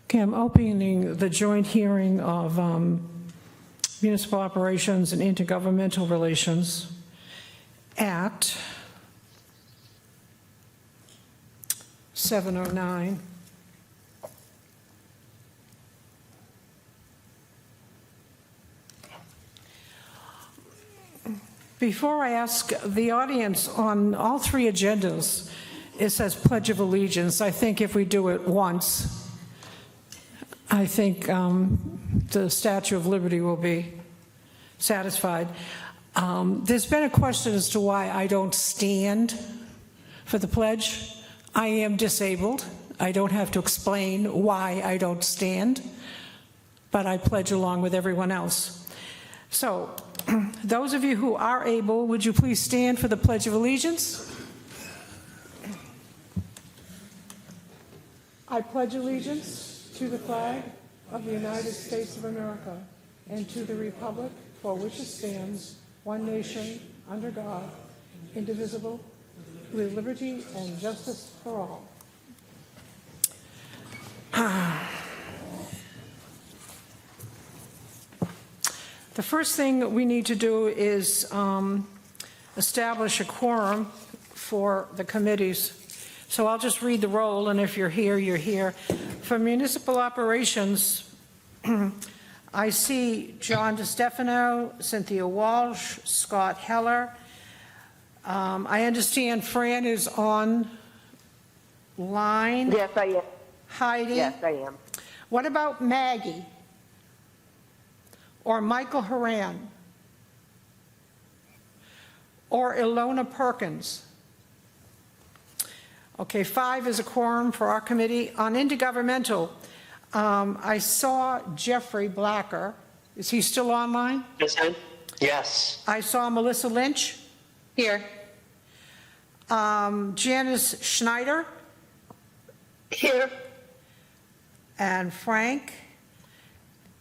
Okay, I'm opening the joint hearing of Municipal Operations and Intergovernmental Relations at 7:09. Before I ask the audience, on all three agendas, it says Pledge of Allegiance. I think if we do it once, I think the Statue of Liberty will be satisfied. There's been a question as to why I don't stand for the pledge. I am disabled. I don't have to explain why I don't stand, but I pledge along with everyone else. So, those of you who are able, would you please stand for the Pledge of Allegiance? I pledge allegiance to the flag of the United States of America and to the republic for which it stands, one nation, under God, indivisible, with liberty and justice for all. The first thing we need to do is establish a quorum for the committees. So I'll just read the roll, and if you're here, you're here. For Municipal Operations, I see John DeStefano, Cynthia Walsh, Scott Heller. I understand Fran is on line. Yes, I am. Heidi? Yes, I am. What about Maggie? Or Michael Horan? Or Ilona Perkins? Okay, 5 is a quorum for our committee. On intergovernmental, I saw Jeffrey Blacker. Is he still online? Yes. I saw Melissa Lynch. Here. Janice Schneider. Here. And Frank.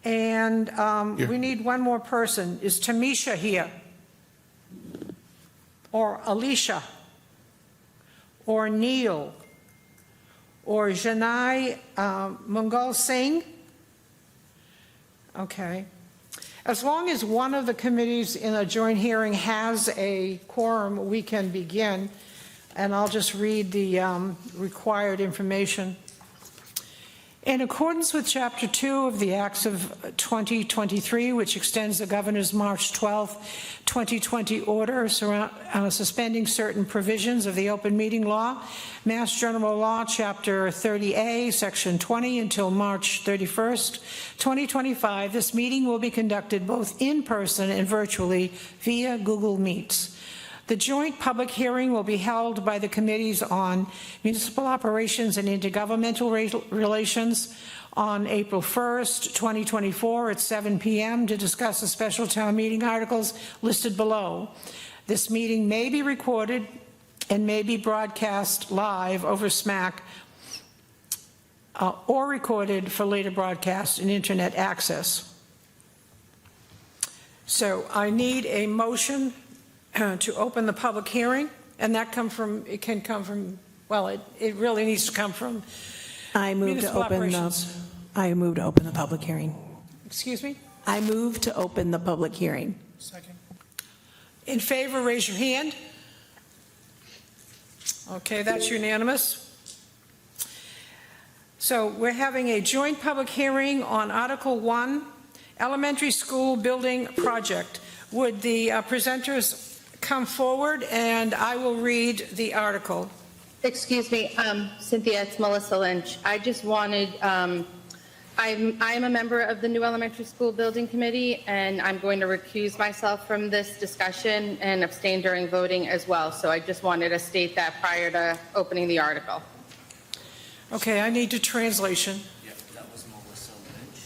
And we need one more person. Is Tamisha here? Or Alicia? Or Neil? Or Janai Mungal Singh? Okay. As long as one of the committees in a joint hearing has a quorum, we can begin. And I'll just read the required information. In accordance with Chapter 2 of the Acts of 2023, which extends the Governor's March 12, 2020 order suspending certain provisions of the open meeting law, Mass General Law, Chapter 30A, Section 20, until March 31st, 2025, this meeting will be conducted both in person and virtually via Google Meets. The joint public hearing will be held by the committees on Municipal Operations and Intergovernmental Relations on April 1st, 2024 at 7 p.m. to discuss the special town meeting articles listed below. This meeting may be recorded and may be broadcast live over SMAC or recorded for later broadcast and internet access. So I need a motion to open the public hearing, and that can come from, well, it really needs to come from I move to open the public hearing. Excuse me? I move to open the public hearing. Second. In favor, raise your hand. Okay, that's unanimous. So we're having a joint public hearing on Article 1, Elementary School Building Project. Would the presenters come forward, and I will read the article. Excuse me, Cynthia, it's Melissa Lynch. I just wanted, I'm a member of the new elementary school building committee, and I'm going to recuse myself from this discussion and abstain during voting as well. So I just wanted to state that prior to opening the article. Okay, I need a translation. Yeah, that was Melissa Lynch,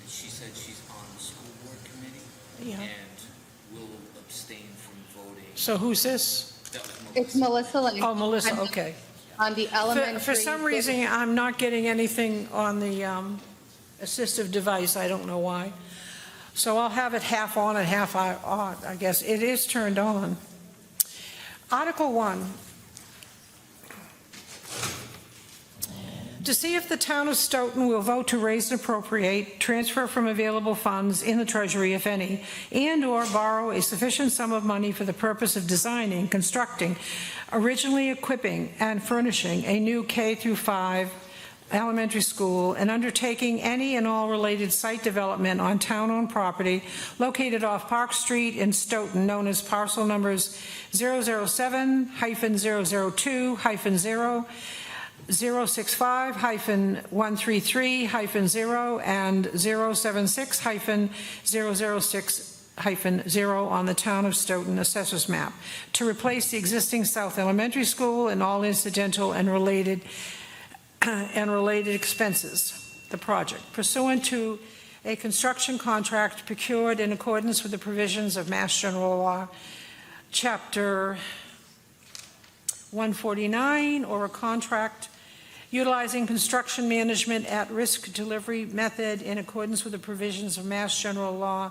and she said she's on the school board committee Yeah. and will abstain from voting. So who's this? That was Melissa. It's Melissa Lynch. Oh, Melissa, I'm okay. On the elementary. For some reason, I'm not getting anything on the assistive device. I don't know why. So I'll have it half on and half off, I guess. It is turned on. Article 1. To see if the town of Stoughton will vote to raise and appropriate, transfer from available funds in the treasury, if any, and/or borrow a sufficient sum of money for the purpose of designing, constructing, originally equipping, and furnishing a new K through 5 elementary school and undertaking any and all related site development on town-owned property located off Park Street in Stoughton, known as parcel numbers 007-002-0, 065-133-0 and 076-006-0 on the Town of Stoughton Assessors Map to replace the existing South Elementary School and all incidental and related expenses, the project, pursuant to a construction contract procured in accordance with the provisions of Mass General Law, Chapter 149, or a contract utilizing construction management at-risk delivery method in accordance with the provisions of Mass General Law,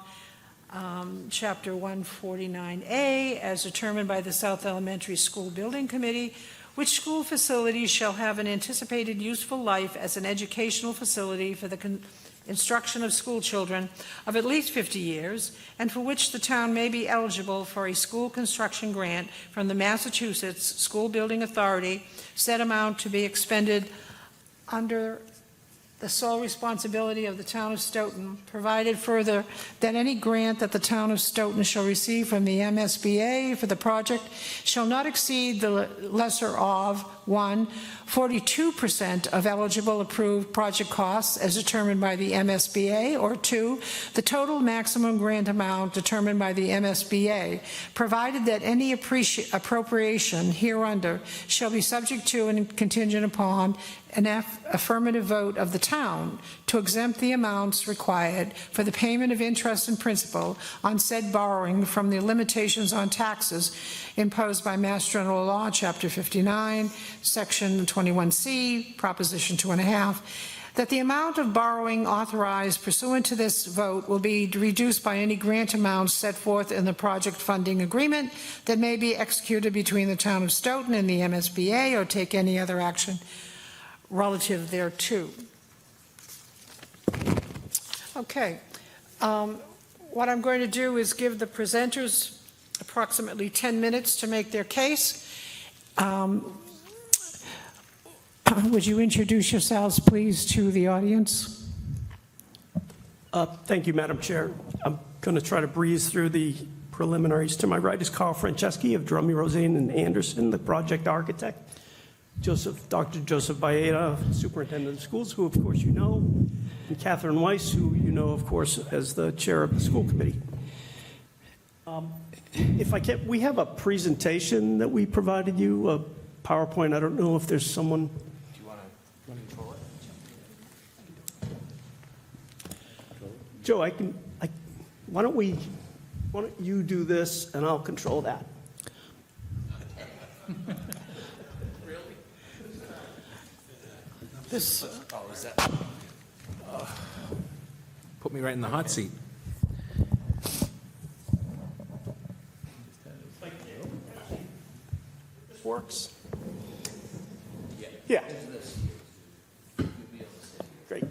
Chapter 149A, as determined by the South Elementary School Building Committee, which school facilities shall have an anticipated useful life as an educational facility for the instruction of school children of at least 50 years, and for which the town may be eligible for a school construction grant from the Massachusetts School Building Authority, said amount to be expended under the sole responsibility of the town of Stoughton, provided further that any grant that the town of Stoughton shall receive from the MSBA for the project shall not exceed the lesser of 1, 42% of eligible approved project costs as determined by the MSBA, or 2, the total maximum grant amount determined by the MSBA, provided that any appropriation hereunder shall be subject to and contingent upon an affirmative vote of the town to exempt the amounts required for the payment of interest and principal on said borrowing from the limitations on taxes imposed by Mass General Law, Chapter 59, Section 21C, Proposition 2.5, that the amount of borrowing authorized pursuant to this vote will be reduced by any grant amounts set forth in the project funding agreement that may be executed between the town of Stoughton and the MSBA, or take any other action relative thereto. Okay. What I'm going to do is give the presenters approximately 10 minutes to make their case. Would you introduce yourselves, please, to the audience? Thank you, Madam Chair. I'm going to try to breeze through the preliminaries. To my right is Carl Franceschi of Drummy, Roseanne, and Anderson, the project architect. Dr. Joseph Baeta, Superintendent of Schools, who of course you know, and Catherine Weiss, who you know, of course, as the chair of the school committee. If I can, we have a presentation that we provided you, a PowerPoint. I don't know if there's someone. Do you want to control it? Joe, why don't you do this and I'll control that? This, Oh, is that? Put me right in the hot seat. This works? Yeah. Great.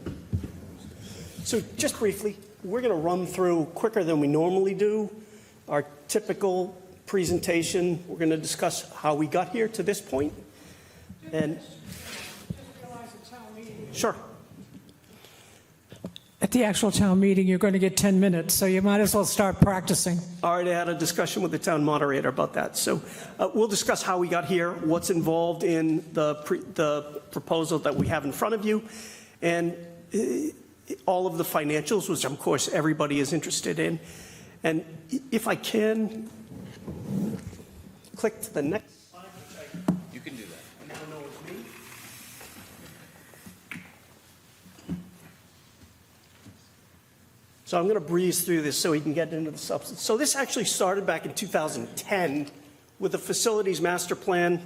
So just briefly, we're going to run through quicker than we normally do our typical presentation. We're going to discuss how we got here to this point. And sure. at the actual town meeting, you're going to get 10 minutes, so you might as well start practicing. I already had a discussion with the town moderator about that. So we'll discuss how we got here, what's involved in the proposal that we have in front of you, and all of the financials, which of course everybody is interested in. And if I can, click to the next slide. You can do that. I now know it's me. So I'm going to breeze through this so we can get into the substance. So this actually started back in 2010 with a facilities master plan.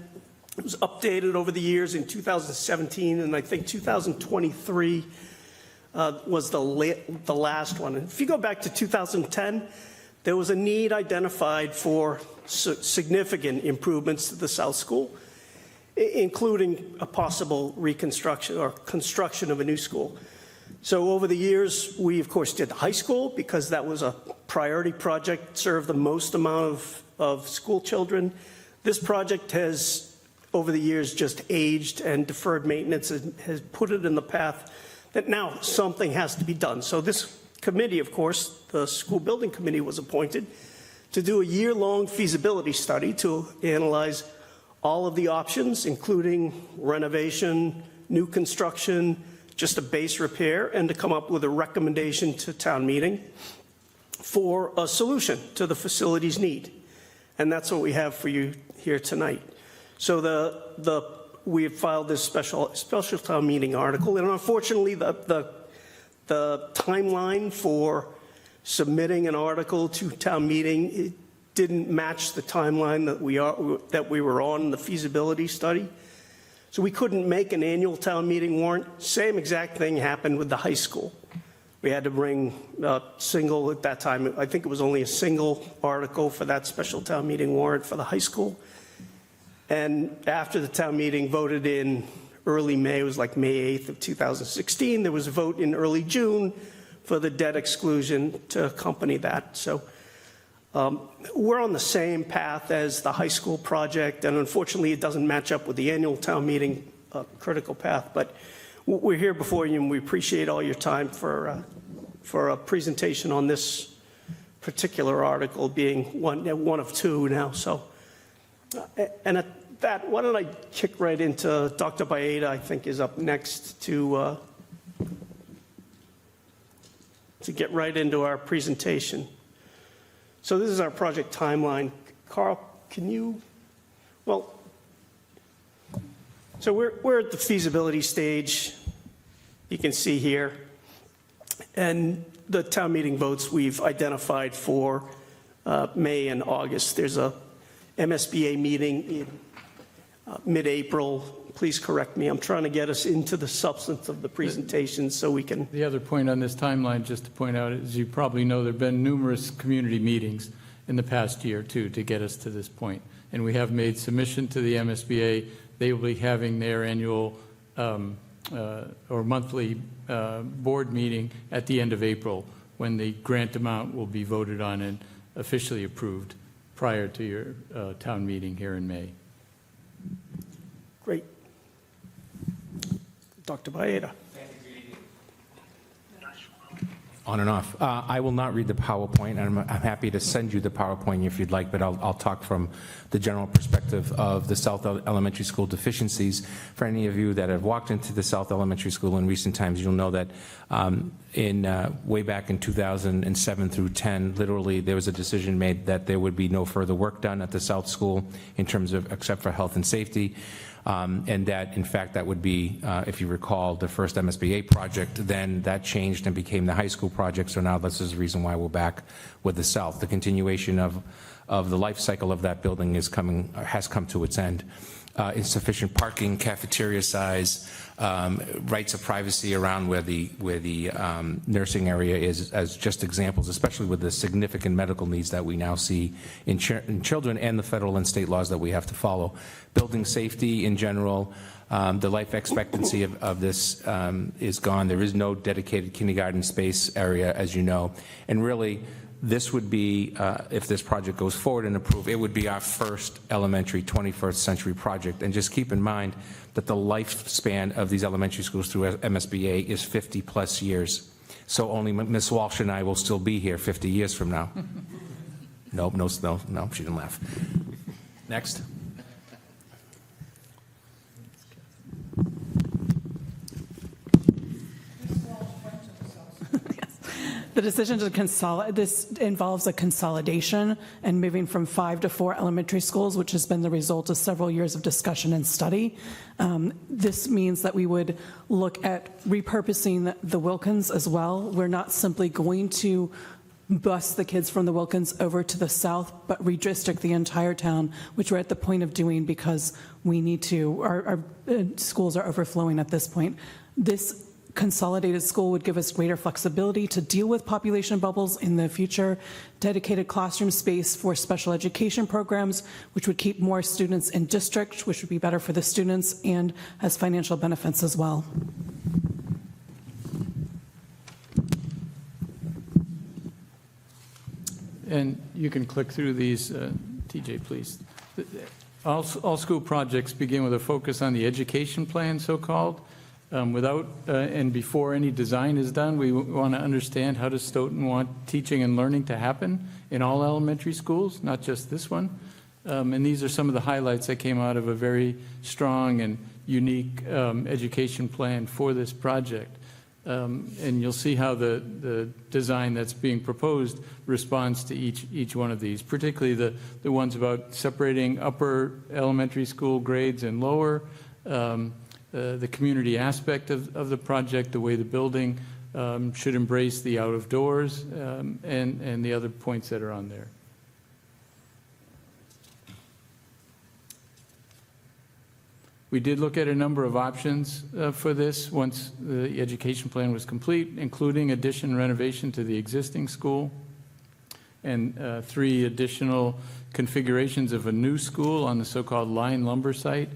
It was updated over the years in 2017, and I think 2023 was the last one. And if you go back to 2010, there was a need identified for significant improvements to the South School. including a possible reconstruction or construction of a new school. So over the years, we of course did the high school because that was a priority project, served the most amount of school children. This project has, over the years, just aged, and deferred maintenance has put it in the path that now something has to be done. So this committee, of course, the school building committee, was appointed to do a year-long feasibility study to analyze all of the options, including renovation, new construction, just a base repair, and to come up with a recommendation to town meeting for a solution to the facility's need. And that's what we have for you here tonight. So we have filed this special town meeting article, and unfortunately the timeline for submitting an article to town meeting, it didn't match the timeline that we were on in the feasibility study. So we couldn't make an annual town meeting warrant. Same exact thing happened with the high school. We had to bring a single, at that time, I think it was only a single article for that special town meeting warrant for the high school. And after the town meeting voted in early May, it was like May 8th of 2016, there was a vote in early June for the debt exclusion to accompany that. So we're on the same path as the high school project, and unfortunately it doesn't match up with the annual town meeting critical path, but we're here before you, and we appreciate all your time for a presentation on this particular article, being one of two now. So, and at that, why don't I kick right into Dr. Baeta, I think, is up next to get right into our presentation. So this is our project timeline. Carl, can you, well, so we're at the feasibility stage, you can see here, and the town meeting votes we've identified for May and August. There's a MSBA meeting in mid-April. Please correct me. I'm trying to get us into the substance of the presentation so we can. The other point on this timeline, just to point out, as you probably know, there have been numerous community meetings in the past year, too, to get us to this point. And we have made submission to the MSBA. They will be having their annual or monthly board meeting at the end of April, when the grant amount will be voted on and officially approved prior to your town meeting here in May. Great. Dr. Baeta. On and off. I will not read the PowerPoint, and I'm happy to send you the PowerPoint if you'd like, but I'll talk from the general perspective of the South Elementary School deficiencies. For any of you that have walked into the South Elementary School in recent times, you'll know that way back in 2007 through 10, literally there was a decision made that there would be no further work done at the South School in terms of, except for health and safety. And that, in fact, that would be, if you recall, the first MSBA project. Then that changed and became the high school project. So now this is the reason why we're back with the South. The continuation of the life cycle of that building has come to its end. Insufficient parking, cafeteria size, rights of privacy around where the nursing area is, as just examples, especially with the significant medical needs that we now see in children and the federal and state laws that we have to follow. Building safety in general, the life expectancy of this is gone. There is no dedicated kindergarten space area, as you know, and really, this would be, if this project goes forward and approved, it would be our first elementary 21st century project. And just keep in mind that the lifespan of these elementary schools through MSBA is 50 plus years. So only Ms. Walsh and I will still be here 50 years from now. No, she didn't laugh. Next. The decision to consolidate, this involves a consolidation and moving from 5 to 4 elementary schools, which has been the result of several years of discussion and study. This means that we would look at repurposing the Wilkins as well. We're not simply going to bus the kids from the Wilkins over to the south, but redistrict the entire town, which we're at the point of doing because we need to, our schools are overflowing at this point. This consolidated school would give us greater flexibility to deal with population bubbles in the future, dedicated classroom space for special education programs, which would keep more students in district, which would be better for the students and has financial benefits as well. And you can click through these, TJ, please. All school projects begin with a focus on the education plan, so-called. Without and before any design is done, we want to understand how does Stoughton want teaching and learning to happen in all elementary schools, not just this one. And these are some of the highlights that came out of a very strong and unique education plan for this project. And you'll see how the design that's being proposed responds to each one of these, particularly the ones about separating upper elementary school grades and lower, the community aspect of the project, the way the building should embrace the out of doors, and the other points that are on there. We did look at a number of options for this once the education plan was complete, including addition and renovation to the existing school, and 3 additional configurations of a new school on the so-called Line Lumber site.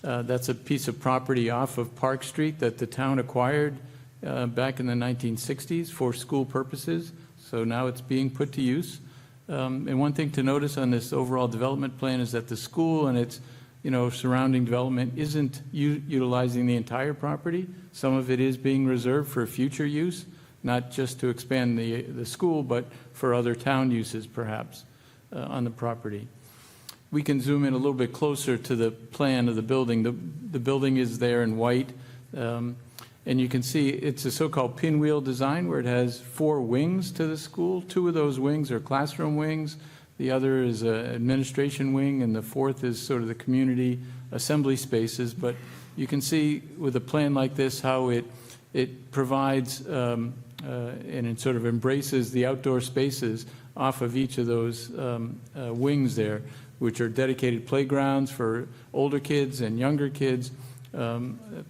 That's a piece of property off of Park Street that the town acquired back in the 1960s for school purposes, so now it's being put to use. And one thing to notice on this overall development plan is that the school and its surrounding development isn't utilizing the entire property. Some of it is being reserved for future use, not just to expand the school, but for other town uses perhaps on the property. We can zoom in a little bit closer to the plan of the building. The building is there in white, and you can see it's a so-called pinwheel design where it has 4 wings to the school. 2 of those wings are classroom wings. The other is an administration wing, and the 4th is sort of the community assembly spaces. But you can see with a plan like this how it provides and it sort of embraces the outdoor spaces off of each of those wings there, which are dedicated playgrounds for older kids and younger kids,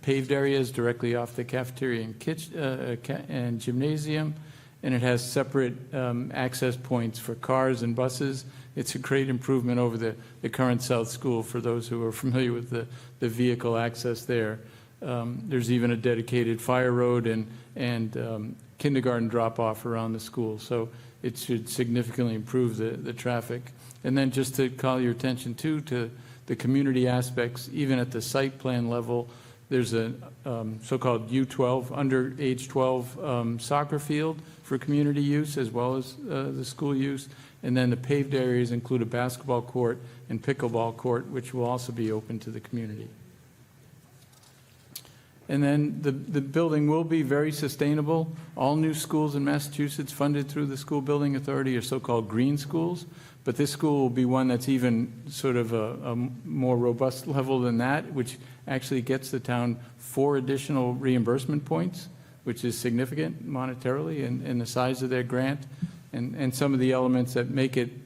paved areas directly off the cafeteria and kitchen and gymnasium. And it has separate access points for cars and buses. It's a great improvement over the current South School for those who are familiar with the vehicle access there. There's even a dedicated fire road and kindergarten drop-off around the school. So it should significantly improve the traffic. And then just to call your attention too to the community aspects, even at the site plan level, there's a so-called U12, under age 12 soccer field for community use as well as the school use. And then the paved areas include a basketball court and pickleball court, which will also be open to the community. And then the building will be very sustainable. All new schools in Massachusetts funded through the School Building Authority are so-called green schools, but this school will be one that's even sort of a more robust level than that, which actually gets the town 4 additional reimbursement points, which is significant monetarily in the size of their grant, and some of the elements that make it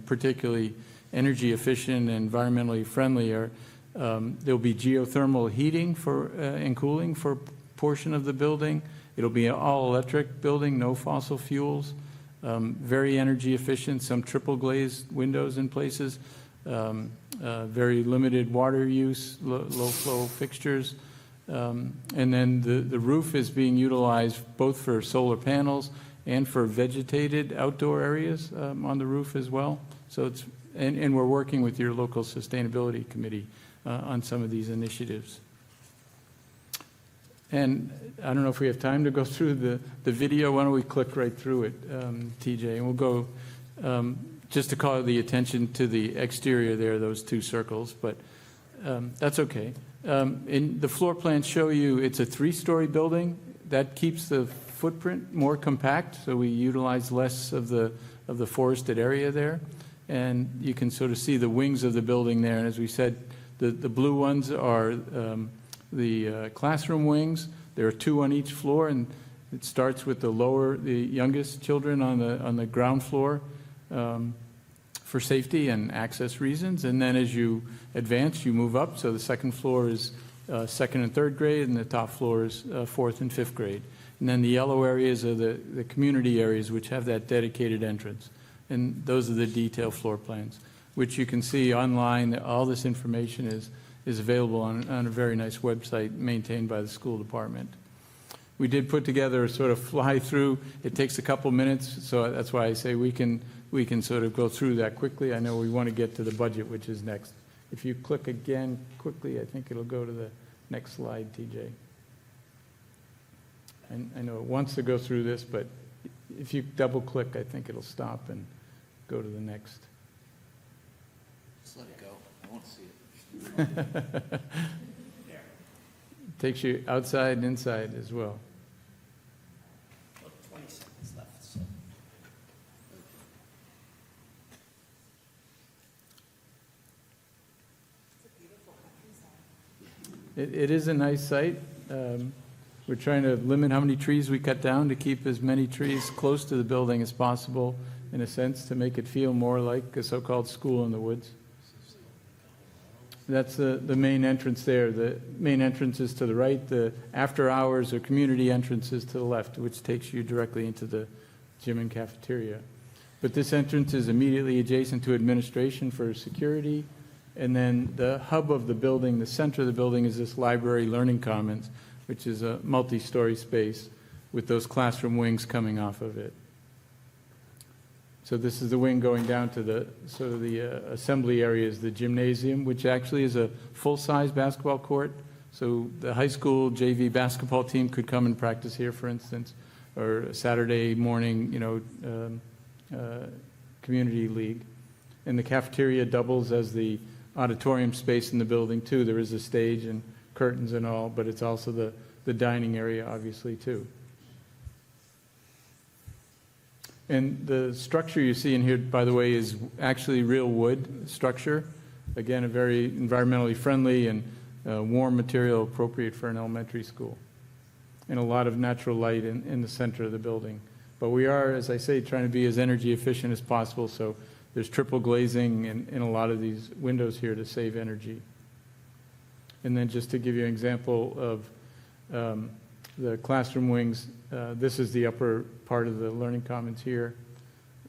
particularly energy efficient and environmentally friendly are there'll be geothermal heating and cooling for a portion of the building. It'll be an all-electric building, no fossil fuels, very energy efficient, some triple glazed windows in places, very limited water use, low flow fixtures. And then the roof is being utilized both for solar panels and for vegetated outdoor areas on the roof as well. So and we're working with your local sustainability committee on some of these initiatives. And I don't know if we have time to go through the video. Why don't we click right through it, TJ? And we'll go just to call the attention to the exterior there, those 2 circles, but that's okay. And the floor plans show you it's a 3-story building. That keeps the footprint more compact, so we utilize less of the forested area there. And you can sort of see the wings of the building there. And as we said, the blue ones are the classroom wings. There are 2 on each floor, and it starts with the youngest children on the ground floor for safety and access reasons. And then as you advance, you move up. So the second floor is second and third grade, and the top floor is fourth and fifth grade. And then the yellow areas are the community areas, which have that dedicated entrance. And those are the detailed floor plans, which you can see online. All this information is available on a very nice website maintained by the school department. We did put together a sort of fly-through. It takes a couple minutes, so that's why I say we can sort of go through that quickly. I know we want to get to the budget, which is next. If you click again quickly, I think it'll go to the next slide, TJ. And I know it wants to go through this, but if you double-click, I think it'll stop and go to the next. Just let it go. I want to see it. Takes you outside and inside as well. 20 seconds left, so. It is a nice site. We're trying to limit how many trees we cut down to keep as many trees close to the building as possible, in a sense, to make it feel more like a so-called school in the woods. That's the main entrance there. The main entrance is to the right. The after-hours or community entrance is to the left, which takes you directly into the gym and cafeteria. But this entrance is immediately adjacent to administration for security. And then the hub of the building, the center of the building, is this library learning commons, which is a multi-story space with those classroom wings coming off of it. So this is the wing going down to the sort of the assembly areas, the gymnasium, which actually is a full-size basketball court. So the high school JV basketball team could come and practice here, for instance, or a Saturday morning, community league. And the cafeteria doubles as the auditorium space in the building too. There is a stage and curtains and all, but it's also the dining area, obviously, too. And the structure you see in here, by the way, is actually real wood structure. Again, a very environmentally friendly and warm material appropriate for an elementary school. And a lot of natural light in the center of the building. But we are, as I say, trying to be as energy efficient as possible, so there's triple glazing in a lot of these windows here to save energy. And then just to give you an example of the classroom wings, this is the upper part of the learning commons here,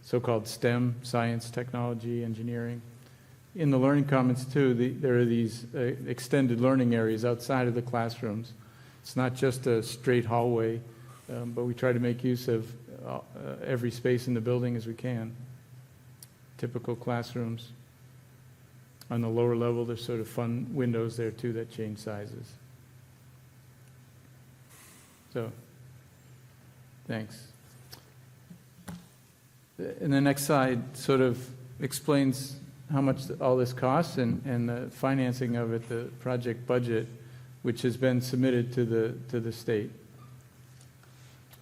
so-called STEM, science, technology, engineering. In the learning commons too, there are these extended learning areas outside of the classrooms. It's not just a straight hallway, but we try to make use of every space in the building as we can. Typical classrooms. On the lower level, there's sort of fun windows there too that change sizes. So, thanks. And the next slide sort of explains how much all this costs and the financing of it, the project budget, which has been submitted to the state.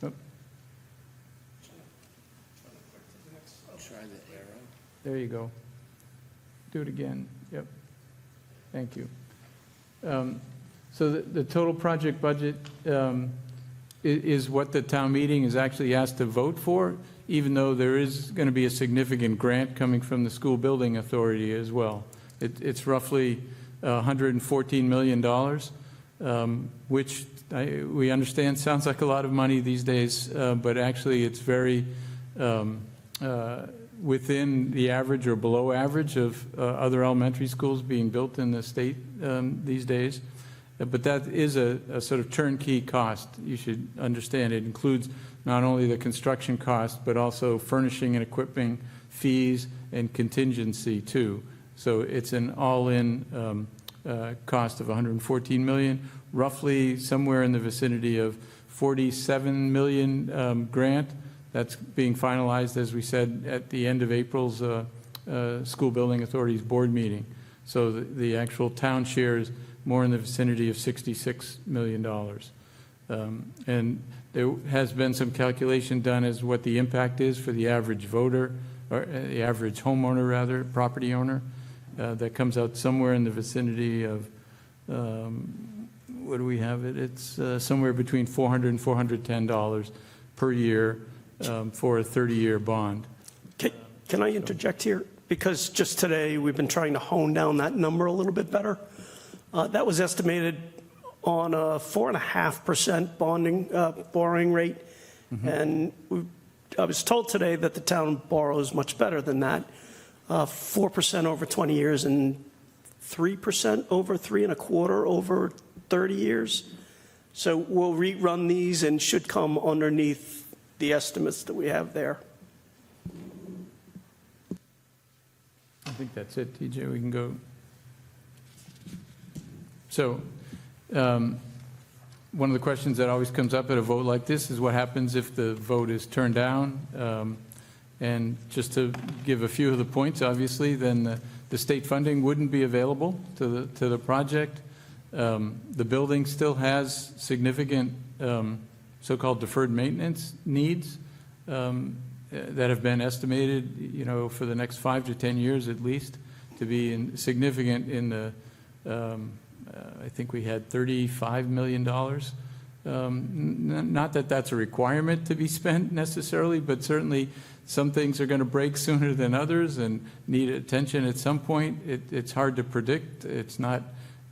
Oh. Try the arrow. There you go. Do it again. Yep. Thank you. So the total project budget is what the town meeting is actually asked to vote for, even though there is going to be a significant grant coming from the school building authority as well. It's roughly $114 million, which we understand sounds like a lot of money these days, but actually it's very within the average or below average of other elementary schools being built in the state these days. But that is a sort of turnkey cost. You should understand it includes not only the construction cost, but also furnishing and equipping fees and contingency too. So it's an all-in cost of $114 million, roughly somewhere in the vicinity of $47 million grant. That's being finalized, as we said, at the end of April's School Building Authority's board meeting. So the actual town share is more in the vicinity of $66 million. And there has been some calculation done as what the impact is for the average voter, or the average homeowner rather, property owner. That comes out somewhere in the vicinity of, what do we have it? It's somewhere between $400 and $410 per year for a 30-year bond. Can I interject here? Because just today, we've been trying to hone down that number a little bit better. That was estimated on a 4.5% borrowing rate. And I was told today that the town borrows much better than that, 4% over 20 years and 3% over 3.25 over 30 years. So we'll rerun these and should come underneath the estimates that we have there. I think that's it, TJ, we can go. So, one of the questions that always comes up at a vote like this is what happens if the vote is turned down? And just to give a few of the points, obviously, then the state funding wouldn't be available to the project. The building still has significant so-called deferred maintenance needs that have been estimated, for the next 5 to 10 years at least, to be significant in the, I think we had $35 million. Not that that's a requirement to be spent necessarily, but certainly some things are going to break sooner than others and need attention at some point. It's hard to predict. It's not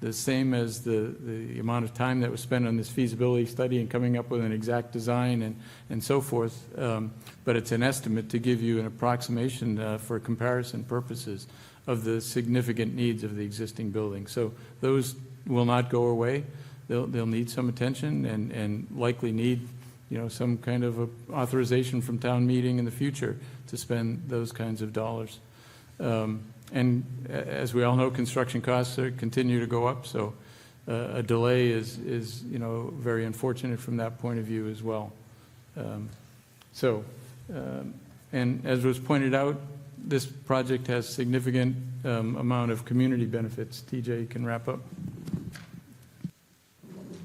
the same as the amount of time that was spent on this feasibility study and coming up with an exact design and so forth. But it's an estimate to give you an approximation for comparison purposes of the significant needs of the existing building. So those will not go away. They'll need some attention and likely need, some kind of authorization from town meeting in the future to spend those kinds of dollars. And as we all know, construction costs continue to go up, so a delay is very unfortunate from that point of view as well. And as was pointed out, this project has significant amount of community benefits. TJ, you can wrap up.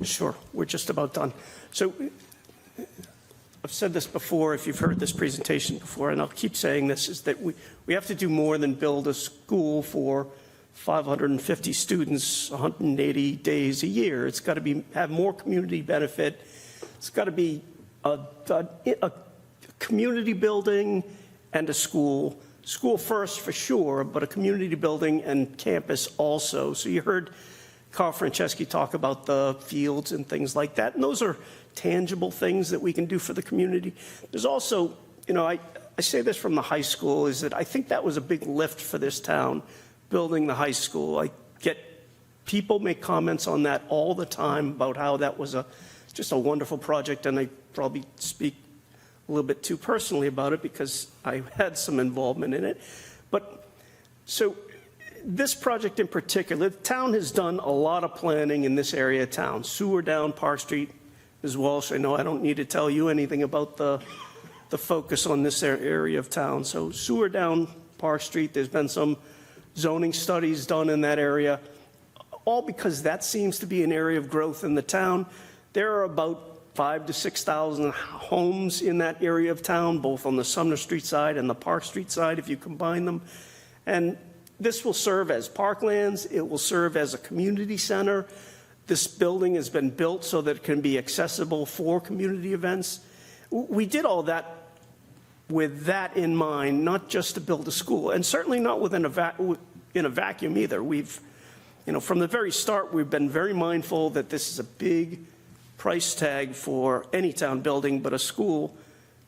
Sure, we're just about done. So I've said this before, if you've heard this presentation before, and I'll keep saying this, is that we have to do more than build a school for 550 students, 180 days a year. It's got to have more community benefit. It's got to be a community building and a school. School first for sure, but a community building and campus also. So you heard Carl Franceschi talk about the fields and things like that, and those are tangible things that we can do for the community. There's also, I say this from the high school, is that I think that was a big lift for this town, building the high school. I get people make comments on that all the time about how that was just a wonderful project, and I probably speak a little bit too personally about it because I had some involvement in it. But so this project in particular, the town has done a lot of planning in this area of town. Sewer down Park Street. Ms. Walsh, I know I don't need to tell you anything about the focus on this area of town. So sewer down Park Street, there's been some zoning studies done in that area, all because that seems to be an area of growth in the town. There are about 5,000 to 6,000 homes in that area of town, both on the Sumner Street side and the Park Street side, if you combine them. And this will serve as parklands. It will serve as a community center. This building has been built so that it can be accessible for community events. We did all that with that in mind, not just to build a school, and certainly not in a vacuum either. We've, from the very start, we've been very mindful that this is a big price tag for any town building, but a school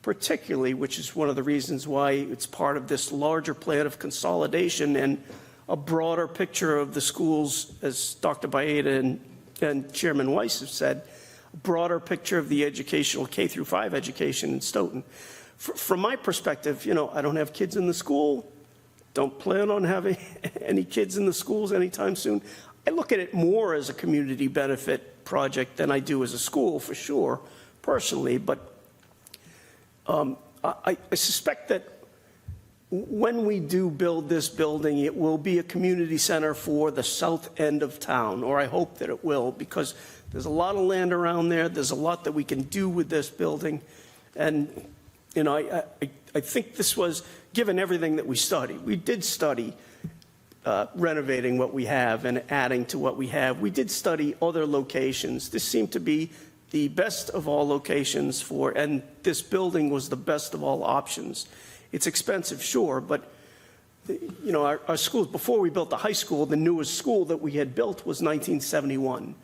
particularly, which is one of the reasons why it's part of this larger plan of consolidation and a broader picture of the schools, as Dr. Baeta and Chairman Weiss have said, a broader picture of the educational K-5 education in Stoughton. From my perspective, I don't have kids in the school, don't plan on having any kids in the schools anytime soon. I look at it more as a community benefit project than I do as a school, for sure, personally. But I suspect that when we do build this building, it will be a community center for the south end of town, or I hope that it will, because there's a lot of land around there. There's a lot that we can do with this building. And, I think this was, given everything that we studied, we did study renovating what we have and adding to what we have. We did study other locations. This seemed to be the best of all locations and this building was the best of all options. It's expensive, sure, but our schools, before we built the high school, the newest school that we had built was 1971.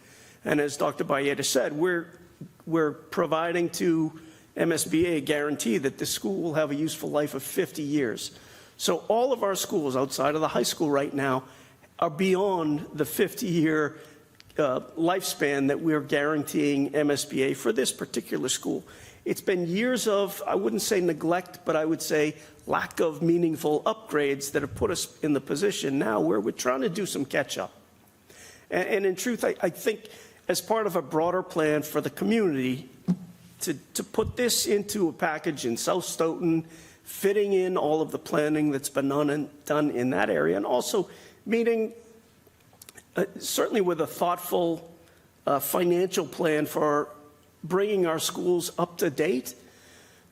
And as Dr. Bayeda said, we're providing to MSBA a guarantee that this school will have a useful life of 50 years. So all of our schools outside of the high school right now are beyond the 50-year lifespan that we're guaranteeing MSBA for this particular school. It's been years of, I wouldn't say neglect, but I would say lack of meaningful upgrades that have put us in the position now where we're trying to do some catch-up. And in truth, I think as part of a broader plan for the community, to put this into a package in South Stoughton, fitting in all of the planning that's been done in that area, and also meeting certainly with a thoughtful financial plan for bringing our schools up to date.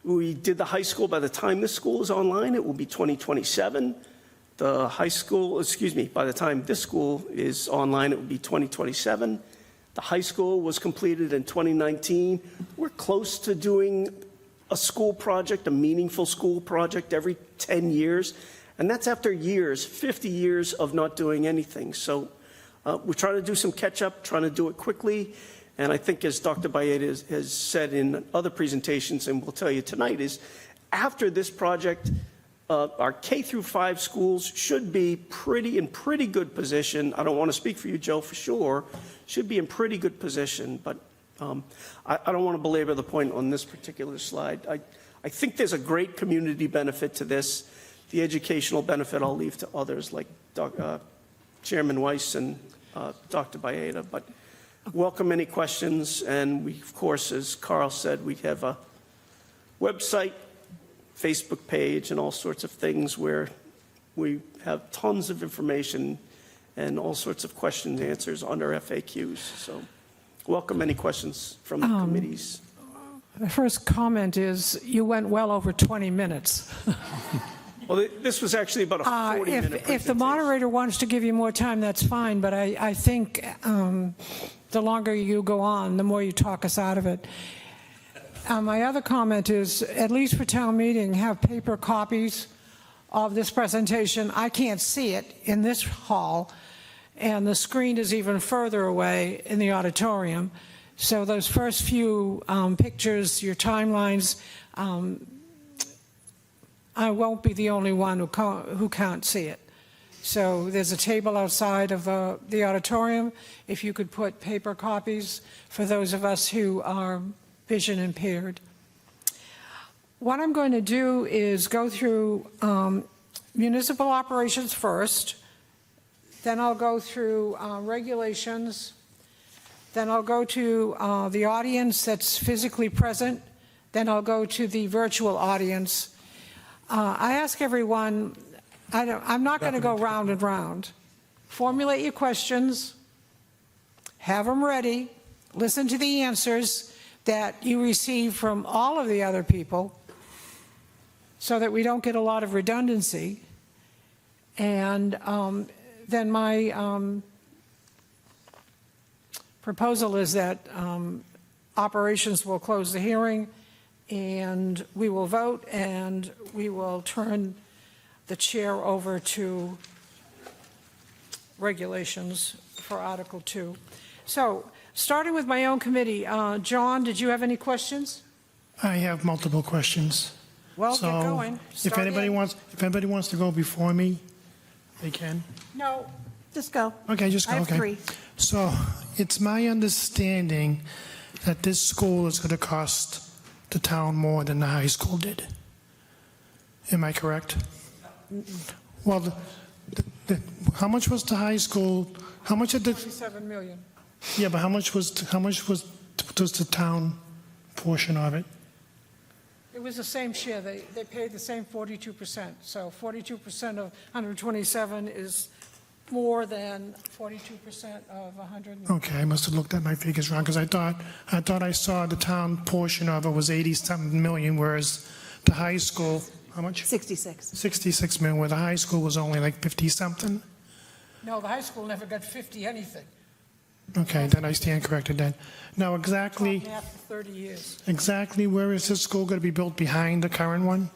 We did the high school. By the time this school is online, it will be 2027. The high school, by the time this school is online, it will be 2027. The high school was completed in 2019. We're close to doing a school project, a meaningful school project every 10 years. And that's after years, 50 years of not doing anything. So we're trying to do some catch up, trying to do it quickly. And I think as Dr. Bayeda has said in other presentations, and we'll tell you tonight, is after this project, our K through 5 schools should be in pretty good position. I don't want to speak for you, Joe, for sure. Should be in pretty good position, but I don't want to belabor the point on this particular slide. I think there's a great community benefit to this. The educational benefit I'll leave to others like Chairman Weiss and Dr. Bayeda, but welcome any questions. And we, of course, as Carl said, we have a website, Facebook page, and all sorts of things where we have tons of information and all sorts of questions and answers under FAQs. So welcome any questions from the committees. The first comment is you went well over 20 minutes. Well, this was actually about a 40-minute presentation. If the moderator wants to give you more time, that's fine, but I think the longer you go on, the more you talk us out of it. My other comment is, at least for town meeting, have paper copies of this presentation. I can't see it in this hall, and the screen is even further away in the auditorium. So those first few pictures, your timelines, I won't be the only one who can't see it. So there's a table outside of the auditorium. If you could put paper copies for those of us who are vision impaired. What I'm going to do is go through municipal operations first, then I'll go through regulations, then I'll go to the audience that's physically present, then I'll go to the virtual audience. I ask everyone, I'm not going to go round and round. Formulate your questions, have them ready, listen to the answers that you receive from all of the other people so that we don't get a lot of redundancy. And then my proposal is that operations will close the hearing and we will vote, and we will turn the chair over to regulations for Article 2. So, starting with my own committee, John, did you have any questions? I have multiple questions. Well, So get going. if anybody wants to go before me, they can. No, Just go. Okay, just go. I have Okay. 3. So it's my understanding that this school is going to cost the town more than the high school did. Am I correct? Well, how much was the high school? How much did the? 27 million. Yeah, but how much was the town portion of it? It was the same share. They paid the same 42%. So 42% of 127 is more than 42% of 100. Okay, I must have looked at my figures wrong, because I thought I saw the town portion of it was 80-something million, whereas the high school, how much? 66. 66 million, where the high school was only like 50-something. No, the high school never got 50 anything. Okay, then I stand corrected then. Now, exactly After 30 years. where is this school going to be built behind the current one?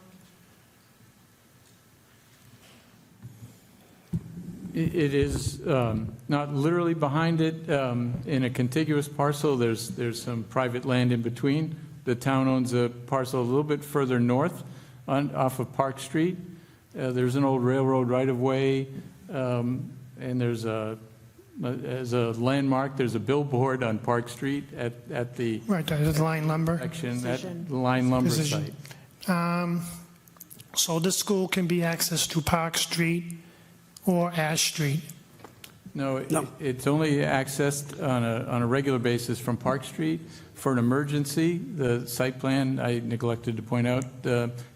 It is not literally behind it. In a contiguous parcel, there's some private land in between. The town owns a parcel a little bit further north off of Park Street. There's an old railroad right-of-way, and there's as a landmark, there's a billboard on Park Street at the Right, there's Line Lumber. section, at the Line Lumber Precision. site. So this school can be accessed to Park Street or Ash Street? No, it's only accessed on a regular basis from Park Street. For an emergency, the site plan, I neglected to point out,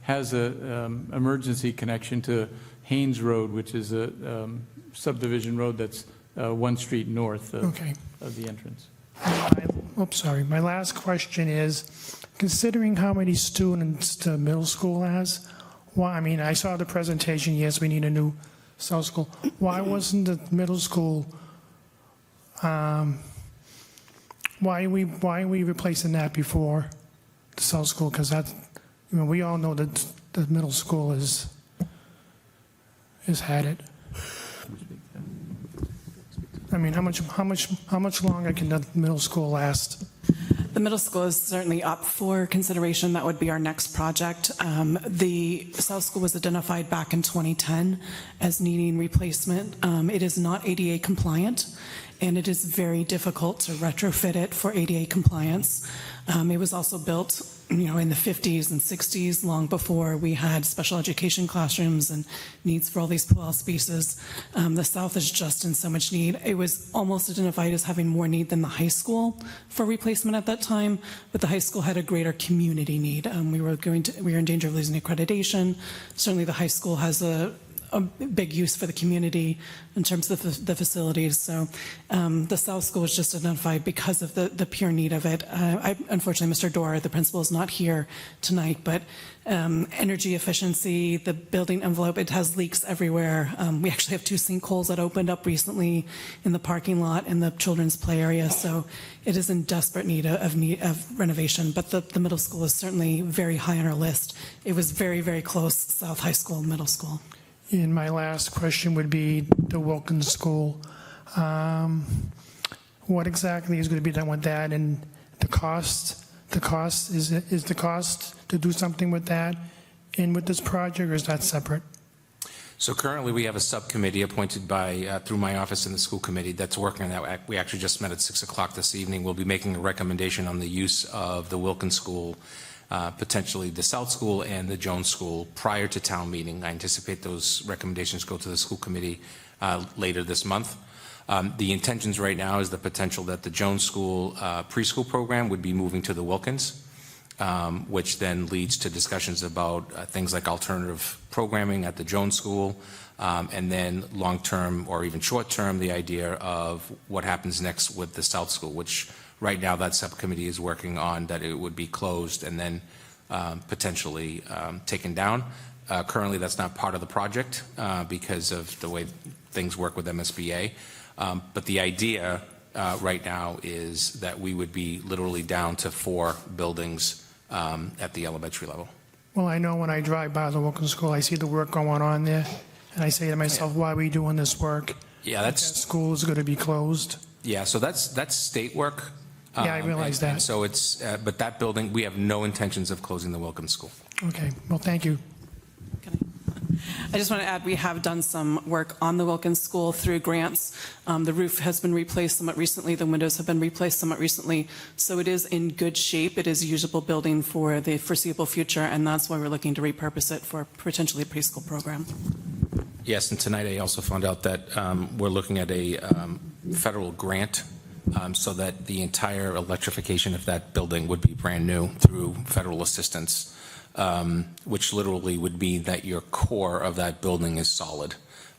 has a emergency connection to Haynes Road, which is a subdivision road that's one street north Okay. of the entrance. My last question is, considering how many students the middle school has, why, I mean, I saw the presentation, yes, we need a new South School. Why wasn't the middle school, why are we replacing that before the South School? Because that, we all know that the middle school is had it. I mean, how much longer can the middle school last? The middle school is certainly up for consideration. That would be our next project. The South School was identified back in 2010 as needing replacement. It is not ADA compliant, and it is very difficult to retrofit it for ADA compliance. It was also built, in the 50s and 60s, long before we had special education classrooms and needs for all these pull-out spaces. The South is just in so much need. It was almost identified as having more need than the high school for replacement at that time, but the high school had a greater community need. We were in danger of losing accreditation. Certainly, the high school has a big use for the community in terms of the facilities. So the South School was just identified because of the pure need of it. Unfortunately, Mr. Dorr, the principal, is not here tonight, but energy efficiency, the building envelope, it has leaks everywhere. We actually have 2 sinkholes that opened up recently in the parking lot in the children's play area. So it is in desperate need of renovation, but the middle school is certainly very high on our list. It was very, very close, South High School, middle school. And my last question would be the Wilkins School. What exactly is going to be done with that, and the cost? Is the cost to do something with that and with this project, or is that separate? So currently, we have a subcommittee appointed by, through my office in the school committee that's working on that. We actually just met at 6 o'clock this evening. We'll be making a recommendation on the use of the Wilkins School, potentially the South School and the Jones School prior to town meeting. I anticipate those recommendations go to the school committee later this month. The intentions right now is the potential that the Jones School preschool program would be moving to the Wilkins, which then leads to discussions about things like alternative programming at the Jones School, and then long-term or even short-term, the idea of what happens next with the South School, which right now that subcommittee is working on that it would be closed and then potentially taken down. Currently, that's not part of the project because of the way things work with MSBA. But the idea right now is that we would be literally down to 4 buildings at the elementary level. Well, I know when I drive by the Wilkins School, I see the work going on there, and I say to myself, why are we doing this work? Yeah, That school is going to be closed. Yeah, so that's state work. Yeah, I realize that. And so it's, but that building, we have no intentions of closing the Wilkins School. Okay, well, thank you. I just want to add, we have done some work on the Wilkins School through grants. The roof has been replaced somewhat recently. The windows have been replaced somewhat recently. So it is in good shape. It is a usable building for the foreseeable future, and that's why we're looking to repurpose it for potentially a preschool program. Yes, and tonight I also found out that we're looking at a federal grant so that the entire electrification of that building would be brand new through federal assistance, which literally would mean that your core of that building is solid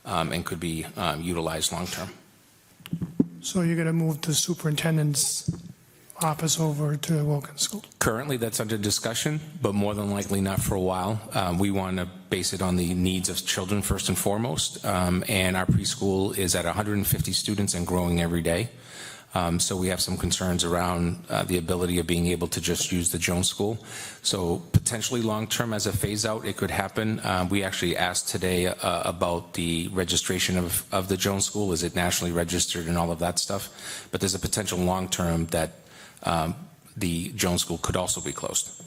and could be utilized long-term. So you're going to move the superintendent's office over to Wilkins School? Currently, that's under discussion, but more than likely not for a while. We want to base it on the needs of children first and foremost, and our preschool is at 150 students and growing every day. So we have some concerns around the ability of being able to just use the Jones School. So potentially long-term as a phase-out, it could happen. We actually asked today about the registration of the Jones School. Is it nationally registered and all of that stuff? But there's a potential long-term that the Jones School could also be closed.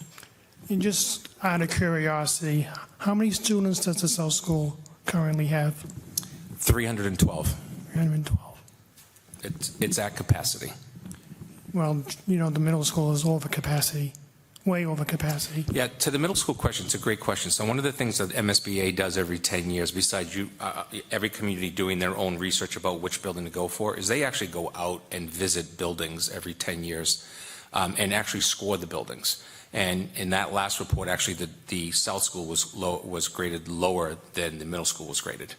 And just out of curiosity, how many students does the South School currently have? 312. 312. It's at capacity. Well, the middle school is over capacity, way over capacity. Yeah, to the middle school question, it's a great question. So one of the things that MSBA does every 10 years, besides every community doing their own research about which building to go for, is they actually go out and visit buildings every 10 years and actually score the buildings. And in that last report, actually, the South School was graded lower than the middle school was graded.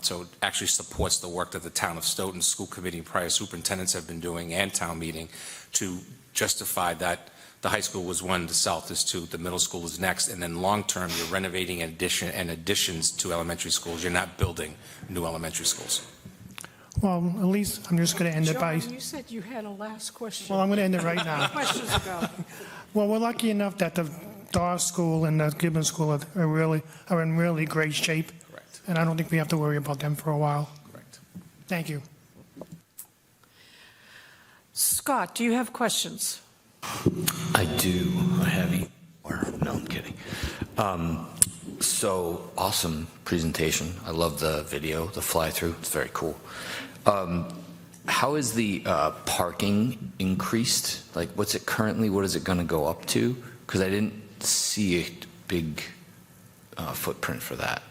So it actually supports the work that the town of Stoughton School Committee and prior superintendents have been doing and town meeting to justify that the high school was one, the South is two, the middle school is next, and then long-term, you're renovating additions to elementary schools. You're not building new elementary schools. Well, at least I'm just going to end it by, John, you said you had a last question. well, I'm going to end it right now. Questions ago. Well, we're lucky enough that the Dawes School and the Gibbons School are in really great shape. Correct. And I don't think we have to worry about them for a while. Correct. Thank you. Scott, do you have questions? I do. I have you. No, I'm kidding. So awesome presentation. I love the video, the fly-through. It's very cool. How is the parking increased? Like, what's it currently? What is it going to go up to? Because I didn't see a big footprint for that.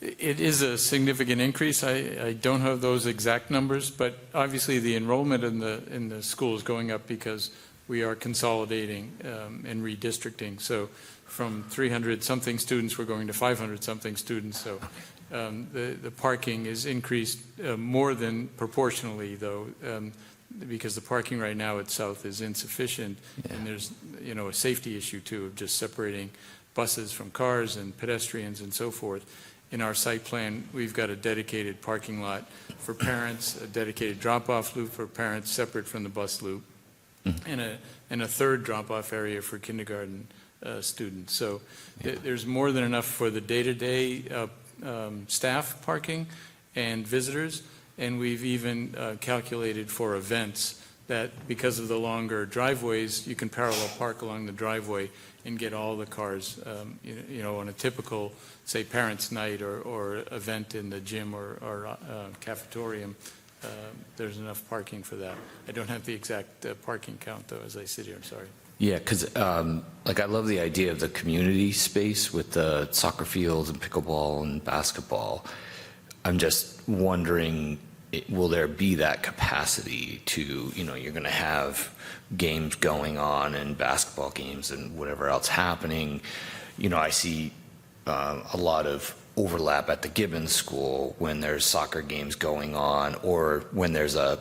It is a significant increase. I don't have those exact numbers, but obviously the enrollment in the school is going up because we are consolidating and redistricting. So from 300-something students, we're going to 500-something students. So the parking is increased more than proportionally, though, because the parking right now at South is insufficient, and there's a safety issue too of just separating buses from cars and pedestrians and so forth. In our site plan, we've got a dedicated parking lot for parents, a dedicated drop-off loop for parents separate from the bus loop, and a third drop-off area for kindergarten students. So there's more than enough for the day-to-day staff parking and visitors, and we've even calculated for events that because of the longer driveways, you can parallel park along the driveway and get all the cars, on a typical, say, parents' night or event in the gym or cafetorium. There's enough parking for that. I don't have the exact parking count, though, as I sit here. I'm sorry. Yeah, because I love the idea of the community space with the soccer fields and pickleball and basketball. I'm just wondering, will there be that capacity to, you're going to have games going on and basketball games and whatever else happening. I see a lot of overlap at the Gibbons School when there's soccer games going on, or when there's a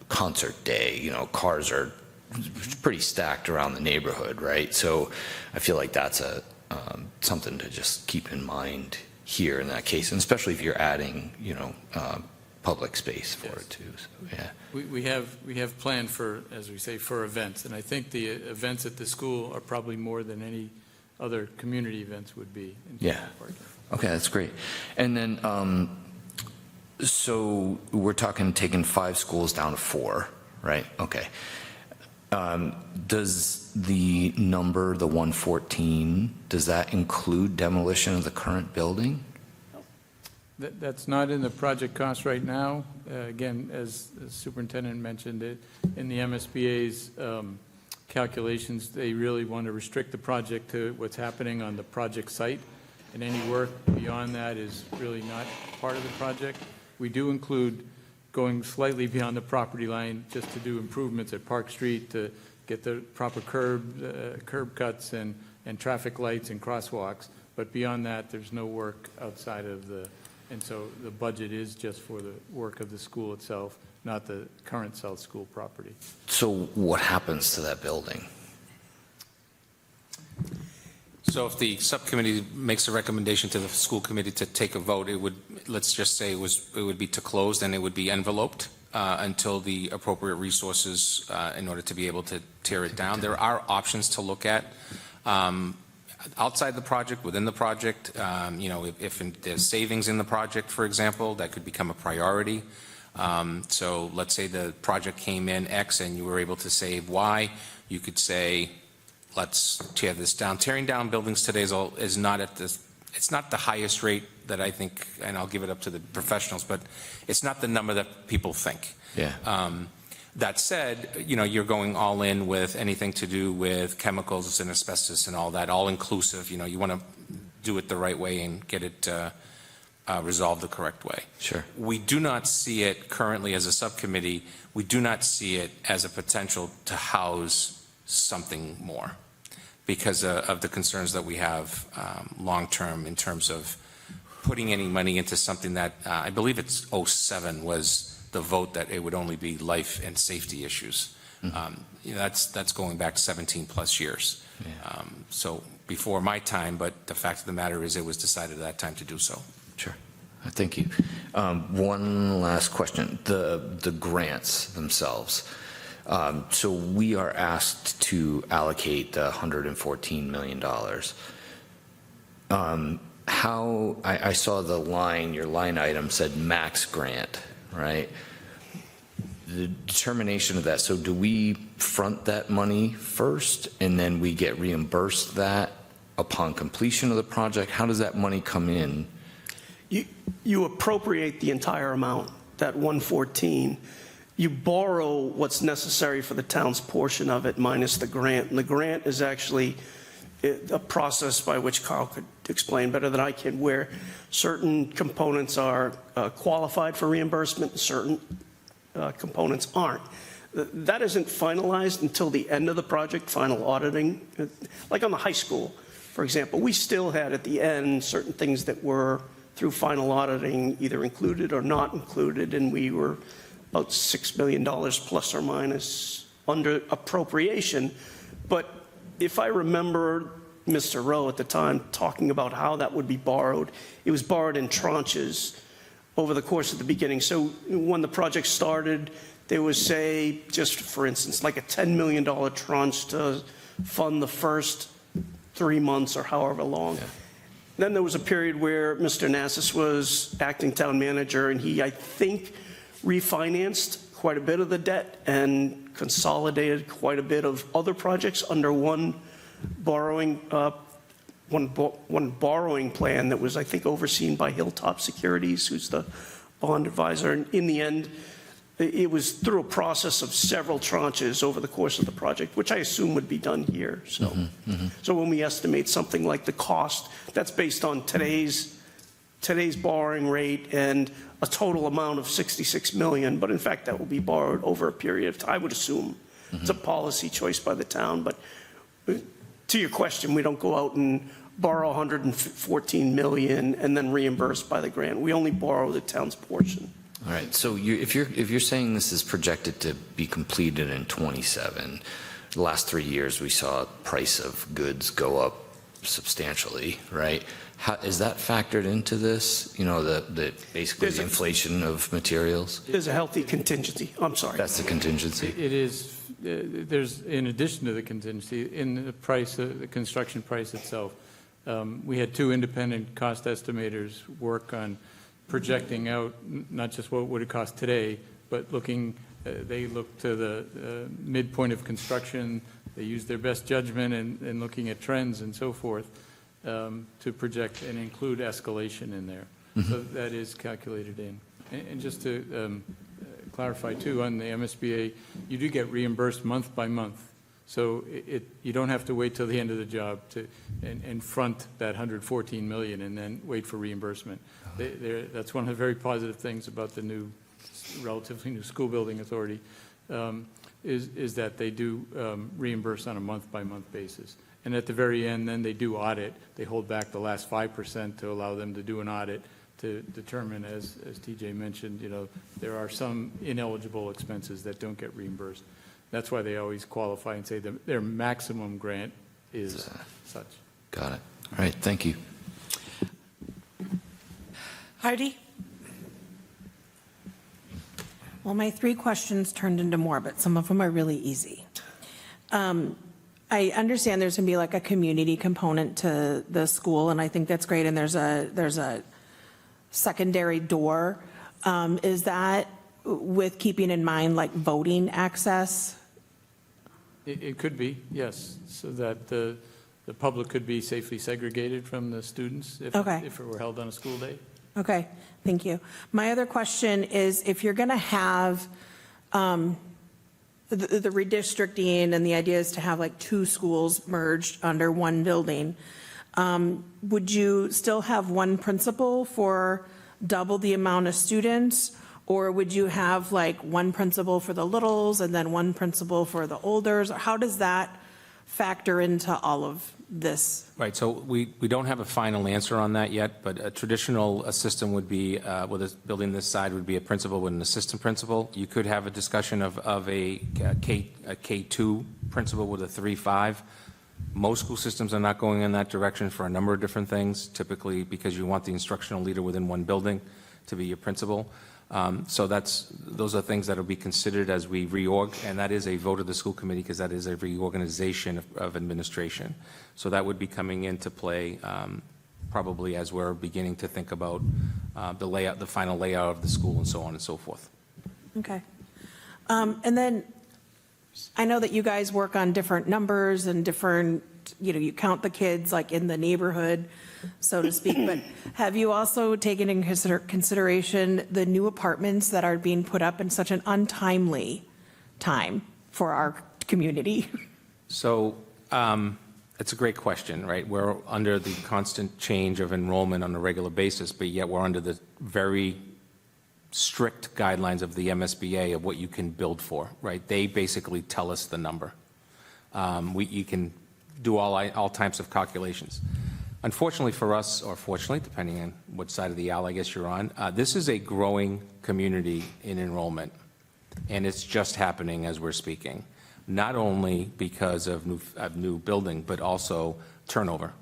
concert day. Cars are pretty stacked around the neighborhood, right? So I feel like that's something to just keep in mind here in that case, and especially if you're adding public space for it too. So, yeah. We have planned for, as we say, for events, and I think the events at the school are probably more than any other community events would be. Yeah. Okay, that's great. And then, so we're talking taking 5 schools down to 4, right? Okay. Does the number, the 114, does that include demolition of the current building? That's not in the project cost right now. Again, as the superintendent mentioned it, in the MSBA's calculations, they really want to restrict the project to what's happening on the project site, and any work beyond that is really not part of the project. We do include going slightly beyond the property line just to do improvements at Park Street to get the proper curb cuts and traffic lights and crosswalks, but beyond that, there's no work outside of and so the budget is just for the work of the school itself, not the current South School property. So what happens to that building? So if the subcommittee makes a recommendation to the school committee to take a vote, it would, let's just say it would be to close, then it would be enveloped. until the appropriate resources in order to be able to tear it down. There are options to look at. Outside the project, within the project, if there's savings in the project, for example, that could become a priority. So let's say the project came in X and you were able to save Y, you could say, let's tear this down. Tearing down buildings today is not at this, it's not the highest rate that I think, and I'll give it up to the professionals, but it's not the number that people think. Yeah. That said, you're going all in with anything to do with chemicals and asbestos and all that, all inclusive. You want to do it the right way and get it resolved the correct way. Sure. We do not see it currently as a subcommittee. We do not see it as a potential to house something more because of the concerns that we have long-term in terms of putting any money into something that I believe it's 07 was the vote that it would only be life and safety issues. That's going back 17 plus years. Yeah. So before my time, but the fact of the matter is it was decided at that time to do so. Sure. Thank you. One last question. The grants themselves. So we are asked to allocate the $114 million. I saw your line item said max grant, right? The determination of that, so do we front that money first and then we get reimbursed that upon completion of the project? How does that money come in? You appropriate the entire amount, that 114. You borrow what's necessary for the town's portion of it minus the grant. And the grant is actually a process by which Carl could explain better than I can, where certain components are qualified for reimbursement and certain components aren't. That isn't finalized until the end of the project, final auditing. Like on the high school, for example, we still had at the end certain things that were through final auditing either included or not included, and we were about $6 million plus or minus under appropriation. But if I remember Mr. Rowe at the time talking about how that would be borrowed, it was borrowed in tranches over the course of the beginning. So when the project started, there was, say, just for instance, like a $10 million tranche to fund the first 3 months or however long. Yeah. Then there was a period where Mr. Nassis was acting town manager, and he, I think, refinanced quite a bit of the debt and consolidated quite a bit of other projects under one borrowing plan that was, I think, overseen by Hilltop Securities, who's the bond advisor. And in the end, it was through a process of several tranches over the course of the project, which I assume would be done here. So, so when we estimate something like the cost, that's based on today's borrowing rate and a total amount of $66 million. But in fact, that will be borrowed over a period of time, I would assume. It's a policy choice by the town. But to your question, we don't go out and borrow $114 million and then reimburse by the grant. We only borrow the town's portion. All right. So if you're saying this is projected to be completed in 27, the last 3 years we saw price of goods go up substantially, right? How is that factored into this? Basically the inflation of materials. There's a healthy contingency. I'm sorry. That's the contingency. It is. There's, in addition to the contingency, in the price, the construction price itself, we had 2 independent cost estimators work on projecting out not just what would it cost today, but they look to the midpoint of construction. They use their best judgment in looking at trends and so forth to project and include escalation in there. So that is calculated in. And just to clarify too, on the MSBA, you do get reimbursed month by month. So you don't have to wait till the end of the job and front that $114 million and then wait for reimbursement. That's one of the very positive things about the relatively new school building authority, is that they do reimburse on a month-by-month basis. And at the very end, then they do audit. They hold back the last 5% to allow them to do an audit to determine, as TJ mentioned, there are some ineligible expenses that don't get reimbursed. That's why they always qualify and say that their maximum grant is such. Got it. All right. Thank you. Heidi? Well, my 3 questions turned into more, but some of them are really easy. I understand there's going to be like a community component to the school, and I think that's great, and there's a secondary door. Is that with keeping in mind like voting access? It could be, yes, so that the public could be safely segregated from the students if Okay. if it were held on a school day. Okay, thank you. My other question is, if you're going to have the redistricting, and the idea is to have like 2 schools merged under one building, would you still have one principal for double the amount of students? Or would you have like one principal for the littles and then one principal for the olders? How does that factor into all of this? Right, so we don't have a final answer on that yet, but a traditional system would be, with a building this side, would be a principal with an assistant principal. You could have a discussion of a K2 principal with a 3-5. Most school systems are not going in that direction for a number of different things, typically because you want the instructional leader within one building to be your principal. So those are things that will be considered as we reorg, and that is a vote of the school committee because that is a reorganization of administration. So that would be coming into play probably as we're beginning to think about the layout, the final layout of the school and so on and so forth. Okay. And then I know that you guys work on different numbers and different, you count the kids like in the neighborhood, so to speak, but have you also taken in consideration the new apartments that are being put up in such an untimely time for our community? So it's a great question, right? We're under the constant change of enrollment on a regular basis, but yet we're under the very strict guidelines of the MSBA of what you can build for, right? They basically tell us the number. You can do all types of calculations. Unfortunately for us, or fortunately, depending on what side of the aisle I guess you're on, this is a growing community in enrollment, and it's just happening as we're speaking, not only because of new building, but also turnover.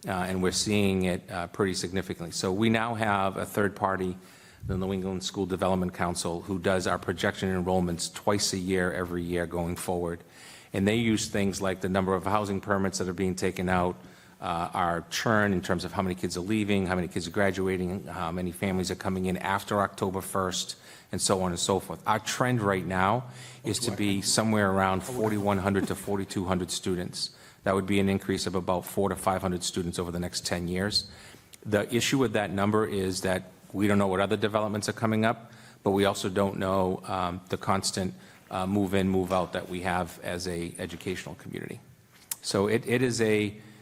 And we're seeing it pretty significantly. So we now have a third party, the New England School Development Council, who does our projection enrollments twice a year, every year going forward. And they use things like the number of housing permits that are being taken out, our churn in terms of how many kids are leaving, how many kids are graduating, how many families are coming in after October 1st, and so on and so forth. Our trend right now is to be somewhere around 4,100 to 4,200 students. That would be an increase of about 400 to 500 students over the next 10 years. The issue with that number is that we don't know what other developments are coming up, but we also don't know the constant move in, move out that we have as a educational community. So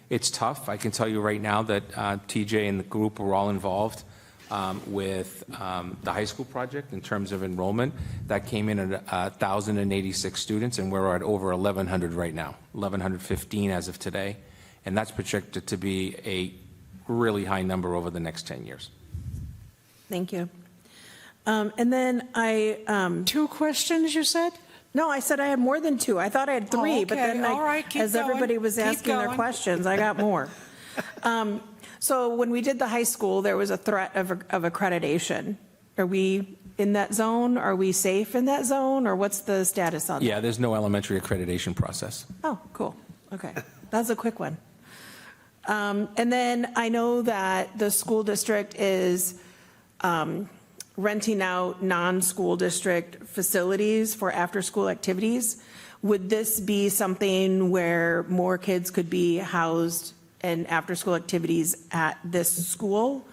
it's tough. I can tell you right now that TJ and the group were all involved with the high school project in terms of enrollment. That came in at 1,086 students, and we're at over 1,100 right now, 1,115 as of today. And that's projected to be a really high number over the next 10 years. Thank you. And then 2 questions, you said? No, I said I had more than 2. I thought I had 3, but okay. then All right, keep as going. everybody was Keep asking their going. questions, I got more. So when we did the high school, there was a threat of accreditation. Are we in that zone? Are we safe in that zone, or what's the status on that? Yeah, there's no elementary accreditation process. Oh, cool. Okay. That's a quick one. And then I know that the school district is renting out non-school district facilities for after-school activities. Would this be something where more kids could be housed in after-school activities at this school?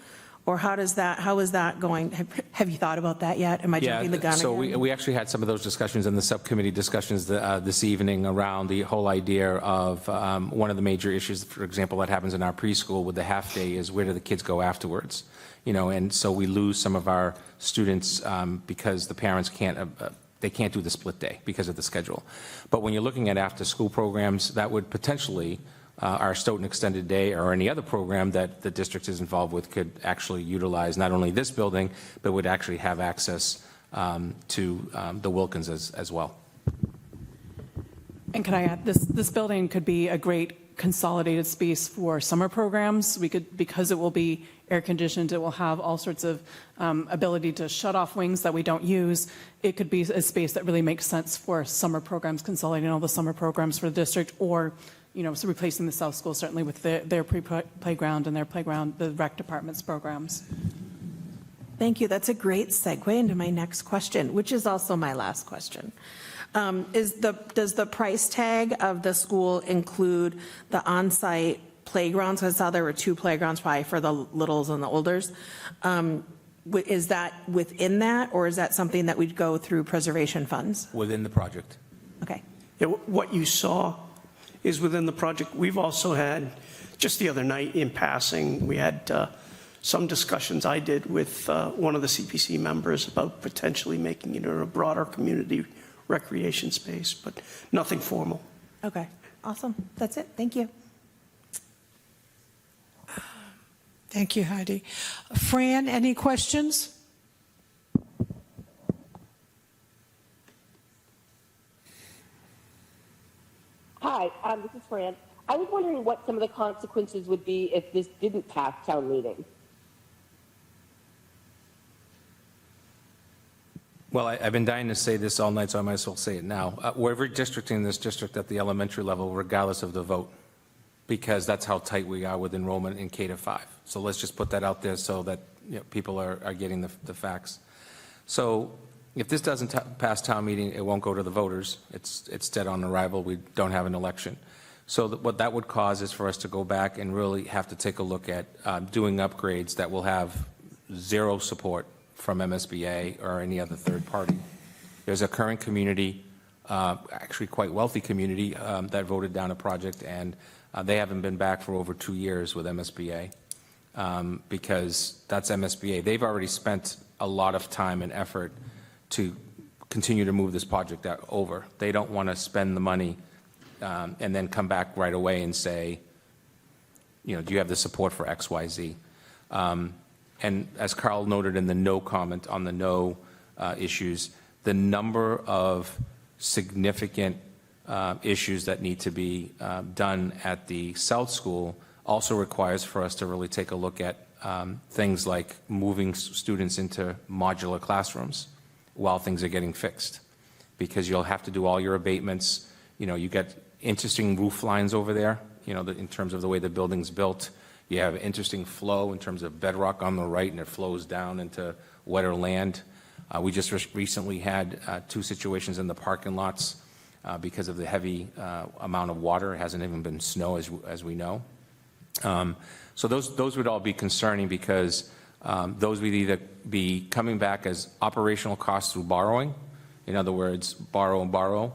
Or how is that going? Have you thought about that yet? Am I jumping the gun so again? we actually had some of those discussions in the subcommittee discussions this evening around the whole idea of one of the major issues, for example, that happens in our preschool with the half day is where do the kids go afterwards? And so we lose some of our students because the parents can't do the split day because of the schedule. But when you're looking at after-school programs, that would potentially, our Stoughton Extended Day or any other program that the district is involved with could actually utilize not only this building, but would actually have access to the Wilkins as well. And can I add, this building could be a great consolidated space for summer programs. We could, because it will be air conditioned, it will have all sorts of ability to shut off wings that we don't use. It could be a space that really makes sense for summer programs, consolidating all the summer programs for the district, or, you know, so replacing the South School certainly with their playground and their playground, the rec department's programs. Thank you. That's a great segue into my next question, which is also my last question. Does the price tag of the school include the on-site playgrounds? I saw there were 2 playgrounds probably for the littles and the olders. Is that within that, or is that something that we'd go through preservation funds? Within the project. Okay. Yeah, what you saw is within the project. We've also had, just the other night in passing, we had some discussions I did with one of the CPC members about potentially making it a broader community recreation space, but nothing formal. Okay. Awesome. That's it. Thank you. Thank you, Heidi. Fran, any questions? Hi, this is Fran. I was wondering what some of the consequences would be if this didn't pass town meeting. Well, I've been dying to say this all night, so I might as well say it now. We're redistricting this district at the elementary level regardless of the vote, because that's how tight we are with enrollment in K-5. So let's just put that out there so that, you know, people are getting the facts. So if this doesn't pass town meeting, it won't go to the voters. It's dead on arrival. We don't have an election. So what that would cause is for us to go back and really have to take a look at doing upgrades that will have zero support from MSBA or any other third party. There's a current community, actually quite wealthy community, that voted down a project, and they haven't been back for over 2 years with MSBA, because that's MSBA. They've already spent a lot of time and effort to continue to move this project over. They don't want to spend the money and then come back right away and say, you know, do you have the support for X, Y, Z? And as Carl noted in the no comment on the no issues, the number of significant issues that need to be done at the South School also requires for us to really take a look at things like moving students into modular classrooms while things are getting fixed, because you'll have to do all your abatements. You know, you get interesting roof lines over there, you know, in terms of the way the building's built. You have interesting flow in terms of bedrock on the right, and it flows down into wetter land. We just recently had 2 situations in the parking lots because of the heavy amount of water. It hasn't even been snow, as we know. So those would all be concerning, because those would either be coming back as operational costs through borrowing, in other words, borrow and borrow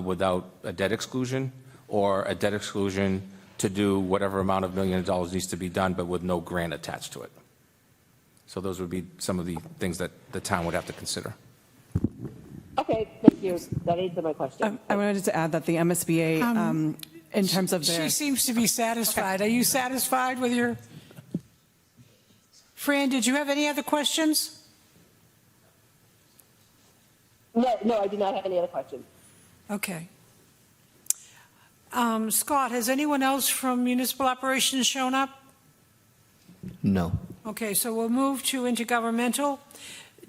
without a debt exclusion, or a debt exclusion to do whatever amount of $1 million needs to be done, but with no grant attached to it. So those would be some of the things that the town would have to consider. Okay, thank you. That answered my question. I wanted to add that the MSBA, in terms of their... She seems to be satisfied. Are you satisfied with your... Fran, did you have any other questions? No, I do not have any other questions. Okay. Scott, has anyone else from Municipal Operations shown up? No. Okay, so we'll move to intergovernmental.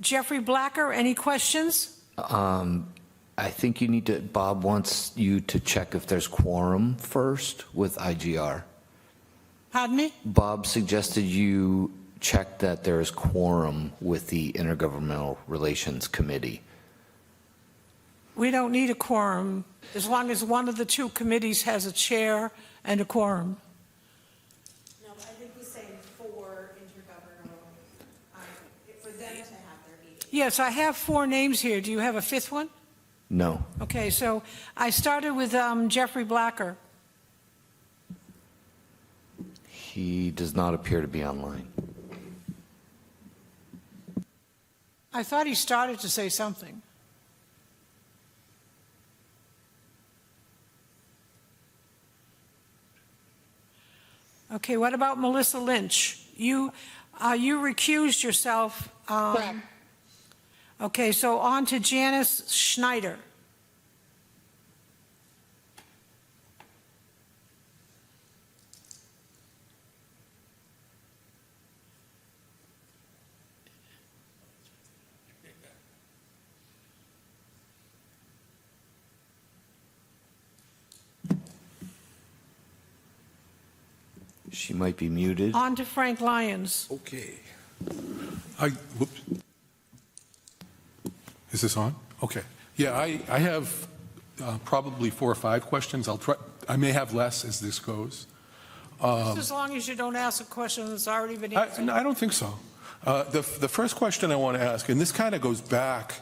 Jeffrey Blacker, any questions? I think you need to, Bob wants you to check if there's quorum first with IGR. Pardon me? Bob suggested you check that there is quorum with the Intergovernmental Relations Committee. We don't need a quorum, as long as one of the 2 committees has a chair and a quorum. No, I think he's saying for intergovernmental, for them to have their meeting. Yes, I have 4 names here. Do you have a 5th one? No. Okay, so I started with Jeffrey Blacker. He does not appear to be online. I thought he started to say something. Okay, what about Melissa Lynch? You recused yourself. Correct. Okay, so on to Janice Schneider. She might be muted. On to Frank Lyons. Okay. Whoops. Is this on? Okay. Yeah, I have probably 4 or 5 questions. I may have less as this goes. Just as long as you don't ask a question that's already been answered. I don't think so. The first question I want to ask, and this kind of goes back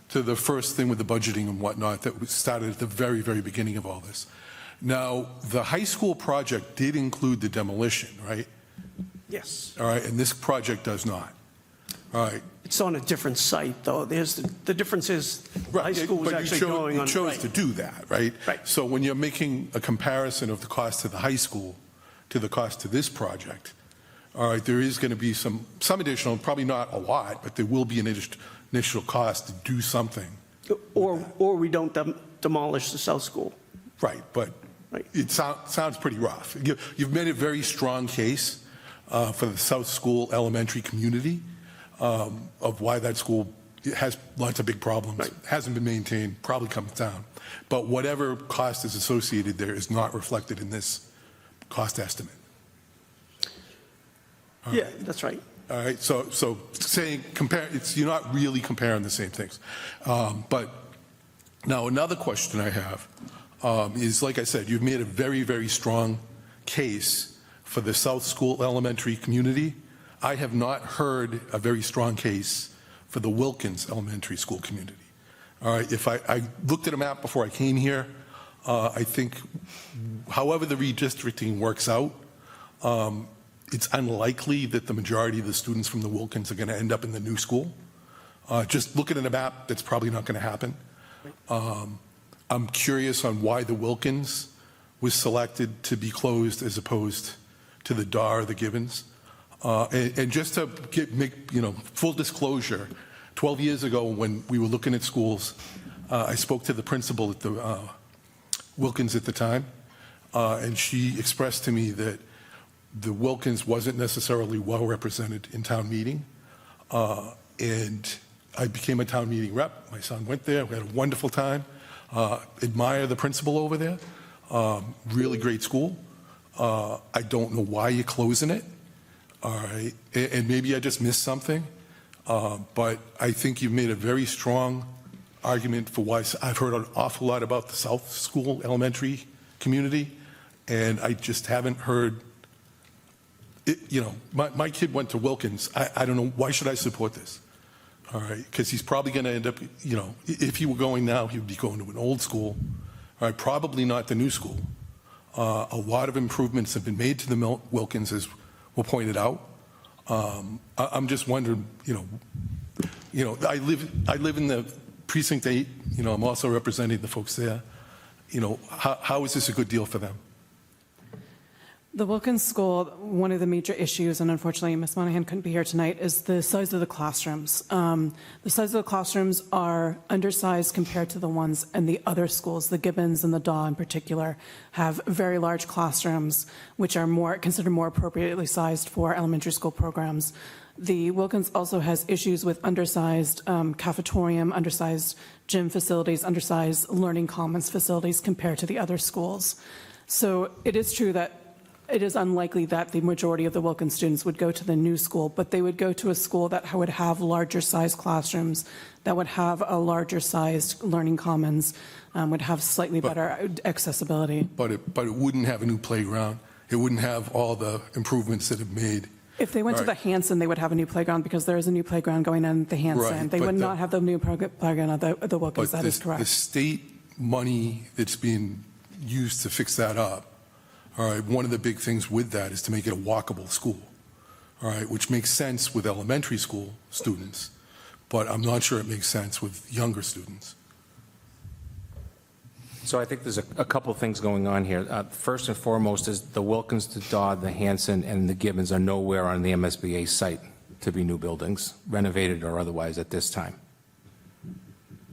to the first thing with the budgeting and whatnot that started at the very, very beginning of all this. Now, the high school project did include the demolition, right? Yes. All right, and this project does not. All right. It's on a different site, though. The difference is the high school was actually going on. You chose right. to do that, right? Right. So when you're making a comparison of the cost to the high school to the cost to this project, all right, there is going to be some additional, probably not a lot, but there will be an initial cost to do something. Or we don't demolish the South School. Right, but Right. it sounds pretty rough. You've made a very strong case for the South School elementary community of why that school has lots of big problems, Right. hasn't been maintained, probably comes down. But whatever cost is associated there is not reflected in this cost estimate. Yeah, that's right. All right, so saying you're not really comparing the same things. But now another question I have is, like I said, you've made a very, very strong case for the South School elementary community. I have not heard a very strong case for the Wilkins elementary school community. All right, if I looked at a map before I came here, I think however the redistricting works out, it's unlikely that the majority of the students from the Wilkins are going to end up in the new school. Just looking at a map, that's probably not going to happen. I'm curious on why the Wilkins was selected to be closed as opposed to the Dar or the Gibbons. And just to make full disclosure, 12 years ago when we were looking at schools, I spoke to the principal at the Wilkins at the time, and she expressed to me that the Wilkins wasn't necessarily well represented in town meeting, and I became a town meeting rep. My son went there, we had a wonderful time. Admire the principal over there, really great school. I don't know why you're closing it, all right, and maybe I just missed something, but I think you've made a very strong argument for why. I've heard an awful lot about the South School elementary community, and I just haven't heard. My kid went to Wilkins. I don't know, why should I support this? All right, because he's probably going to end up, if he were going now, he would be going to an old school, all right, probably not the new school. A lot of improvements have been made to the Wilkins, as were pointed out. I'm just wondering, I live in the precinct 8. I'm also representing the folks there. How is this a good deal for them? The Wilkins School, one of the major issues, and unfortunately Ms. Monahan couldn't be here tonight, is the size of the classrooms. The size of the classrooms are undersized compared to the ones in the other schools. The Gibbons and the Daw in particular have very large classrooms, which are considered more appropriately sized for elementary school programs. The Wilkins also has issues with undersized cafetorium, undersized gym facilities, undersized learning commons facilities compared to the other schools. So it is true that it is unlikely that the majority of the Wilkins students would go to the new school, but they would go to a school that would have larger sized classrooms, that would have a larger sized learning commons, would have slightly better accessibility. But it wouldn't have a new playground. It wouldn't have all the improvements that have made. If they went to the Hanson, they would have a new playground because there is a new playground going on at the Hanson. Right, they would not have the new playground at the Wilkins. That is correct. The state money that's being used to fix that up, all right, one of the big things with that is to make it a walkable school, all right, which makes sense with elementary school students, but I'm not sure it makes sense with younger students. So I think there's a couple of things going on here. First and foremost is the Wilkins, the Dodd, the Hanson, and the Gibbons are nowhere on the MSBA site to be new buildings, renovated or otherwise at this time.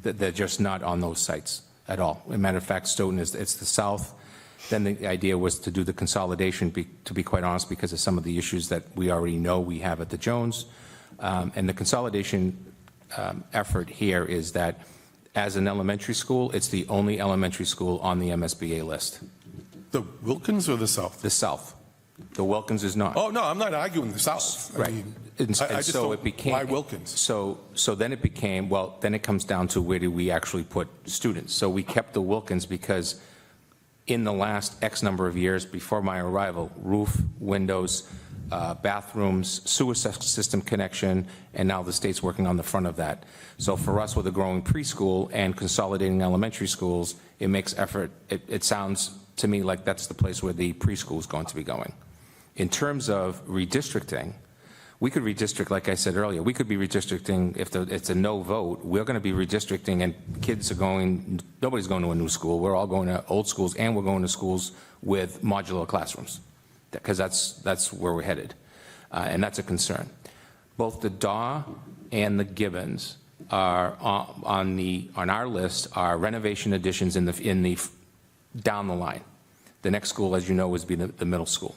They're just not on those sites at all. As a matter of fact, Stoughton it's the south. Then the idea was to do the consolidation, to be quite honest, because of some of the issues that we already know we have at the Jones. And the consolidation effort here is that as an elementary school, it's the only elementary school on the MSBA list. The Wilkins or the South? The South. The Wilkins is not. Oh, no, I'm not arguing the South. I Right. mean, And I just so don't- it became. why Wilkins? So then it became, well, then it comes down to where do we actually put students? So we kept the Wilkins because in the last X number of years before my arrival, roof, windows, bathrooms, sewer system connection, and now the state's working on the front of that. So for us, with a growing preschool and consolidating elementary schools, it makes effort. It sounds to me like that's the place where the preschool is going to be going. In terms of redistricting, we could redistrict, like I said earlier, we could be redistricting, if it's a no vote, we're going to be redistricting and kids are going, nobody's going to a new school. We're all going to old schools and we're going to schools with modular classrooms because that's where we're headed. And that's a concern. Both the Daw and the Gibbons are on our list are renovation additions in the down the line. The next school, as you know, would be the middle school.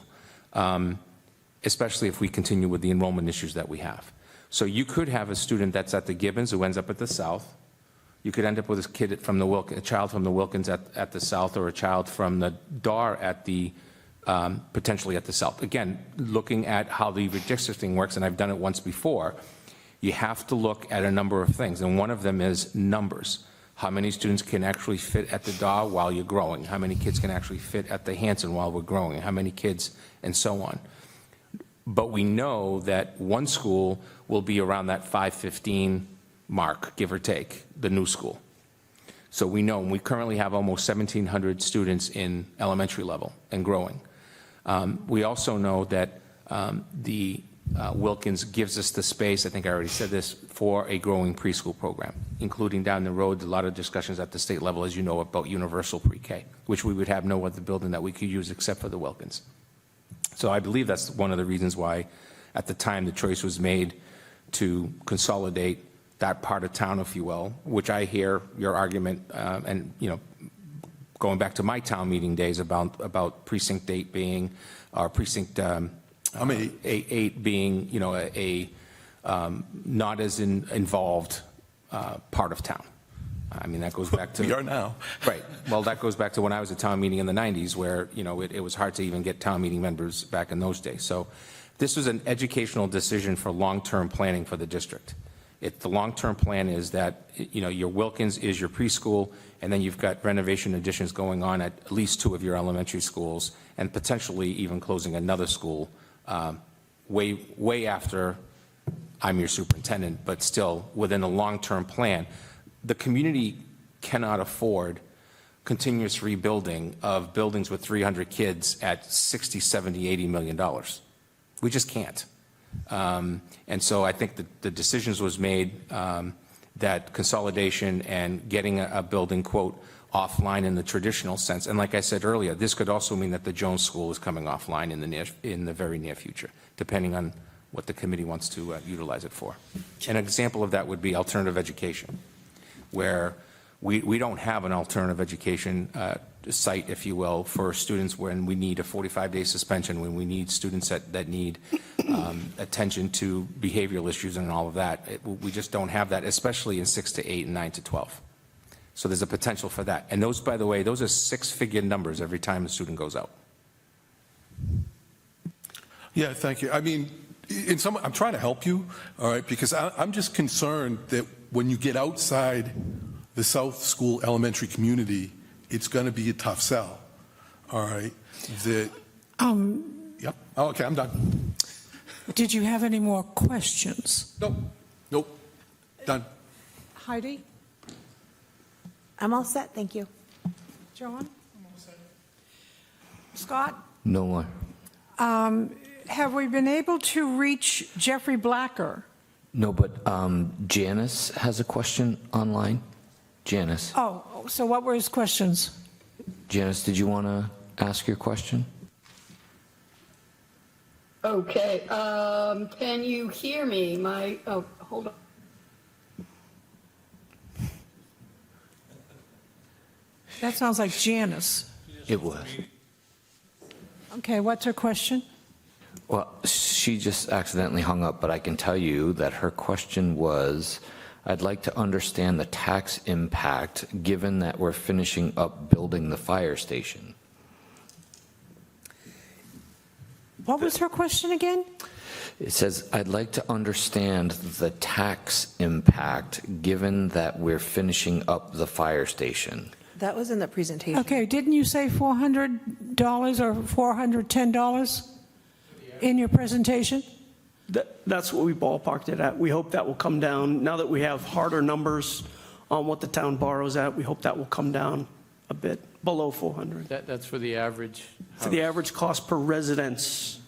Especially if we continue with the enrollment issues that we have. So you could have a student that's at the Gibbons who ends up at the South. You could end up with a child from the Wilkins at the South, or a child from the Daw at the, potentially at the South. Again, looking at how the redistricting works, and I've done it once before, you have to look at a number of things, and one of them is numbers. How many students can actually fit at the Daw while you're growing? How many kids can actually fit at the Hanson while we're growing? How many kids, and so on. But we know that one school will be around that 515 mark, give or take, the new school. So we know, and we currently have almost 1,700 students in elementary level and growing. We also know that the Wilkins gives us the space, I think I already said this, for a growing preschool program, including down the road, a lot of discussions at the state level, as you know, about universal pre-K, which we would have no other building that we could use except for the Wilkins. So I believe that's one of the reasons why, at the time, the choice was made to consolidate that part of town, if you will, which I hear your argument, and, going back to my town meeting days about precinct 8 being, or precinct 8 being, not as involved part of town. I mean, that goes back to... We are now. Right. Well, that goes back to when I was at town meeting in the 90s, where, it was hard to even get town meeting members back in those days. So this was an educational decision for long-term planning for the district. The long-term plan is that, your Wilkins is your preschool, and then you've got renovation additions going on at least 2 of your elementary schools, and potentially even closing another school way after I'm your superintendent, but still within a long-term plan. The community cannot afford continuous rebuilding of buildings with 300 kids at $60, $70, $80 million. We just can't. And so I think the decisions was made that consolidation and getting a building, quote, offline in the traditional sense. And like I said earlier, this could also mean that the Jones School is coming offline in the very near future, depending on what the committee wants to utilize it for. An example of that would be alternative education, where we don't have an alternative education site, if you will, for students when we need a 45-day suspension, when we need students that need attention to behavioral issues and all of that. We just don't have that, especially in 6 to 8 and 9 to 12. So there's a potential for that. And those, by the way, those are 6-figure numbers every time a student goes out. Yeah, thank you. I mean, I'm trying to help you, all right, because I'm just concerned that when you get outside the South School elementary community, it's going to be a tough sell, all right? Yep. Oh, okay, I'm done. Did you have any more questions? Nope. Done. Heidi? I'm all set, thank you. John? Scott? No more. Have we been able to reach Jeffrey Blacker? No, but Janice has a question online. Janice. Oh, so what were his questions? Janice, did you want to ask your question? Okay, can you hear me? Hold on. That sounds like Janice. It was. Okay, what's her question? Well, she just accidentally hung up, but I can tell you that her question was, I'd like to understand the tax impact given that we're finishing up building the fire station. What was her question again? It says, I'd like to understand the tax impact, given that we're finishing up the fire station. That was in the presentation. Okay, didn't you say $400 or $410 in your presentation? That's what we ballparked it at. We hope that will come down. Now that we have harder numbers on what the town borrows at, we hope that will come down a bit, below 400. That's for the average For the house. average cost per residence,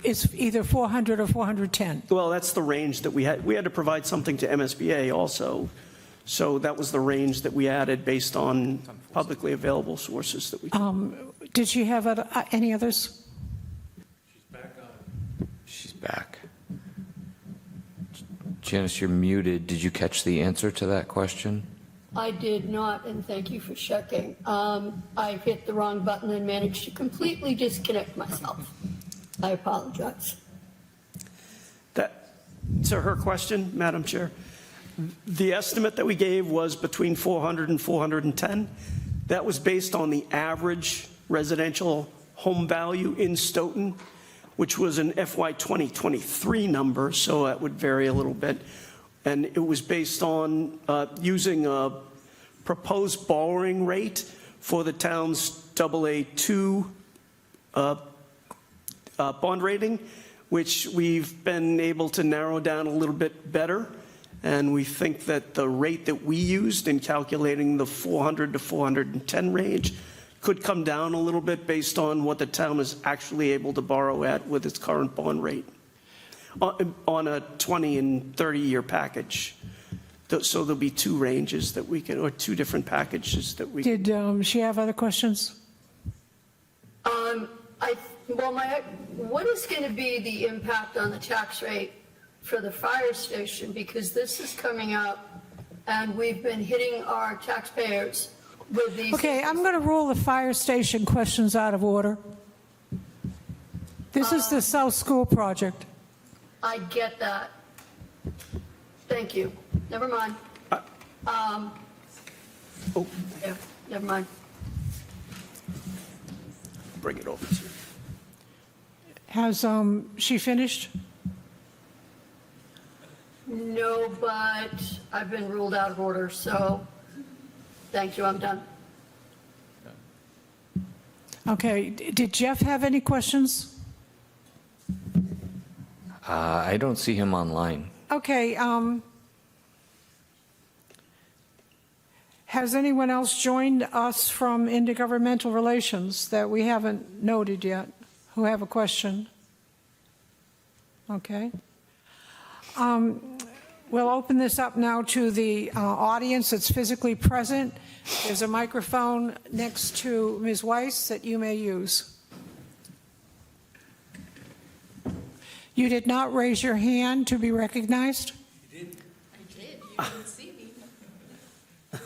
It's either 400 or 410. well, that's the range that we had. We had to provide something to MSBA also. So that was the range that we added based on publicly available sources that we. Did she have any others? She's back. Janice, you're muted. Did you catch the answer to that question? I did not, and thank you for checking. I hit the wrong button and managed to completely disconnect myself. I apologize. To her question, Madam Chair, the estimate that we gave was between 400 and 410. That was based on the average residential home value in Stoughton, which was an FY 2023 number, so that would vary a little bit. And it was based on using a proposed borrowing rate for the town's AA2 bond rating, which we've been able to narrow down a little bit better. And we think that the rate that we used in calculating the 400 to 410 range could come down a little bit based on what the town is actually able to borrow at with its current bond rate on a 20 and 30-year package. So there'll be two ranges that we can, or two different packages that we can. Did she have other questions? What is going to be the impact on the tax rate for the fire station? Because this is coming up and we've been hitting our taxpayers with these. Okay, I'm going to rule the fire station questions out of order. This is the South School project. I get that. Thank you. Never mind. Yeah, never mind. Bring it over to you. Has she finished? No, but I've been ruled out of order, so thank you, I'm done. Okay, did Jeff have any questions? I don't see him online. Okay, has anyone else joined us from Intergovernmental Relations that we haven't noted yet, who have a question? Okay. We'll open this up now to the audience that's physically present. There's a microphone next to Ms. Weiss that you may use. You did not raise your hand to be recognized? I did. You didn't see me.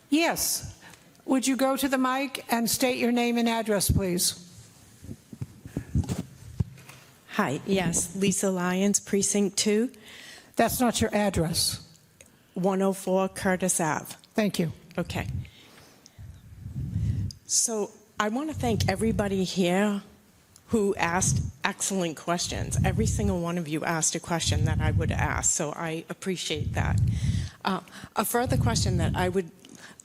Yes. Would you go to the mic and state your name and address, please? Hi, yes, Lisa Lyons, Precinct 2, That's not your address. 104 Curtis Ave. Thank you. Okay. So I want to thank everybody here who asked excellent questions. Every single one of you asked a question that I would ask, so I appreciate that. A further question that I would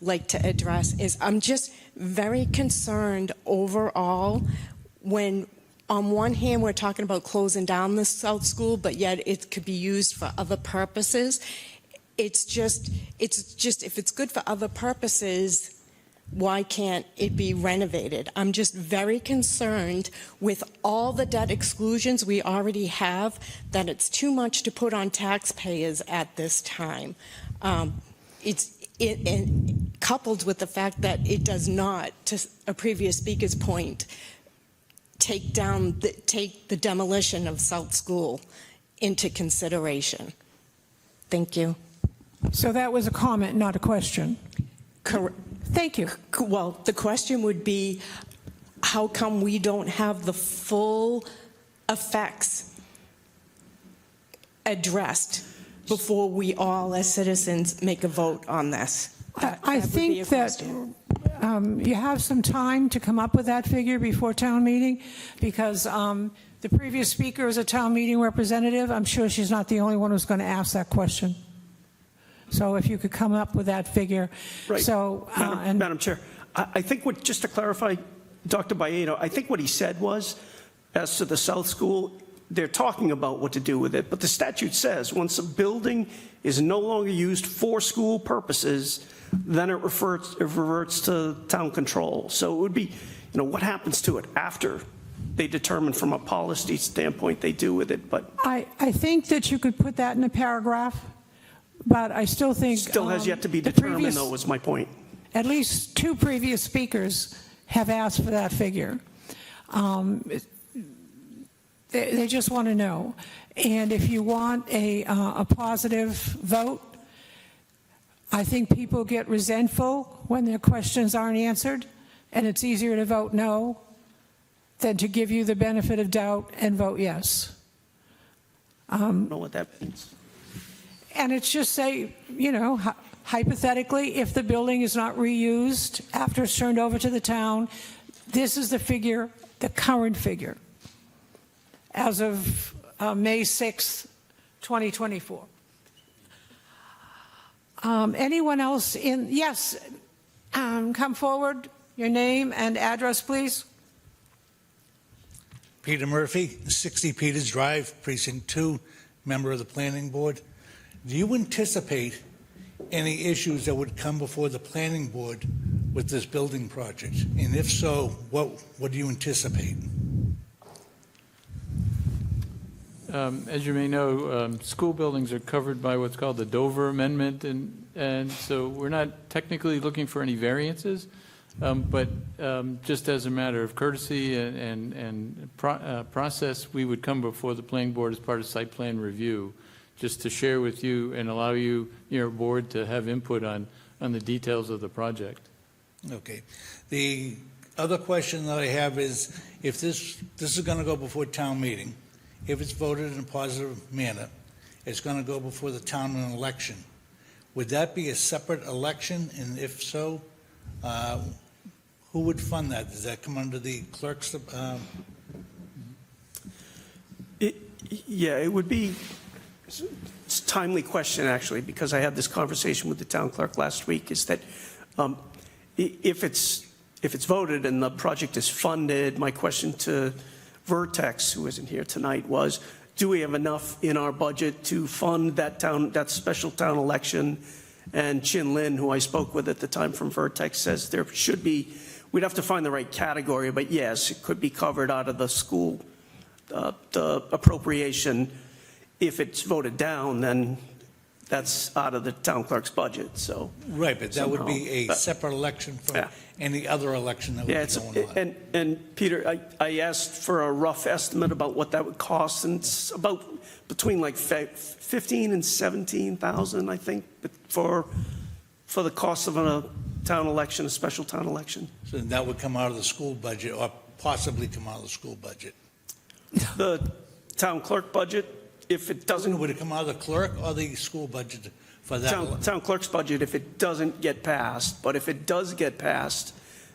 like to address is I'm just very concerned overall when on one hand we're talking about closing down the South School, but yet it could be used for other purposes. It's just if it's good for other purposes, why can't it be renovated? I'm just very concerned with all the debt exclusions we already have that it's too much to put on taxpayers at this time. And coupled with the fact that it does not, to a previous speaker's point, take the demolition of South School into consideration. Thank you. So that was a comment, not a question. Correct. Thank you. Well, the question would be, how come we don't have the full effects addressed before we all, as citizens, make a vote on this? I think that you have some time to come up with that figure before town meeting, because the previous speaker is a town meeting representative. I'm sure she's not the only one who's going to ask that question. So if you could come up with that figure. Right. So, Madam Chair, I think just to clarify, Dr. Bayedo, I think what he said was, as to the South School, they're talking about what to do with it, but the statute says once a building is no longer used for school purposes, then it reverts to town control. So it would be, what happens to it after they determine from a policy standpoint they do with it, but. I think that you could put that in a paragraph, but I still think. Still has yet to be the determined, previous- though, was my point. At least 2 previous speakers have asked for that figure. They just want to know. And if you want a positive vote, I think people get resentful when their questions aren't answered, and it's easier to vote no than to give you the benefit of doubt and vote yes. I don't know what that means. And it's just say, hypothetically, if the building is not reused after it's turned over to the town, this is the figure, the current figure, as of May 6th, 2024. Anyone else yes, come forward, your name and address, please. Peter Murphy, 60 Peters Drive, Precinct 2, member of the Planning Board. Do you anticipate any issues that would come before the Planning Board with this building project? And if so, what do you anticipate? As you may know, school buildings are covered by what's called the Dover Amendment, and so we're not technically looking for any variances, but just as a matter of courtesy and process, we would come before the planning board as part of site plan review, just to share with you and allow you, your board, to have input on the details of the project. Okay. The other question that I have is, if this is going to go before town meeting, if it's voted in a positive manner, it's going to go before the town in an election. Would that be a separate election? And if so, who would fund that? Does that come under the clerk's? Yeah, it would be. It's a timely question, actually, because I had this conversation with the town clerk last week, is that if it's voted and the project is funded, my question to Vertex, who isn't here tonight, was, do we have enough in our budget to fund that special town election? And Chin Lin, who I spoke with at the time from Vertex, says there should be, we'd have to find the right category, but yes, it could be covered out of the school, the appropriation. If it's voted down, then that's out of the town clerk's budget, so. Right, but that would be a separate election from any other election that would be going on. And Peter, I asked for a rough estimate about what that would cost, and it's about between like 15 and 17,000, I think, for the cost of a town election, a special town election. So that would come out of the school budget, or possibly come out of the school budget. The town clerk budget, if it doesn't. Would it come out of the clerk or the school budget for that? Town clerk's budget if it doesn't get passed, but if it does get passed,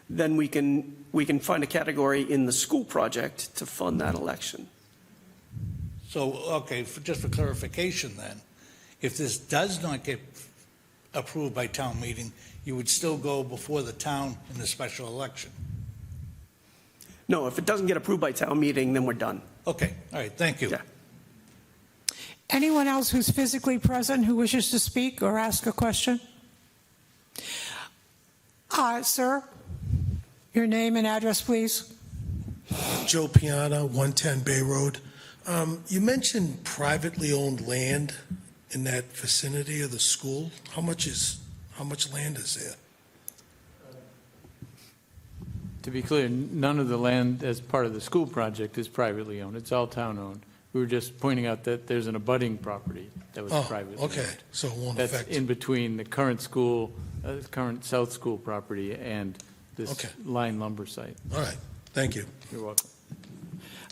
then we can find a category in the school project to fund that election. So, okay, just for clarification then, if this does not get approved by town meeting, you would still go before the town in the special election? No, if it doesn't get approved by town meeting, then we're done. Okay, all right, thank you. Yeah. Anyone else who's physically present who wishes to speak or ask a question? Sir, your name and address, please. Joe Piana, 110 Bay Road. You mentioned privately owned land in that vicinity of the school. How much land is there? To be clear, none of the land as part of the school project is privately owned. It's all town-owned. We were just pointing out that there's an abutting property that was privately owned. Okay, so it won't That's affect. in between the current school, current South School property and this Line lumber site. All right, thank you. You're welcome.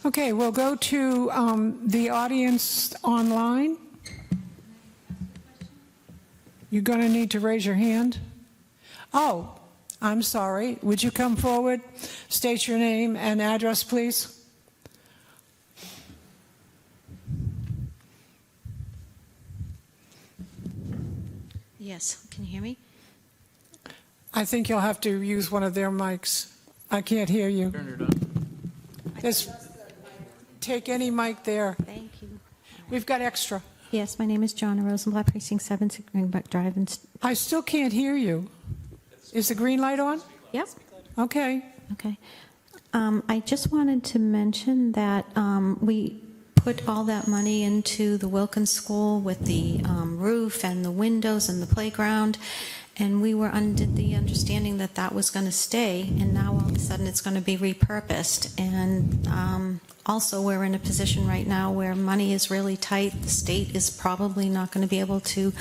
Okay, we'll go to the audience online. You're going to need to raise your hand. Oh, I'm sorry. Would you come forward? State your name and address, please. Yes, can you hear me? I think you'll have to use one of their mics. I can't hear you. Turn it on. Just take any mic there. Thank you. We've got extra. Yes, my name is Joanna Rosenblatt, Precinct 7, Greenback Drive. I still can't hear you. Is the green light on? Yep. Okay. Okay. I just wanted to mention that we put all that money into the Wilkins School with the roof and the windows and the playground, and we were under the understanding that that was going to stay, and now all of a sudden it's going to be repurposed. And also, we're in a position right now where money is really tight. The state is probably not going to be able to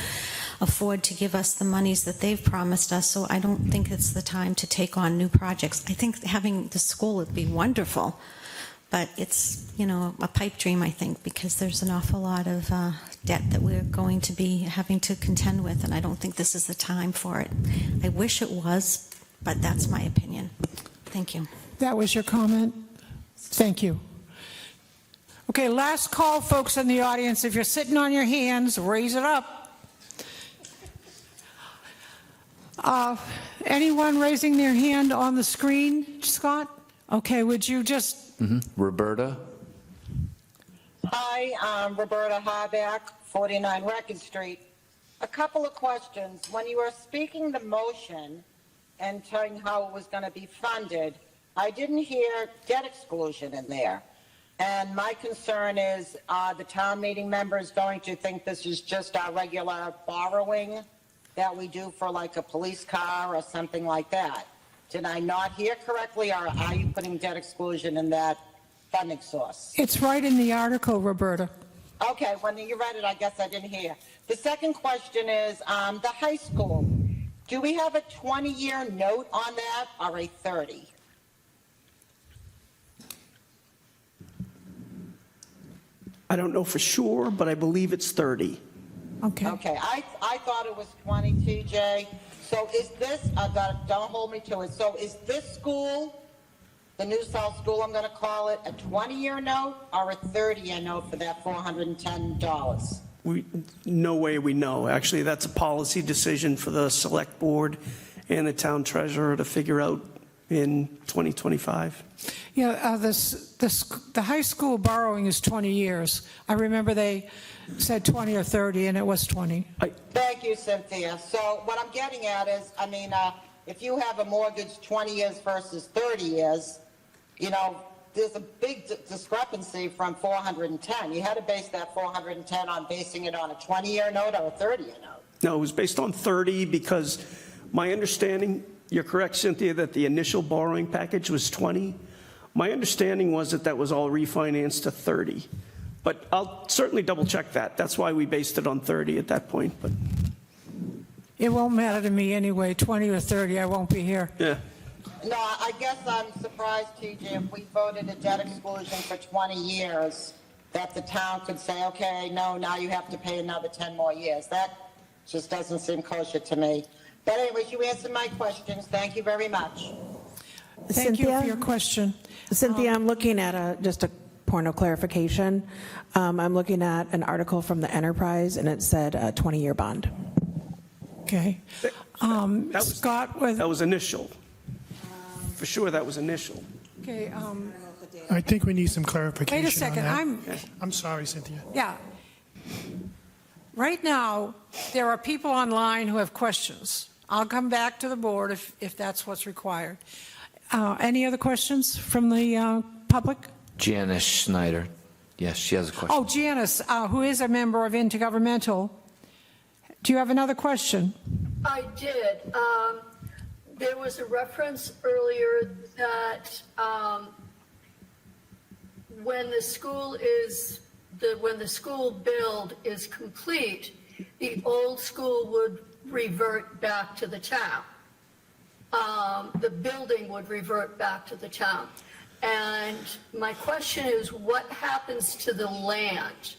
afford to give us the monies that they've promised us, so I don't think it's the time to take on new projects. I think having the school would be wonderful, but it's, you know, a pipe dream, I think, because there's an awful lot of debt that we're going to be having to contend with, and I don't think this is the time for it. I wish it was, but that's my opinion. Thank you. That was your comment? Thank you. Okay, last call, folks in the audience. If you're sitting on your hands, raise it up. Anyone raising their hand on the screen, Scott? Okay, would you just... Roberta? Hi, I'm Roberta Harback, 49 Record Street. A couple of questions. When you were speaking the motion and telling how it was going to be funded, I didn't hear debt exclusion in there. And my concern is, are the town meeting members going to think this is just our regular borrowing that we do for like a police car or something like that? Did I not hear correctly, or are you putting debt exclusion in that funding source? It's right in the article, Roberta. Okay, when you read it, I guess I didn't hear. The second question is, the high school. Do we have a 20-year note on that or a 30? I don't know for sure, but I believe it's 30. Okay. Okay, I thought it was 20, TJ. So is this, don't hold me to it, so is this school, the New South School, I'm going to call it, a 20-year note or a 30-year note for that $410? No way we know. Actually, that's a policy decision for the select board and the town treasurer to figure out in 2025. Yeah, the high school borrowing is 20 years. I remember they said 20 or 30, and it was 20. Thank you, Cynthia. So what I'm getting at is, I mean, if you have a mortgage 20 years versus 30 years, you know, there's a big discrepancy from 410. You had to base that 410 on basing it on a 20-year note or a 30-year note. No, it was based on 30 because my understanding, you're correct, Cynthia, that the initial borrowing package was 20. My understanding was that that was all refinanced to 30. But I'll certainly double check that. That's why we based it on 30 at that point. But it won't matter to me anyway, 20 or 30, I won't be here. Yeah. No, I guess I'm surprised, TJ, if we voted a debt exclusion for 20 years, that the town could say, okay, no, now you have to pay another 10 more years. That just doesn't seem kosher to me. But anyways, you answered my questions. Thank you very much. Thank you for your question. Cynthia, I'm looking at just a point of clarification. I'm looking at an article from the Enterprise, and it said a 20-year bond. Okay. Scott, that was initial. For sure, that was initial. Okay. I think we need some clarification. Wait a second. On that. I'm sorry, Cynthia. Yeah. Right now, there are people online who have questions. I'll come back to the board if that's what's required. Any other questions from the public? Janice Schneider. Yes, she has a question. Oh, Janice, who is a member of Intergovernmental. Do you have another question? I did. There was a reference earlier that when the school build is complete, the old school would revert back to the town. The building would revert back to the town. And my question is, what happens to the land?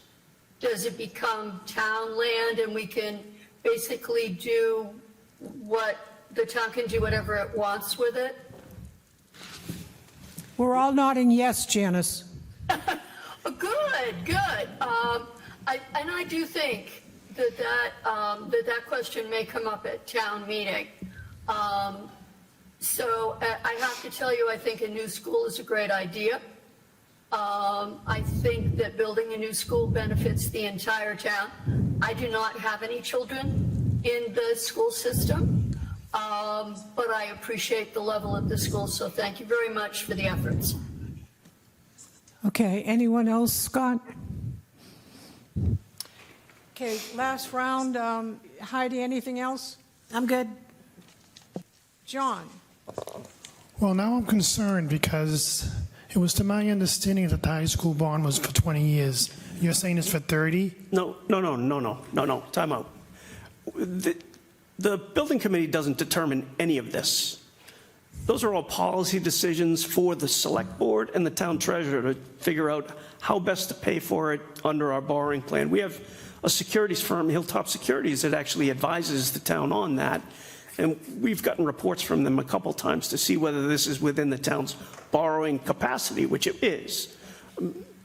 Does it become town land and we can basically do what the town can do whatever it wants with it? We're all nodding yes, Janice. Oh, good, good. I do think that question may come up at town meeting. So I have to tell you, I think a new school is a great idea. I think that building a new school benefits the entire town. I do not have any children in the school system, but I appreciate the level of the school, so thank you very much for the efforts. Okay, anyone else, Scott? Okay, last round. Heidi, anything else? I'm good. John? Well, now I'm concerned because it was to my understanding that the high school bond was for 20 years. You're saying it's for 30? No, time out. The building committee doesn't determine any of this. Those are all policy decisions for the select board and the town treasurer to figure out how best to pay for it under our borrowing plan. We have a securities firm, Hilltop Securities, that actually advises the town on that. And we've gotten reports from them a couple times to see whether this is within the town's borrowing capacity, which it is,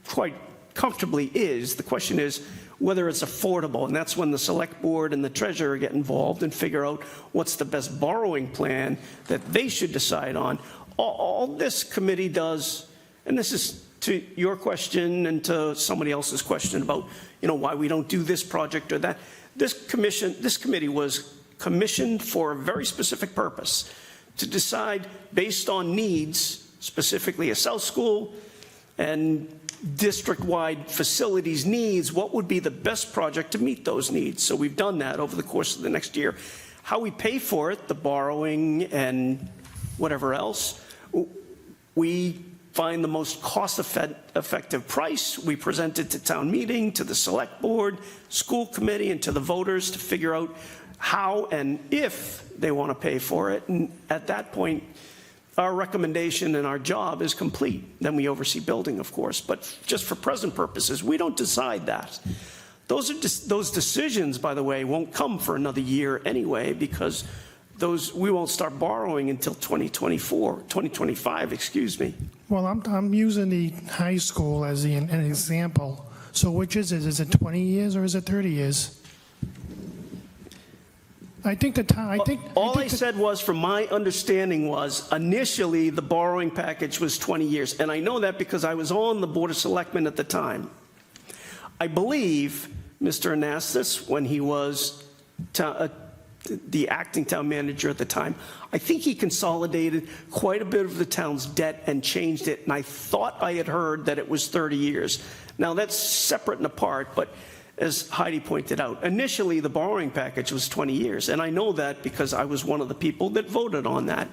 quite comfortably is. The question is whether it's affordable, and that's when the select board and the treasurer get involved and figure out what's the best borrowing plan that they should decide on. All this committee does, and this is to your question and to somebody else's question about, why we don't do this project or that. This committee was commissioned for a very specific purpose, to decide based on needs, specifically a South School and district-wide facilities needs, what would be the best project to meet those needs. So we've done that over the course of the next year. How we pay for it, the borrowing and whatever else, we find the most cost-effective price. We present it to town meeting, to the select board, school committee, and to the voters to figure out how and if they want to pay for it. And at that point, our recommendation and our job is complete. Then we oversee building, of course, but just for present purposes, we don't decide that. Those decisions, by the way, won't come for another year anyway, because we won't start borrowing until 2025, excuse me. Well, I'm using the high school as an example. So which is it? Is it 20 years or is it 30 years? I think the time. All I said was, from my understanding, was initially the borrowing package was 20 years, and I know that because I was on the Board of Selectmen at the time. I believe Mr. Anastas, when he was the acting town manager at the time, I think he consolidated quite a bit of the town's debt and changed it, and I thought I had heard that it was 30 years. Now that's separate and apart, but as Heidi pointed out, initially the borrowing package was 20 years, and I know that because I was one of the people that voted on that.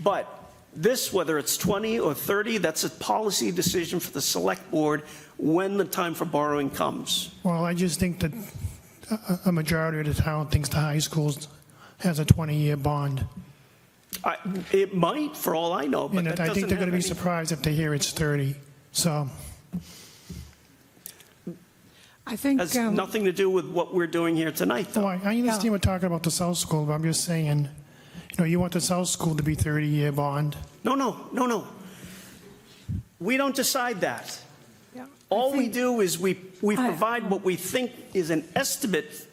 But this, whether it's 20 or 30, that's a policy decision for the select board when the time for borrowing comes. Well, I just think that a majority of the town thinks the high school has a 20-year bond. It might, for all I know, but And I think they're going to be surprised if they hear it's 30. So I think has nothing to do with what we're doing here tonight, though. I understand we're talking about the South School, but I'm just saying, you want the South School to be 30-year bond. No. We don't decide that. All we do is we provide what we think is an estimate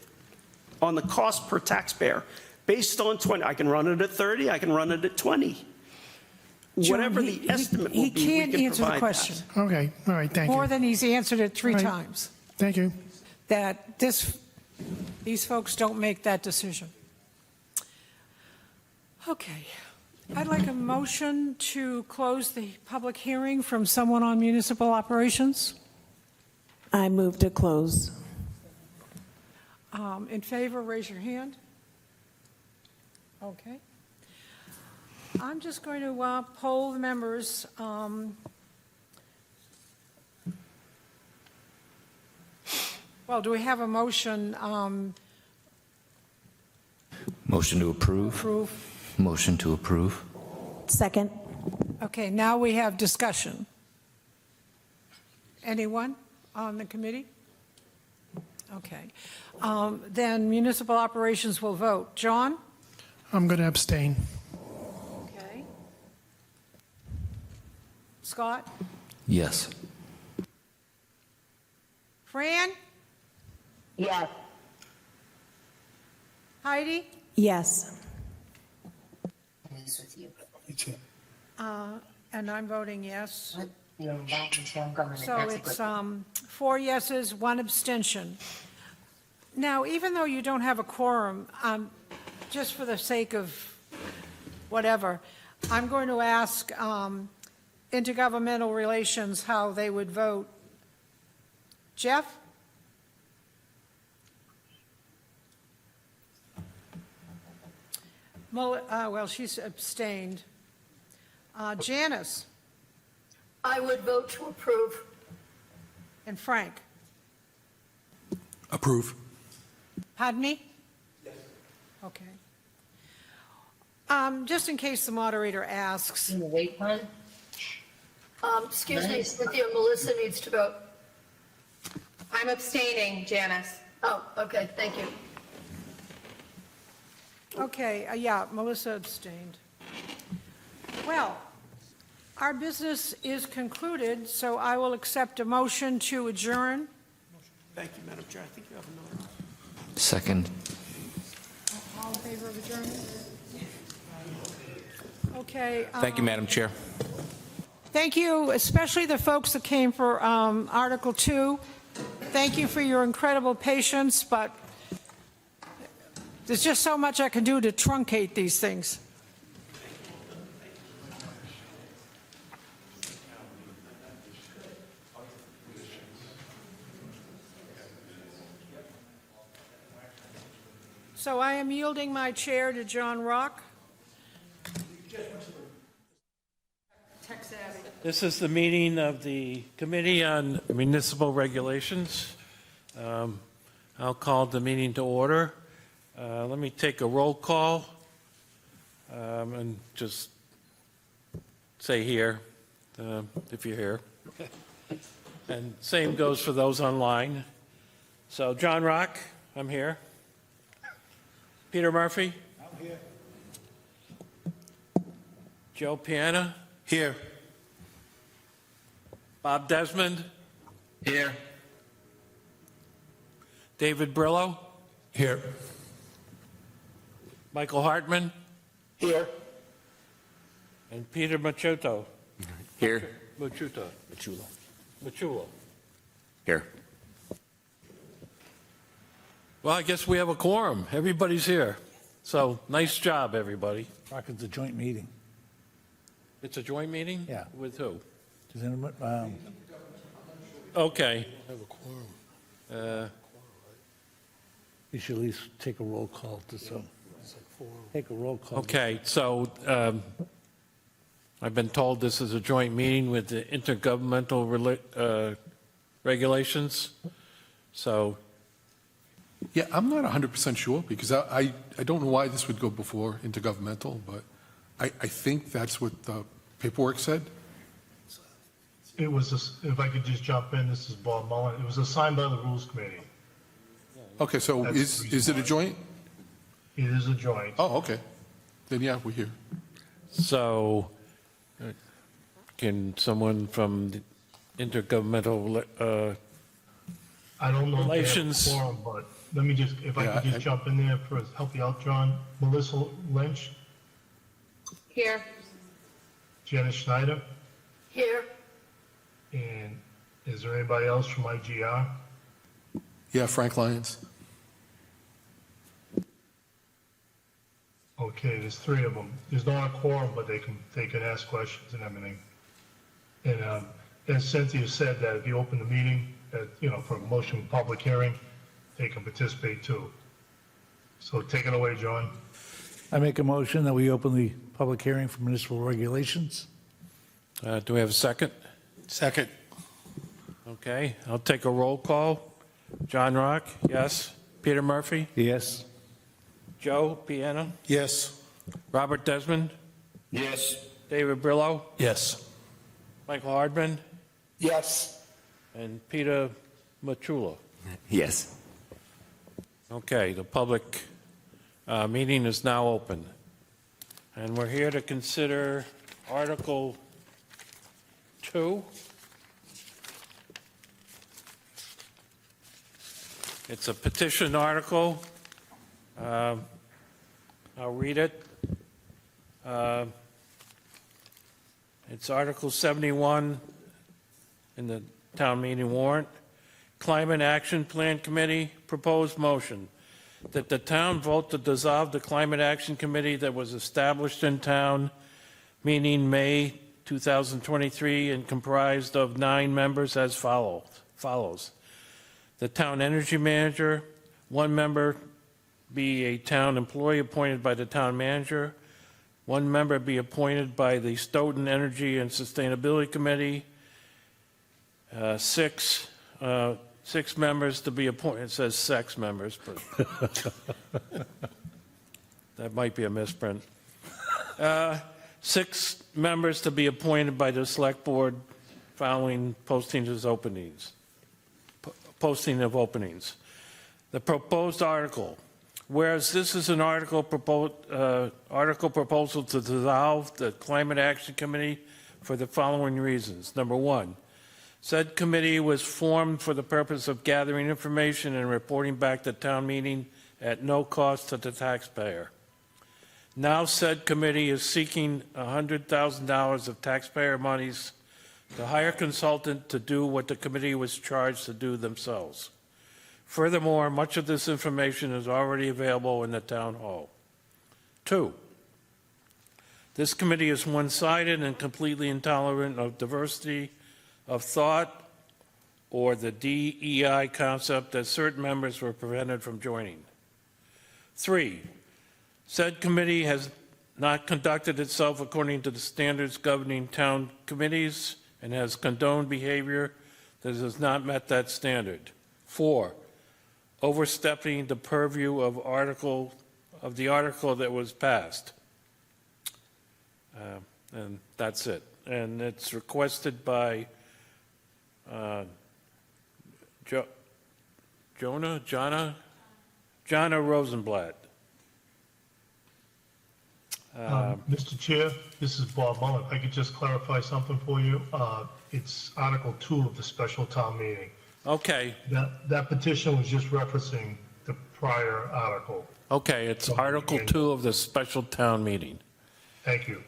on the cost per taxpayer based on 20. I can run it at 30. I can run it at 20. John, Whatever the estimate will be, we can't can answer the provide question. that. Okay, all right, thank you. More than he's answered it three Right. times. Thank you. That these folks don't make that decision. Okay. I'd like a motion to close the public hearing from someone on municipal operations. I move to close. In favor, raise your hand. Okay. I'm just going to poll the members. Well, do we have a motion? Motion to approve. Approve. Motion to approve. Second. Okay, now we have discussion. Anyone on the committee? Okay. Then municipal operations will vote. John? I'm going to abstain. Okay. Scott? Yes. Fran? Yes. Heidi? Yes. And I'm voting yes. So So it's 4 yeses, 1 abstention. Now, even though you don't have a quorum, just for the sake of whatever, I'm going to ask Intergovernmental Relations how they would vote. Jeff? Well, she's abstained. Janice I would vote to approve. and Frank? Approve. Pardon me? Yes. Okay. Just in case the moderator asks. Excuse me, Cynthia, Melissa needs to vote. I'm abstaining, Janice. Oh, okay, thank you. Okay, yeah, Melissa abstained. Well, our business is concluded, so I will accept a motion to adjourn. Thank you, Madam Chair. I think you have another. Second. All in favor of adjournment? Okay. Thank you, Madam Chair. Thank you, especially the folks that came for Article 2. Thank you for your incredible patience, but there's just so much I can do to truncate these things. So I am yielding my chair to John Rock. This is the meeting of the Committee on Municipal Regulations. I'll call the meeting to order. Let me take a roll call and just say here, if you're here. And same goes for those online. So John Rock, I'm here. Peter Murphy? I'm here. Joe Piana? Here. Bob Desmond? Here. David Brillo? Here. Michael Hartman? Here. And Peter Machuto? Here. Machuto. Machulo. Here. Well, I guess we have a quorum. Everybody's here. So, nice job, everybody. Rock, it's a joint meeting. It's a joint meeting? Yeah. With who? Does anyone, Okay. have a quorum. You should at least take a roll call to some. Take a roll call. Okay, so I've been told this is a joint meeting with the Intergovernmental Regulations. So, Yeah, I'm not 100% sure because I don't know why this would go before intergovernmental, but I think that's what the paperwork said. It was, if I could just jump in, this is Bob Mullen. It was assigned by the Rules Committee. Okay, so That's the is it a reason joint? It is a joint. Oh, okay. Then, yeah, we're here. so can someone from the Intergovernmental I don't know if they have a Relations. quorum, but let me just, if I Yeah, could just jump in there for, help you out, John. Melissa Lynch, Here. Janice Schneider, Here, and is there anybody else from IGR? Yeah, Frank Lyons. Okay, there's 3 of them. There's not a quorum, but they can ask questions and everything. And as Cynthia said, that if you open the meeting, for a motion public hearing, they can participate too. So take it away, John. I make a motion that we open the public hearing for municipal regulations. Do we have a second? Second. Okay, I'll take a roll call. John Rock, yes. Peter Murphy? Yes. Joe Piana? Yes. Robert Desmond? Yes. David Brillo? Yes. Michael Hardman? Yes. And Peter Machulo? Yes. Okay, the public meeting is now open. And we're here to consider Article 2. It's a petition article. I'll read it. It's Article 71 in the town meeting warrant. Climate Action Plan Committee, proposed motion that the town vote to dissolve the Climate Action Committee that was established in town, meeting May 2023, and comprised of 9 members as follows. The town energy manager, 1 member be a town employee appointed by the town manager, 1 member be appointed by the Stoughton Energy and Sustainability Committee, 6 members to be appointed. It says sex members, but that might be a misprint. 6 members to be appointed by the select board following posting of openings. The proposed article. Whereas this is an article proposal to dissolve the Climate Action Committee for the following reasons. Number 1, said committee was formed for the purpose of gathering information and reporting back to town meeting at no cost to the taxpayer. Now said committee is seeking $100,000 of taxpayer monies to hire a consultant to do what the committee was charged to do themselves. Furthermore, much of this information is already available in the town hall. 2, this committee is one-sided and completely intolerant of diversity of thought or the DEI concept that certain members were prevented from joining. 3, said committee has not conducted itself according to the standards governing town committees and has condoned behavior that has not met that standard. 4, overstepping the purview of the article that was passed. And that's it. And it's requested by Jonna Rosenblatt. Mr. Chair, this is Bob Mullen. If I could just clarify something for you. It's Article 2 of the special town meeting. Okay. That petition was just referencing the prior article. Okay, it's Article 2 of the special town meeting. Thank you.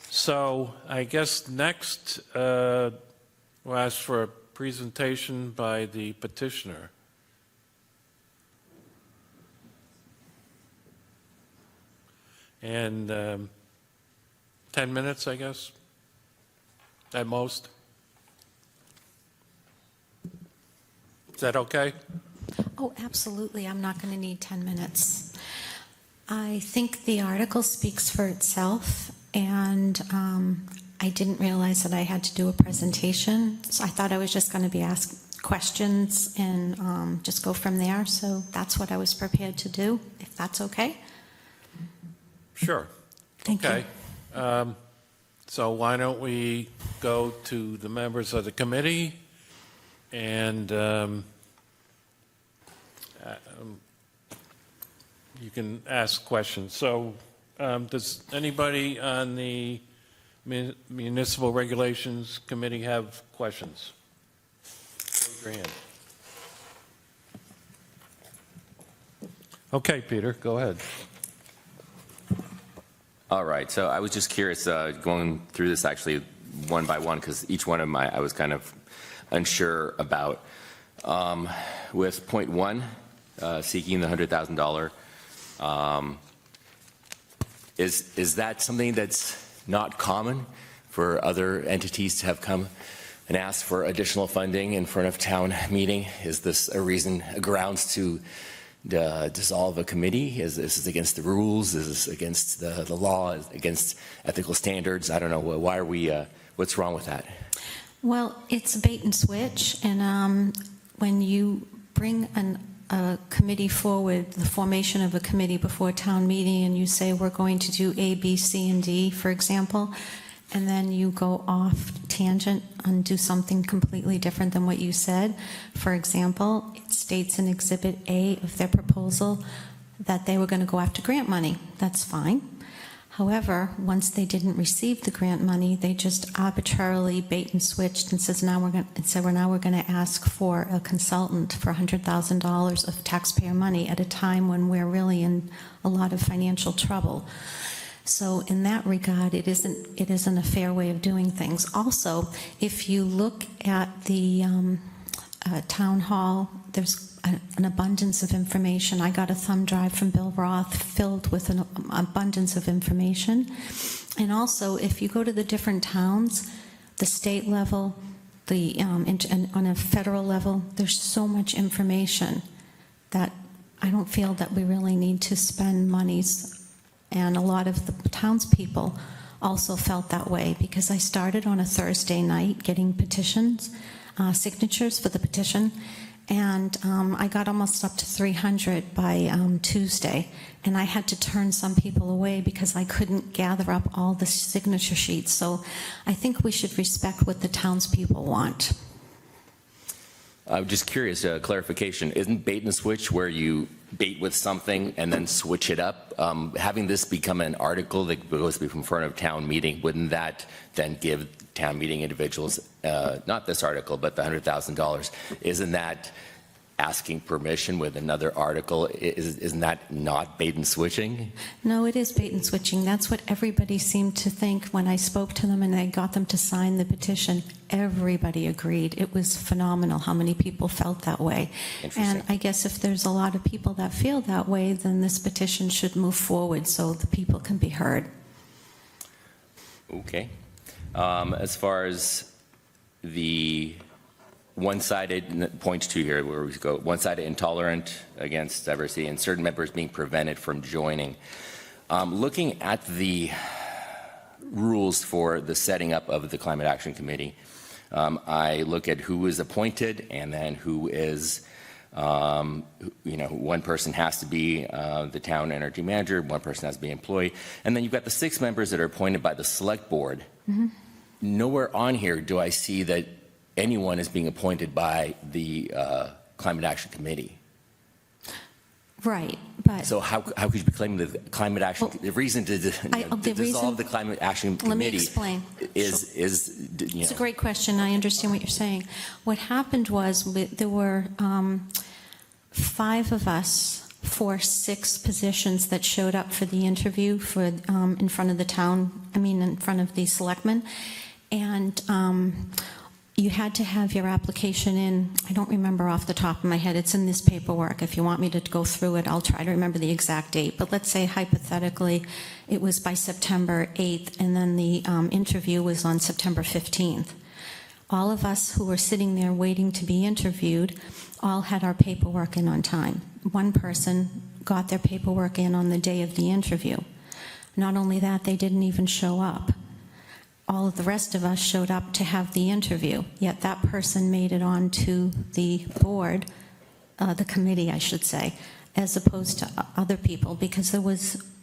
So I guess next we'll ask for a presentation by the petitioner. And 10 minutes, I guess, at most. Is that okay? Oh, absolutely. I'm not going to need 10 minutes. I think the article speaks for itself, and I didn't realize that I had to do a presentation, so I thought I was just going to be asked questions and just go from there. So that's what I was prepared to do, if that's okay. Sure. Thank you. So why don't we go to the members of the committee, and you can ask questions. So does anybody on the Municipal Regulations Committee have questions? Raise your hand. Okay, Peter, go ahead. All right, so I was just curious, going through this actually one by one, because each one of them I was kind of unsure about. With point 1, seeking the $100,000, is that something that's not common for other entities to have come and asked for additional funding in front of town meeting? Is this a reason, a grounds to dissolve a committee? Is this against the rules? Is this against the law? Against ethical standards? I don't know. Why are we? What's wrong with that? Well, it's a bait and switch, and when you bring a committee forward, the formation of a committee before town meeting, and you say we're going to do A, B, C, and D, for example, and then you go off tangent and do something completely different than what you said. For example, it states in Exhibit A of their proposal that they were going to go after grant money. That's fine. However, once they didn't receive the grant money, they just arbitrarily bait and switched and said, now we're going to ask for a consultant for $100,000 of taxpayer money at a time when we're really in a lot of financial trouble. So in that regard, it isn't a fair way of doing things. Also, if you look at the town hall, there's an abundance of information. I got a thumb drive from Bill Roth filled with an abundance of information. And also, if you go to the different towns, the state level, and on a federal level, there's so much information that I don't feel that we really need to spend monies. And a lot of the townspeople also felt that way, because I started on a Thursday night getting petitions, signatures for the petition, and I got almost up to 300 by Tuesday, and I had to turn some people away because I couldn't gather up all the signature sheets. So I think we should respect what the townspeople want. I'm just curious, clarification, isn't bait and switch where you bait with something and then switch it up? Having this become an article that goes in front of town meeting, wouldn't that then give town meeting individuals, not this article, but the $100,000, isn't that asking permission with another article? Isn't that not bait and switching? No, it is bait and switching. That's what everybody seemed to think when I spoke to them and I got them to sign the petition. Everybody agreed. It was phenomenal how many people felt that way. And I guess if there's a lot of people that feel that way, then this petition should move forward so the people can be heard. Okay. As far as the one-sided, point two here, where we go, one-sided intolerant against diversity and certain members being prevented from joining. Looking at the rules for the setting up of the Climate Action Committee, I look at who is appointed and then who is, one person has to be the town energy manager, one person has to be employee, and then you've got the 6 members that are appointed by the select board. Mm-hmm. Nowhere on here do I see that anyone is being appointed by the Climate Action Committee. Right, but... So how could you be claiming the Climate Action, the reason to dissolve the Climate Action Committee? Let me explain. Is It's a great question. I understand what you're saying. What happened was there were 5 of us for 6 positions that showed up for the interview for in front of the town, in front of the selectmen. And you had to have your application in, I don't remember off the top of my head, it's in this paperwork. If you want me to go through it, I'll try to remember the exact date. But let's say hypothetically it was by September 8th and then the interview was on September 15th. All of us who were sitting there waiting to be interviewed all had our paperwork in on time. One person got their paperwork in on the day of the interview. Not only that, they didn't even show up. All of the rest of us showed up to have the interview, yet that person made it on to the board, the committee, I should say, as opposed to other people, because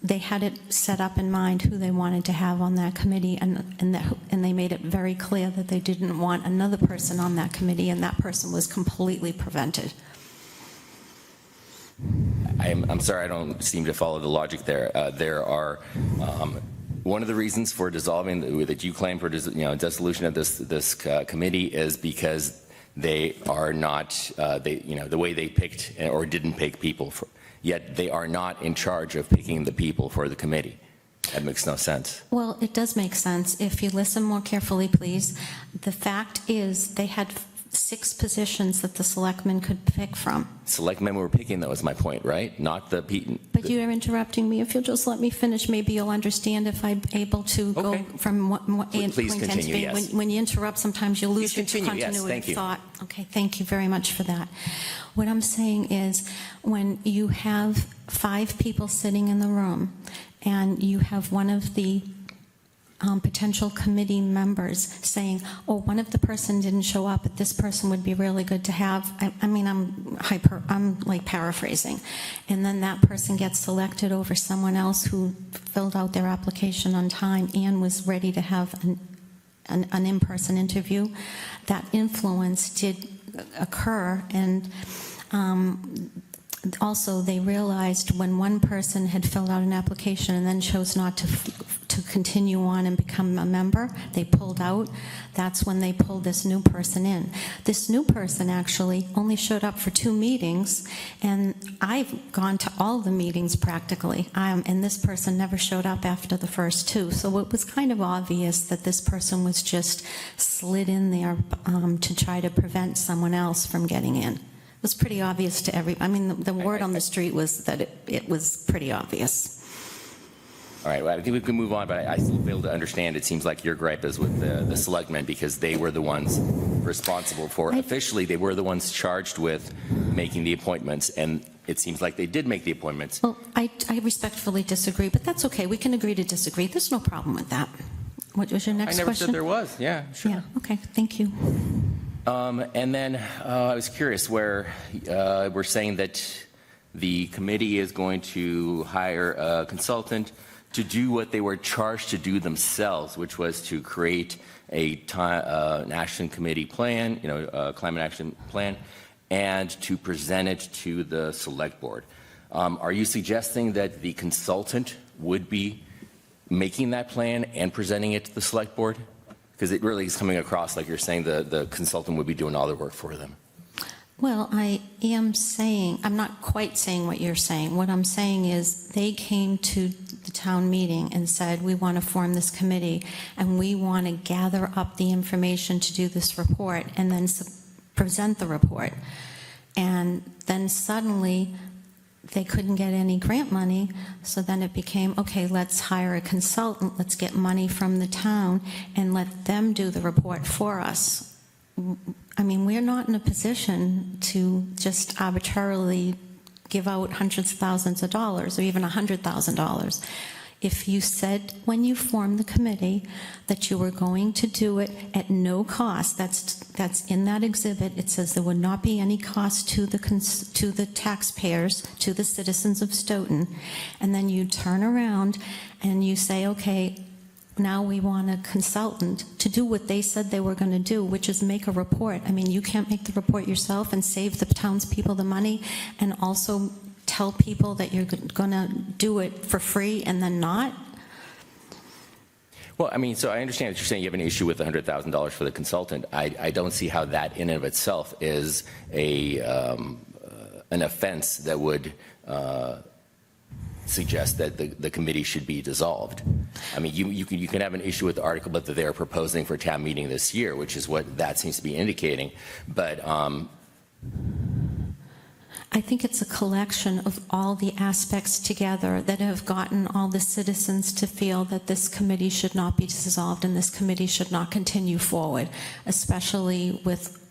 they had it set up in mind who they wanted to have on that committee, and they made it very clear that they didn't want another person on that committee, and that person was completely prevented. I'm sorry, I don't seem to follow the logic there. There are one of the reasons for dissolving that you claim for dissolution of this committee is because they are not the way they picked or didn't pick people, yet they are not in charge of picking the people for the committee. That makes no sense. Well, it does make sense. If you listen more carefully, please. The fact is they had 6 positions that the selectmen could pick from. Selectmen were picking, that was my point, right? Not the people. But you are interrupting me. If you'll just let me finish, maybe you'll understand if I'm able to go from one point Please to continue, B. yes. When you interrupt, sometimes you lose your continue, yes, continuity thank of you. thought. Okay, thank you very much for that. What I'm saying is when you have 5 people sitting in the room and you have one of the potential committee members saying, oh, one of the person didn't show up, but this person would be really good to have. I'm like paraphrasing. And then that person gets selected over someone else who filled out their application on time and was ready to have an in-person interview. That influence did occur, and Also, they realized when one person had filled out an application and then chose not to continue on and become a member, they pulled out. That's when they pulled this new person in. This new person actually only showed up for 2 meetings, and I've gone to all the meetings practically, and this person never showed up after the first 2. So it was kind of obvious that this person was just slid in there to try to prevent someone else from getting in. It was pretty obvious to I mean, the word on the street was that it was pretty obvious. All right, well, I think we can move on, but I still fail to understand. It seems like your gripe is with the selectmen because they were the ones responsible for, officially, they were the ones charged with making the appointments, and it seems like they did make the appointments. Well, I respectfully disagree, but that's okay. We can agree to disagree. There's no problem with that. What was your next question? I never said there was, yeah, sure. Yeah, okay, thank you. And then I was curious where we're saying that the committee is going to hire a consultant to do what they were charged to do themselves, which was to create an action committee plan, a climate action plan, and to present it to the select board. Are you suggesting that the consultant would be making that plan and presenting it to the select board? Because it really is coming across like you're saying the consultant would be doing all the work for them. Well, I am saying, I'm not quite saying what you're saying. What I'm saying is they came to the town meeting and said, we want to form this committee and we want to gather up the information to do this report and then present the report. And then suddenly they couldn't get any grant money, so then it became, okay, let's hire a consultant, let's get money from the town and let them do the report for us. I mean, we're not in a position to just arbitrarily give out hundreds of thousands of dollars or even $100,000. If you said when you formed the committee that you were going to do it at no cost, that's in that exhibit. It says there would not be any cost to the taxpayers, to the citizens of Stoughton, and then you turn around and you say, okay, now we want a consultant to do what they said they were going to do, which is make a report. I mean, you can't make the report yourself and save the townspeople the money and also tell people that you're going to do it for free and then not? Well, I mean, so I understand that you're saying you have an issue with the $100,000 for the consultant. I don't see how that in and of itself is an offense that would suggest that the committee should be dissolved. I mean, you can have an issue with the article that they're proposing for town meeting this year, which is what that seems to be indicating. But I think it's a collection of all the aspects together that have gotten all the citizens to feel that this committee should not be dissolved and this committee should not continue forward, especially with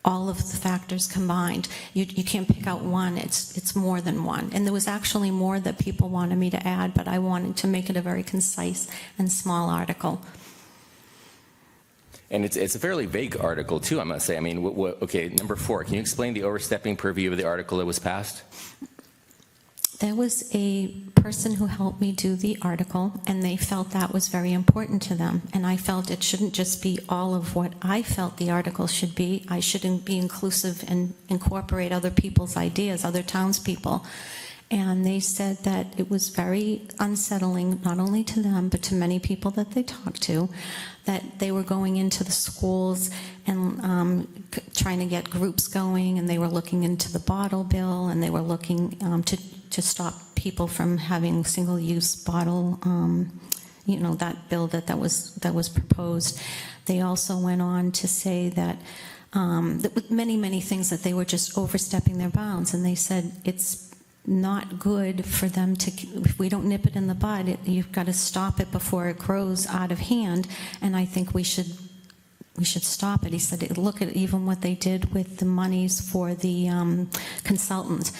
all of the factors combined. You can't pick out one, it's more than one. And there was actually more that people wanted me to add, but I wanted to make it a very concise and small article. And it's a fairly vague article, too, I must say. I mean, okay, number 4, can you explain the overstepping purview of the article that was passed? There was a person who helped me do the article, and they felt that was very important to them. And I felt it shouldn't just be all of what I felt the article should be. I shouldn't be inclusive and incorporate other people's ideas, other townspeople. And they said that it was very unsettling, not only to them, but to many people that they talked to, that they were going into the schools and trying to get groups going, and they were looking into the bottle bill, and they were looking to stop people from having single-use bottle, that bill that was proposed. They also went on to say that many things that they were just overstepping their bounds, and they said it's not good for them to, if we don't nip it in the bud, you've got to stop it before it grows out of hand, and I think we should stop it. He said, look at even what they did with the monies for the consultants.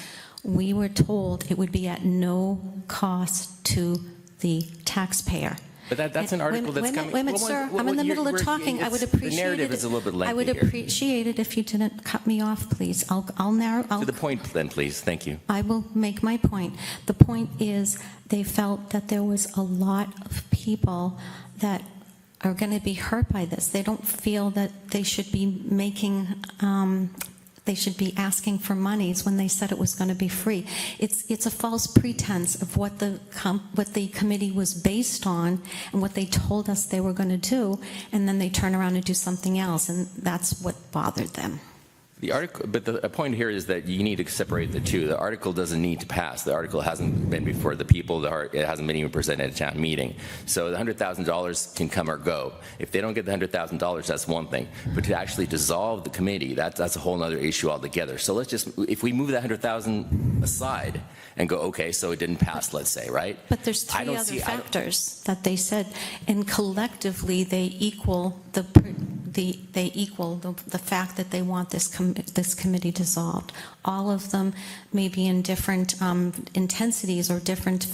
We were told it would be at no cost to the taxpayer. But that's an article that's coming. Wait a minute, sir. I'm in the middle of talking. I would appreciate the narrative is a little bit lengthy. I would appreciate it if you didn't cut me off, please. I'll narrow. To the point, then, please. Thank you. I will make my point. The point is they felt that there was a lot of people that are going to be hurt by this. They don't feel that they should be making They should be asking for monies when they said it was going to be free. It's a false pretense of what the committee was based on and what they told us they were going to do, and then they turn around and do something else, and that's what bothered them. The article, but the point here is that you need to separate the two. The article doesn't need to pass. The article hasn't been before the people. It hasn't been even presented at a town meeting. So the $100,000 can come or go. If they don't get the $100,000, that's one thing. But to actually dissolve the committee, that's a whole other issue altogether. So let's just, if we move that $100,000 aside and go, okay, so it didn't pass, let's say, right? But there's three other factors that they said, and collectively they equal the fact that they want this committee dissolved. All of them may be in different intensities or different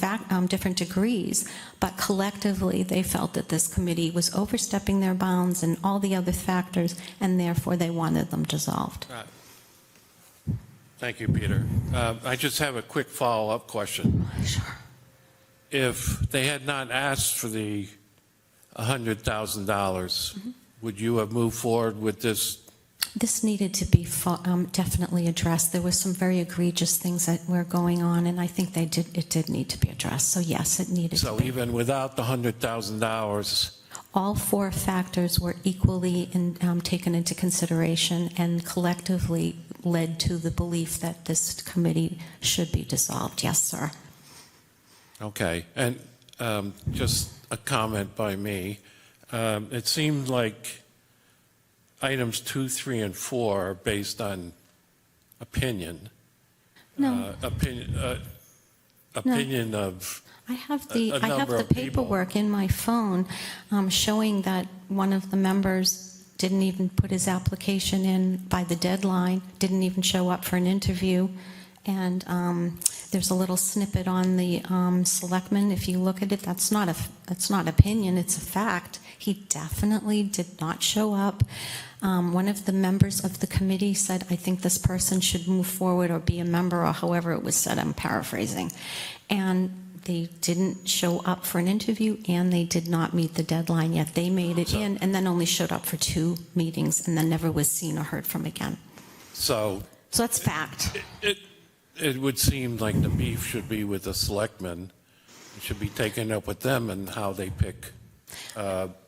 degrees, but collectively they felt that this committee was overstepping their bounds and all the other factors, and therefore they wanted them dissolved. Thank you, Peter. I just have a quick follow-up question. Sure. If they had not asked for the $100,000, would you have moved forward with this? This needed to be definitely addressed. There were some very egregious things that were going on, and I think it did need to be addressed. So yes, it needed to be. So even without the $100,000, all four factors were equally taken into consideration and collectively led to the belief that this committee should be dissolved. Yes, sir. okay. And just a comment by me. It seemed like items 2, 3, and 4 are based on opinion. No. Opinion of I have a the number of people. paperwork in my phone showing that one of the members didn't even put his application in by the deadline, didn't even show up for an interview, and there's a little snippet on the selectmen. If you look at it, that's not opinion, it's a fact. He definitely did not show up. One of the members of the committee said, I think this person should move forward or be a member, or however it was said, I'm paraphrasing. And they didn't show up for an interview, and they did not meet the deadline yet. They made it in and then only showed up for 2 meetings and then never was seen or heard from again. So that's fact. It would seem like the beef should be with the selectmen. It should be taken up with them and how they pick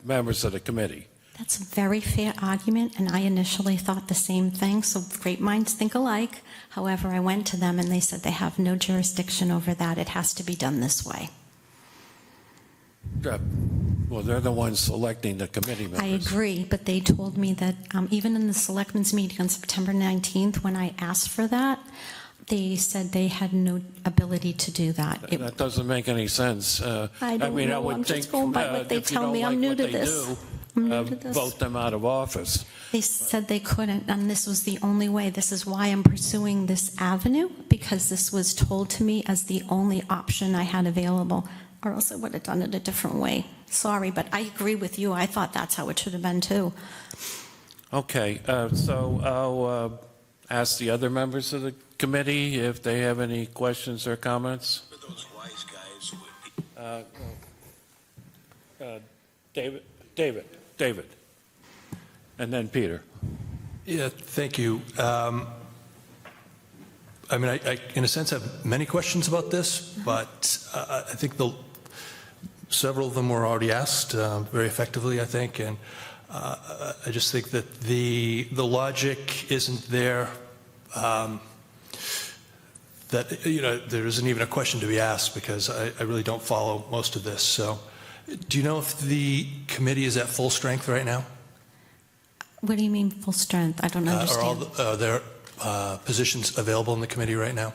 members of the committee. That's a very fair argument, and I initially thought the same thing, so great minds think alike. However, I went to them and they said they have no jurisdiction over that. It has to be done this way. Well, they're the ones selecting the committee members. I agree, but they told me that even in the selectmen's meeting on September 19th, when I asked for that, they said they had no ability to do that. That doesn't make any sense. I don't mean, know. I would I'm think just going by what they if you tell don't me. like I'm new what to they this. do, I'm new to this. vote them out of office. They said they couldn't, and this was the only way. This is why I'm pursuing this avenue, because this was told to me as the only option I had available, or else I would have done it a different way. Sorry, but I agree with you. I thought that's how it should have been, too. Okay, so I'll ask the other members of the committee if they have any questions or comments. David, and then Peter. Yeah, thank you. I mean, I in a sense have many questions about this, but I think several of them were already asked very effectively, I think, and I just think that the logic isn't there. That there isn't even a question to be asked, because I really don't follow most of this. So, do you know if the committee is at full strength right now? What do you mean full strength? I don't understand. Are there positions available in the committee right now?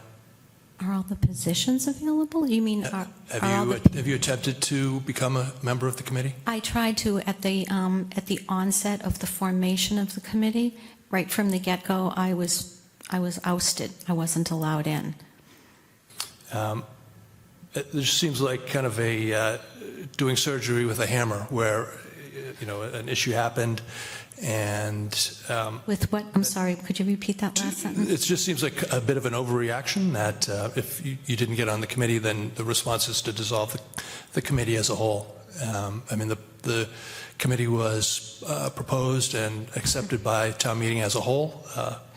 Are all the positions available? You mean Have you attempted to become a member of the committee? I tried to at the onset of the formation of the committee. Right from the get-go, I was ousted. I wasn't allowed in. It just seems like kind of a doing surgery with a hammer, where an issue happened, and With what? I'm sorry. Could you repeat that last sentence? it just seems like a bit of an overreaction. That if you didn't get on the committee, then the response is to dissolve the committee as a whole. I mean, the committee was proposed and accepted by town meeting as a whole,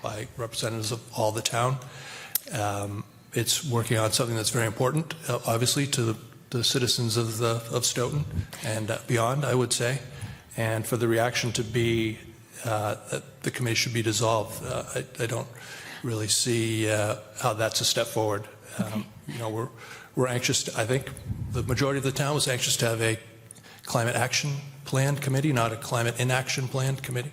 by representatives of all the town. It's working on something that's very important, obviously, to the citizens of Stoughton and beyond, I would say. And for the reaction to be that the committee should be dissolved, I don't really see how that's a step forward. You know, we're anxious I think the majority of the town was anxious to have a climate action plan committee, not a climate inaction plan committee.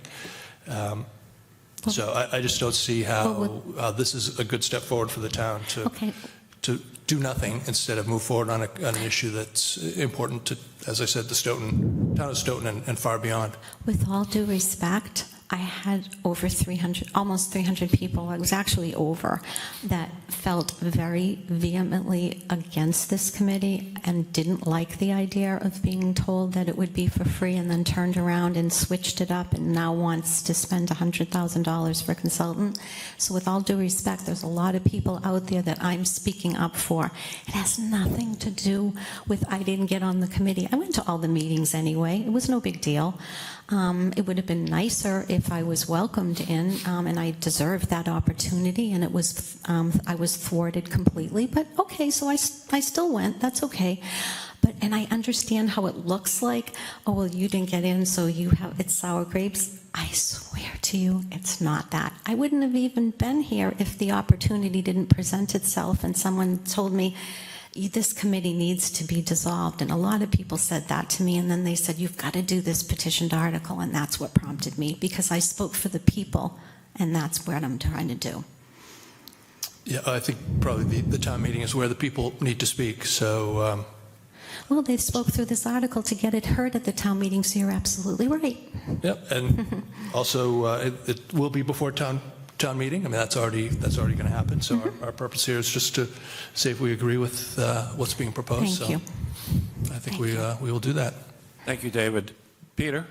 So I just don't see how this is a good step forward for the town to do nothing instead of move forward on an issue that's important to, as I said, the town of Stoughton and far beyond. With all due respect, I had over 300, almost 300 people, it was actually over, that felt very vehemently against this committee and didn't like the idea of being told that it would be for free, and then turned around and switched it up and now wants to spend $100,000 for a consultant. So with all due respect, there's a lot of people out there that I'm speaking up for. It has nothing to do with I didn't get on the committee. I went to all the meetings anyway. It was no big deal. It would have been nicer if I was welcomed in, and I deserved that opportunity, and it was I was thwarted completely. But okay, so I still went. That's okay. And I understand how it looks like. Oh well, you didn't get in, so it's sour grapes. I swear to you, it's not that. I wouldn't have even been here if the opportunity didn't present itself, and someone told me, this committee needs to be dissolved. And a lot of people said that to me, and then they said, you've got to do this petitioned article, and that's what prompted me, because I spoke for the people, and that's what I'm trying to do. Yeah, I think probably the town meeting is where the people need to speak, so... Well, they spoke through this article to get it heard at the town meeting, so you're absolutely right. Yep, and also it will be before town meeting. I mean, that's already going to happen. So our purpose here is just to see if we agree with what's being proposed. Thank you. I think we will do that. Thank you, David. Peter?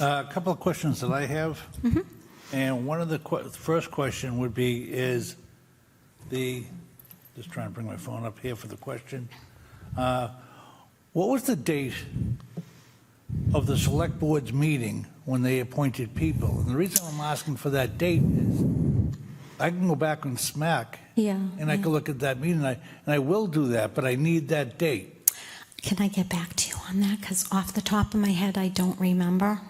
A couple of questions that I have. And one of the first question would be just trying to bring my phone up here for the question. What was the date of the select board's meeting when they appointed people? And the reason I'm asking for that date is I can go back and smack, and I can look at that meeting, and I will do that, but I need that date. Can I get back to you on that? Because off the top of my head, I don't remember,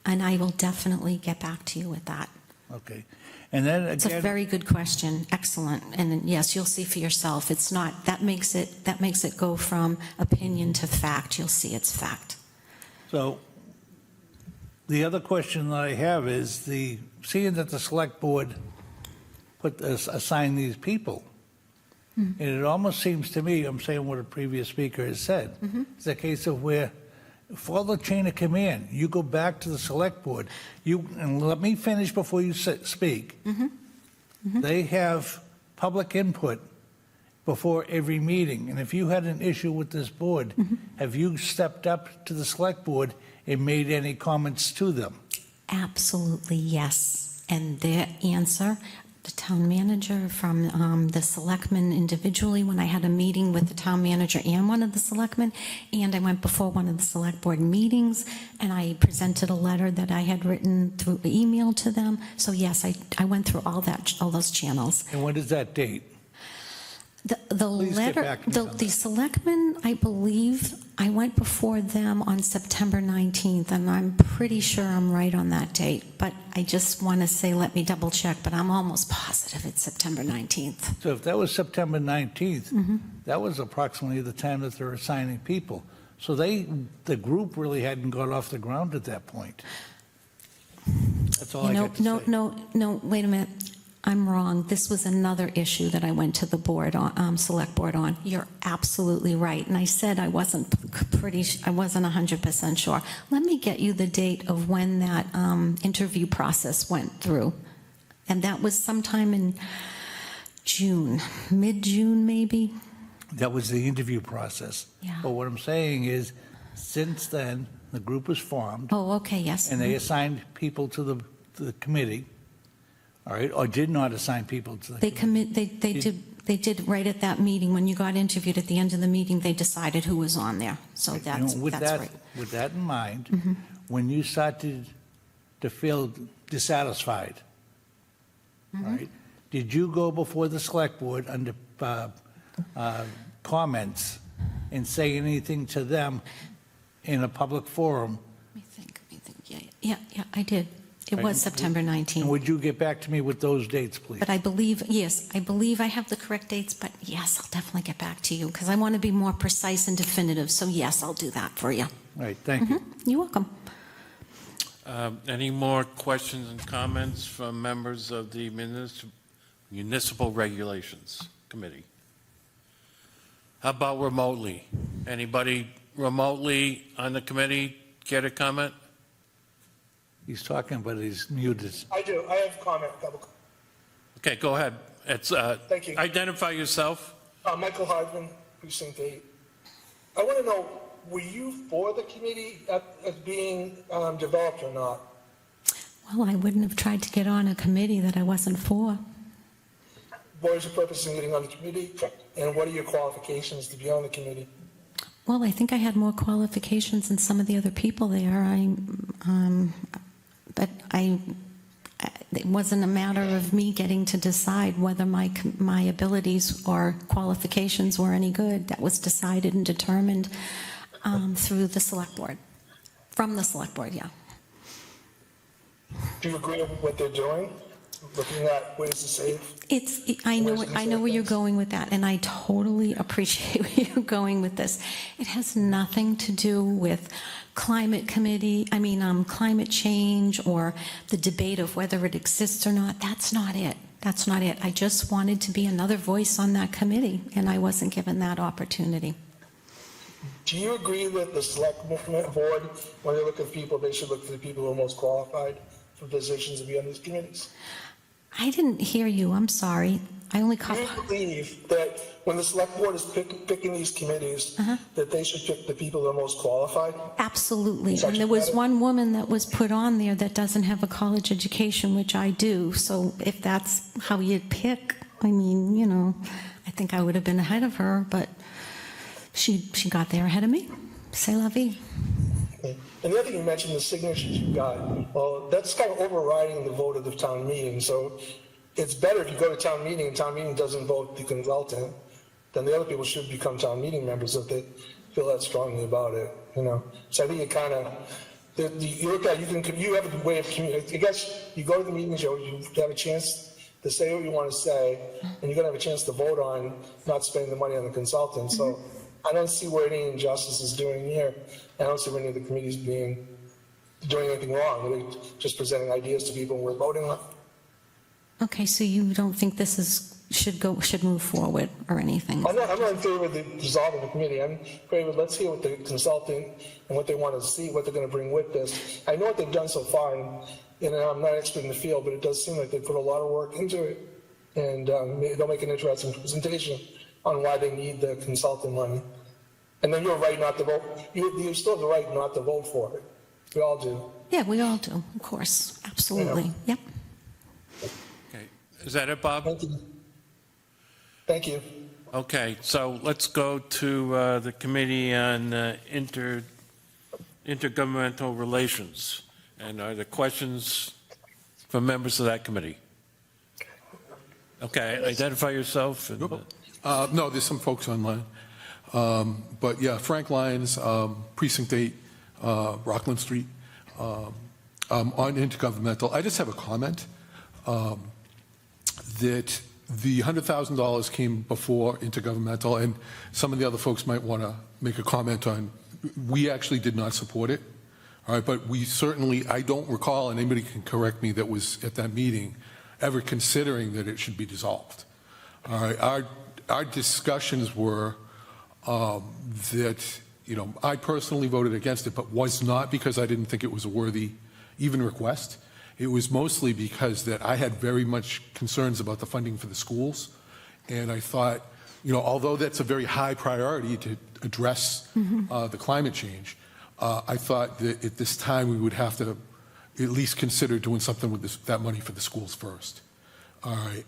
and I will definitely get back to you with that. Okay. And then again, it's a very good question. Excellent. And yes, you'll see for yourself. It's not, that makes it go from opinion to fact. You'll see it's fact. So the other question that I have is seeing that the select board assigned these people, and it almost seems to me, I'm saying what a previous speaker has said, it's a case of where, follow the chain of command. You go back to the select board. And let me finish before you speak. They have public input before every meeting. And if you had an issue with this board, have you stepped up to the select board and made any comments to them? Absolutely, yes. And their answer, the town manager from the selectmen individually, when I had a meeting with the town manager and one of the selectmen, and I went before one of the select board meetings, and I presented a letter that I had written through email to them. So yes, I went through all those channels. And when is that date? The letter, the selectmen, I believe, I went before them on September 19th, and I'm pretty sure I'm right on that date. But I just want to say, let me double check, but I'm almost positive it's September 19th. So if that was September 19th, that was approximately the time that they're assigning people. So the group really hadn't got off the ground at that point. That's all I got to say. No, wait a minute. I'm wrong. This was another issue that I went to the board on, select board on. You're absolutely right. And I said I wasn't 100% sure. Let me get you the date of when that interview process went through. And that was sometime in June, mid-June maybe. That was the interview process. Yeah. But what I'm saying is, since then, the group was formed. Oh, okay, yes. And they assigned people to the committee. All right, or did not assign people to the They did right at that meeting when you got interviewed. At the end of the meeting, they decided who was on there. So You know, that's right. With that in mind, when you started to feel dissatisfied, right, did you go before the select board under comments and say anything to them in a public forum? Yeah, I did. It was September And 19th. would you get back to me with those dates, please? But I believe I have the correct dates, but yes, I'll definitely get back to you because I want to be more precise and definitive. So yes, I'll do that for you. Right, thank you. You're welcome. Any more questions and comments from members of the Municipal Regulations Committee? How about remotely? Anybody remotely on the committee care to comment? He's talking, but he's muted. I do. I have a comment. Okay, go ahead. It's, Thank you. Identify yourself. Michael Hardman, Precinct 8. I want to know, were you for the committee as being developed or not? Well, I wouldn't have tried to get on a committee that I wasn't for. What is your purpose in getting on the committee? And what are your qualifications to be on the committee? Well, I think I had more qualifications than some of the other people there. It wasn't a matter of me getting to decide whether my abilities or qualifications were any good. That was decided and determined through the select board, from the select board, yeah. Do you agree with what they're doing? Looking at ways to save? I know where you're going with that, and I totally appreciate where you're going with this. It has nothing to do with climate change or the debate of whether it exists or not. That's not it. That's not it. I just wanted to be another voice on that committee, and I wasn't given that opportunity. Do you agree with the select board, when they look at people, they should look for the people who are most qualified for positions to be on these committees? I didn't hear you. I'm sorry. I only caught. Do you believe that when the select board is picking these committees, that they should pick the people that are most qualified? Absolutely. And there was one woman that was put on there that doesn't have a college education, which I do. So if that's how you'd pick, I think I would have been ahead of her, but she got there ahead of me. C'est la vie. And the other thing you mentioned, the signatures you got, well, that's kind of overriding the vote of the town meeting. So it's better if you go to town meeting and town meeting doesn't vote the consultant, then the other people should become town meeting members if they feel that strongly about it, So I think it kind of, you look at, you have a way of communicating. I guess you go to the meetings, you have a chance to say what you want to say, and you're going to have a chance to vote on not spending the money on the consultant. So I don't see where any injustice is doing here. I don't see where any of the committees doing anything wrong. They're just presenting ideas to people and we're voting on. Okay, so you don't think this should move forward or anything? I'm not in favor of dissolving the committee. I'm in favor of let's hear what the consultant and what they want to see, what they're going to bring with this. I know what they've done so far, and I'm not an expert in the field, but it does seem like they put a lot of work into it, and they'll make an interesting presentation on why they need the consultant money. And then you're right not to vote. You still have the right not to vote for it. We all do. Yeah, we all do, of course. Absolutely. Yep. Okay. Is that it, Bob? Thank you. Okay, so let's go to the Committee on Intergovernmental Relations. And are there questions from members of that committee? Okay, identify yourself. No, there's some folks online. But yeah, Frank Lyons, Precinct 8, Rockland Street, on intergovernmental. I just have a comment that the $100,000 came before intergovernmental, and some of the other folks might want to make a comment on. We actually did not support it, all right, but we certainly, I don't recall, and anybody can correct me that was at that meeting, ever considering that it should be dissolved. All right, our discussions were that, I personally voted against it, but was not because I didn't think it was a worthy even request. It was mostly because that I had very much concerns about the funding for the schools. And I thought, although that's a very high priority to address the climate change, I thought that at this time we would have to at least consider doing something with that money for the schools first. All right.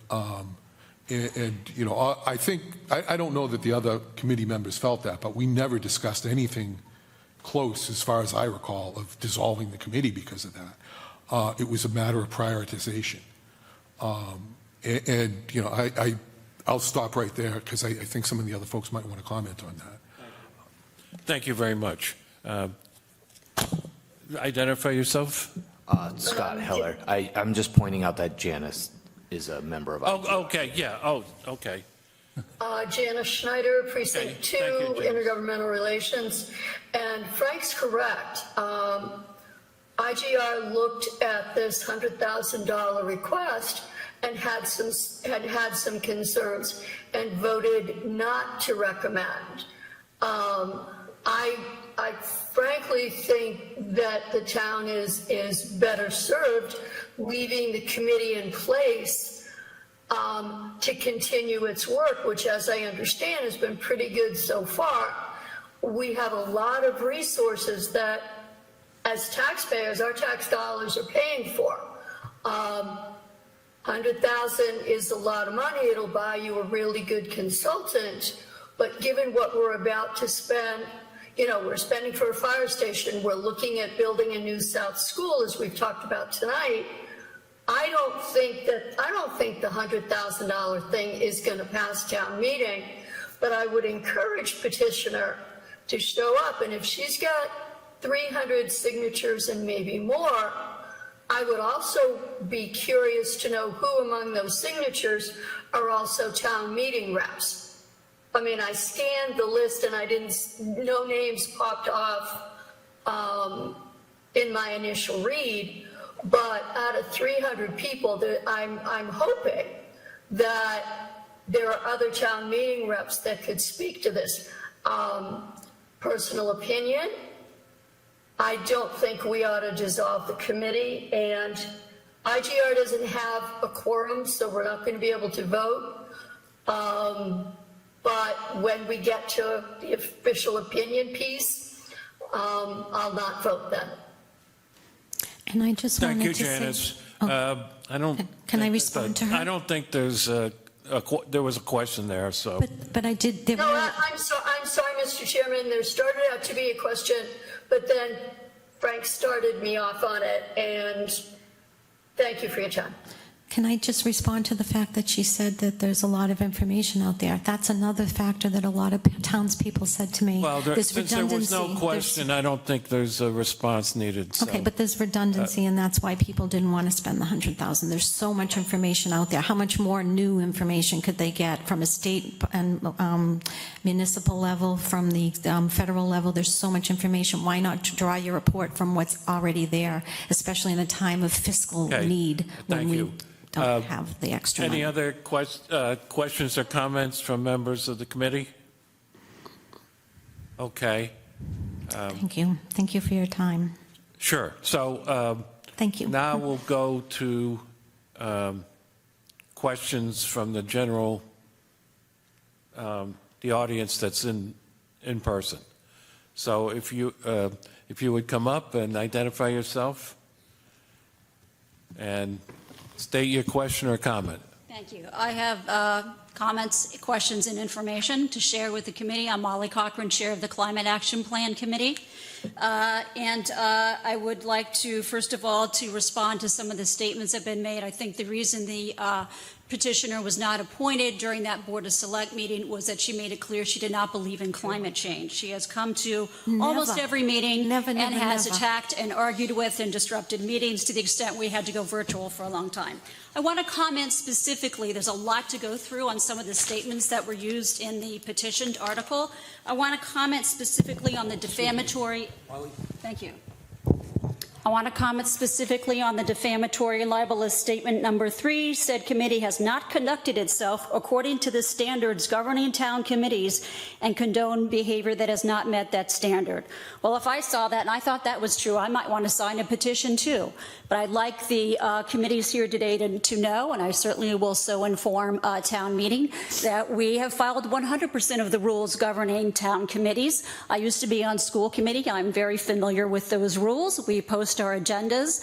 And you know, I think, I don't know that the other committee members felt that, but we never discussed anything close, as far as I recall, of dissolving the committee because of that. It was a matter of prioritization. And you know, I'll stop right there because I think some of the other folks might want to comment on that. Thank you very much. Identify yourself. Scott Heller. I'm just pointing out that Janice is a member of. Oh, okay, yeah, oh, okay. Janice Schneider, Precinct 2, Thank you, Janice. Intergovernmental Relations. And Frank's correct. IGR looked at this $100,000 request and had some concerns and voted not to recommend. I frankly think that the town is better served leaving the committee in place to continue its work, which, as I understand, has been pretty good so far. We have a lot of resources that, as taxpayers, our tax dollars are paying for. $100,000 is a lot of money. It'll buy you a really good consultant, but given what we're about to spend, you know, we're spending for a fire station, we're looking at building a new South School, as we've talked about tonight. I don't think the $100,000 thing is going to pass town meeting, but I would encourage petitioner to show up. And if she's got 300 signatures and maybe more, I would also be curious to know who among those signatures are also town meeting reps. I mean, I scanned the list and no names popped off in my initial read, but out of 300 people, I'm hoping that there are other town meeting reps that could speak to this. Personal opinion, I don't think we ought to dissolve the committee, and IGR doesn't have a quorum, so we're not going to be able to vote. But when we get to the official opinion piece, I'll not vote then. And I just wanted Thank you, to Janice. say... Oh, I don't. can I respond to her? I don't think there was a question there, so. But I did... No, I'm sorry, Mr. Chairman. There started out to be a question, but then Frank started me off on it, and thank you for your time. Can I just respond to the fact that she said that there's a lot of information out there? That's another factor that a lot of townspeople said to me. Well, There's since there was no redundancy. question, I don't think there's a response needed. So. Okay, but there's redundancy, and that's why people didn't want to spend the $100,000. There's so much information out there. How much more new information could they get from a state and municipal level, from the federal level? There's so much information. Why not draw your report from what's already there, especially in a time of fiscal need when we don't have the extra money. Any other questions or comments from members of the committee? Okay. Thank you. Thank you for your time. Sure. So thank you. Now we'll go to questions from the general, the audience that's in person. So if you would come up and identify yourself and state your question or comment. Thank you. I have comments, questions, and information to share with the committee. I'm Molly Cochran, Chair of the Climate Action Plan Committee. And I would like to, first of all, to respond to some of the statements that have been made. I think the reason the petitioner was not appointed during that Board of Select meeting was that she made it clear she did not believe in climate change. She has come to almost every meeting and has attacked and argued with and disrupted meetings to the extent we had to go virtual for a long time. I want to comment specifically, there's a lot to go through on some of the statements that were used in the petitioned article. I want to comment specifically on the defamatory, thank you. I want to comment specifically on the defamatory libelous statement number 3. Said committee has not conducted itself according to the standards governing town committees and condone behavior that has not met that standard. Well, if I saw that and I thought that was true, I might want to sign a petition too. But I'd like the committees here today to know, and I certainly will so inform town meeting, that we have filed 100% of the rules governing town committees. I used to be on school committee. I'm very familiar with those rules. We post post our agendas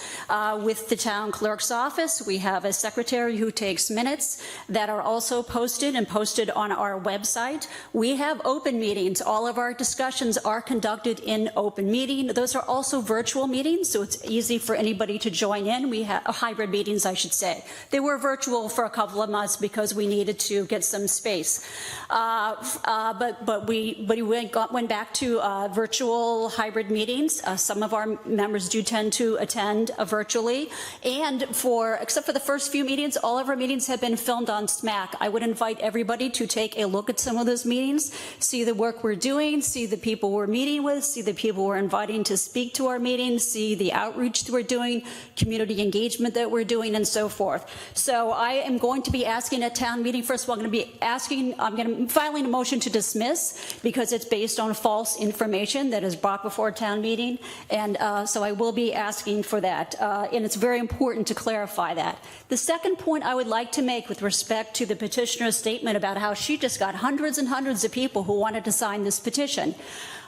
with the town clerk's office. We have a secretary who takes minutes that are also posted on our website. We have open meetings. All of our discussions are conducted in open meeting. Those are also virtual meetings, so it's easy for anybody to join in. We have hybrid meetings, I should say. They were virtual for a couple of months because we needed to get some space. But we went back to virtual hybrid meetings. Some of our members do tend to attend virtually. And except for the first few meetings, all of our meetings have been filmed on SMAC. I would invite everybody to take a look at some of those meetings, see the work we're doing, see the people we're meeting with, see the people we're inviting to speak to our meetings, see the outreach that we're doing, community engagement that we're doing, and so forth. So I am going to be asking at town meeting, first of all, I'm going to be filing a motion to dismiss because it's based on false information that is brought before town meeting. And so I will be asking for that. And it's very important to clarify that. The second point I would like to make with respect to the petitioner's statement about how she just got hundreds and hundreds of people who wanted to sign this petition.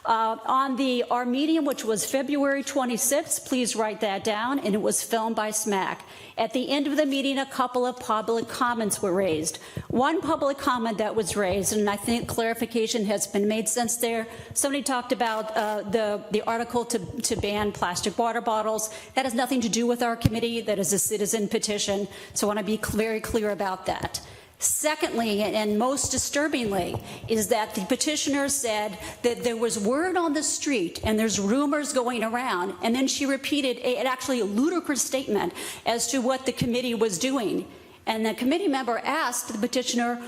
On our meeting, which was February 26th, please write that down, and it was filmed by SMAC. At the end of the meeting, a couple of public comments were raised. One public comment that was raised, and I think clarification has been made since there, somebody talked about the article to ban plastic water bottles. That has nothing to do with our committee. That is a citizen petition, so I want to be very clear about that. Secondly, and most disturbingly, is that the petitioner said that there was word on the street and there's rumors going around, and then she repeated an actually ludicrous statement as to what the committee was doing. And the committee member asked the petitioner,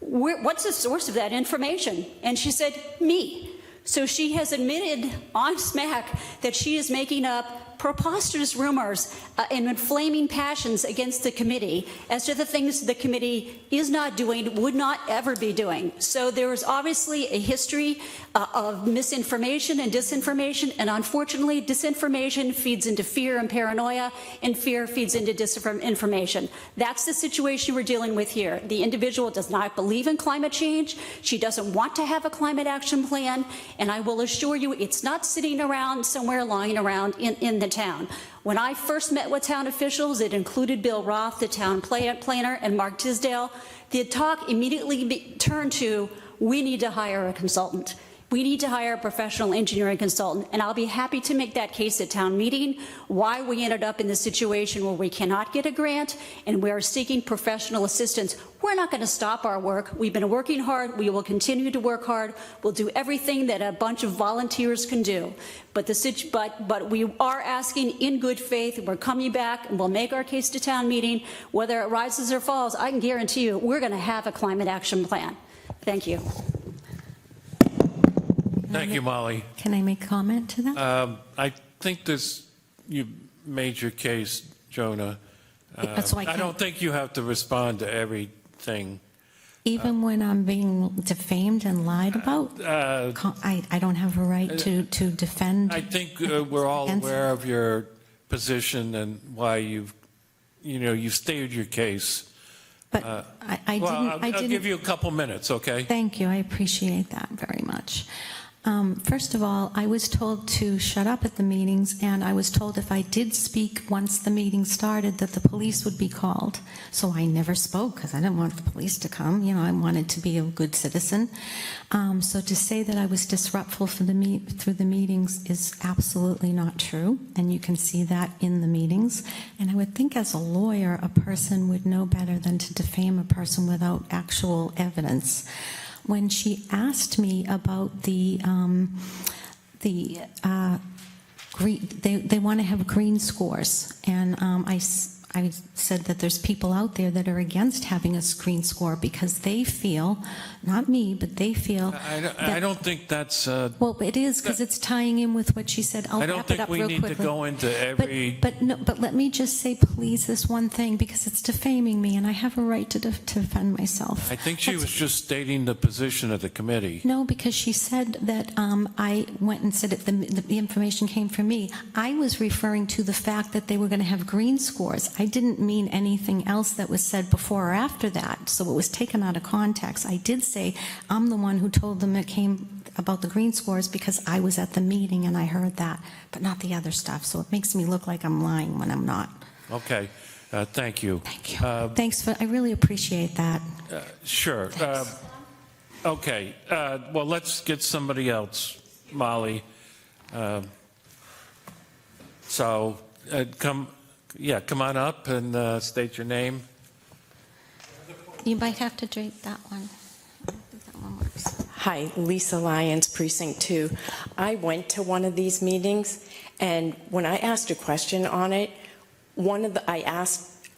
what's the source of that information? And she said, me. So she has admitted on SMAC that she is making up preposterous rumors and inflaming passions against the committee as to the things the committee is not doing, would not ever be doing. So there is obviously a history of misinformation and disinformation, and unfortunately disinformation feeds into fear and paranoia, and fear feeds into disinformation. That's the situation we're dealing with here. The individual does not believe in climate change. She doesn't want to have a climate action plan, and I will assure you it's not sitting around somewhere lying around in the town. When I first met with town officials, it included Bill Roth, the town planner, and Mark Tisdale. The talk immediately turned to, we need to hire a consultant. We need to hire a professional engineering consultant, and I'll be happy to make that case at town meeting, why we ended up in the situation where we cannot get a grant and we are seeking professional assistance. We're not going to stop our work. We've been working hard. We will continue to work hard. We'll do everything that a bunch of volunteers can do. But we are asking in good faith, and we're coming back, and we'll make our case to town meeting. Whether it rises or falls, I can guarantee you we're going to have a climate action plan. Thank you. Thank you, Molly. Can I make a comment to that? I think you made your case, Jonah. So I don't think you have to respond to everything. Even when I'm being defamed and lied about, I don't have a right to defend. I think we're all aware of your position and why you've stated your case. But I'll give you a couple minutes, okay? Thank you. I appreciate that very much. First of all, I was told to shut up at the meetings, and I was told if I did speak once the meeting started that the police would be called. So I never spoke because I didn't want the police to come. You know, I wanted to be a good citizen. So to say that I was disruptful through the meetings is absolutely not true, and you can see that in the meetings. And I would think as a lawyer, a person would know better than to defame a person without actual evidence. When she asked me about they want to have green scores, and I said that there's people out there that are against having a green score because they feel, not me, but they feel. I don't think that's. Well, it is because it's tying in with what she said. I'll wrap it up real quickly. I don't think we need to go into every. But let me just say, please, this one thing, because it's defaming me, and I have a right to defend myself. I think she was just stating the position of the committee. No, because she said that I went and said that the information came from me. I was referring to the fact that they were going to have green scores. I I didn't mean anything else that was said before or after that, so it was taken out of context. I did say I'm the one who told them it came about the green scores because I was at the meeting and I heard that, but not the other stuff. So it makes me look like I'm lying when I'm not. Okay, thank you. Thank you. Thanks I really appreciate that. Sure. Okay, well, let's get somebody else, Molly. So come on up and state your name. You might have to drink that one. I think that one works. Hi, Lisa Lyons, Precinct 2. I went to one of these meetings, and when I asked a question on it, I asked,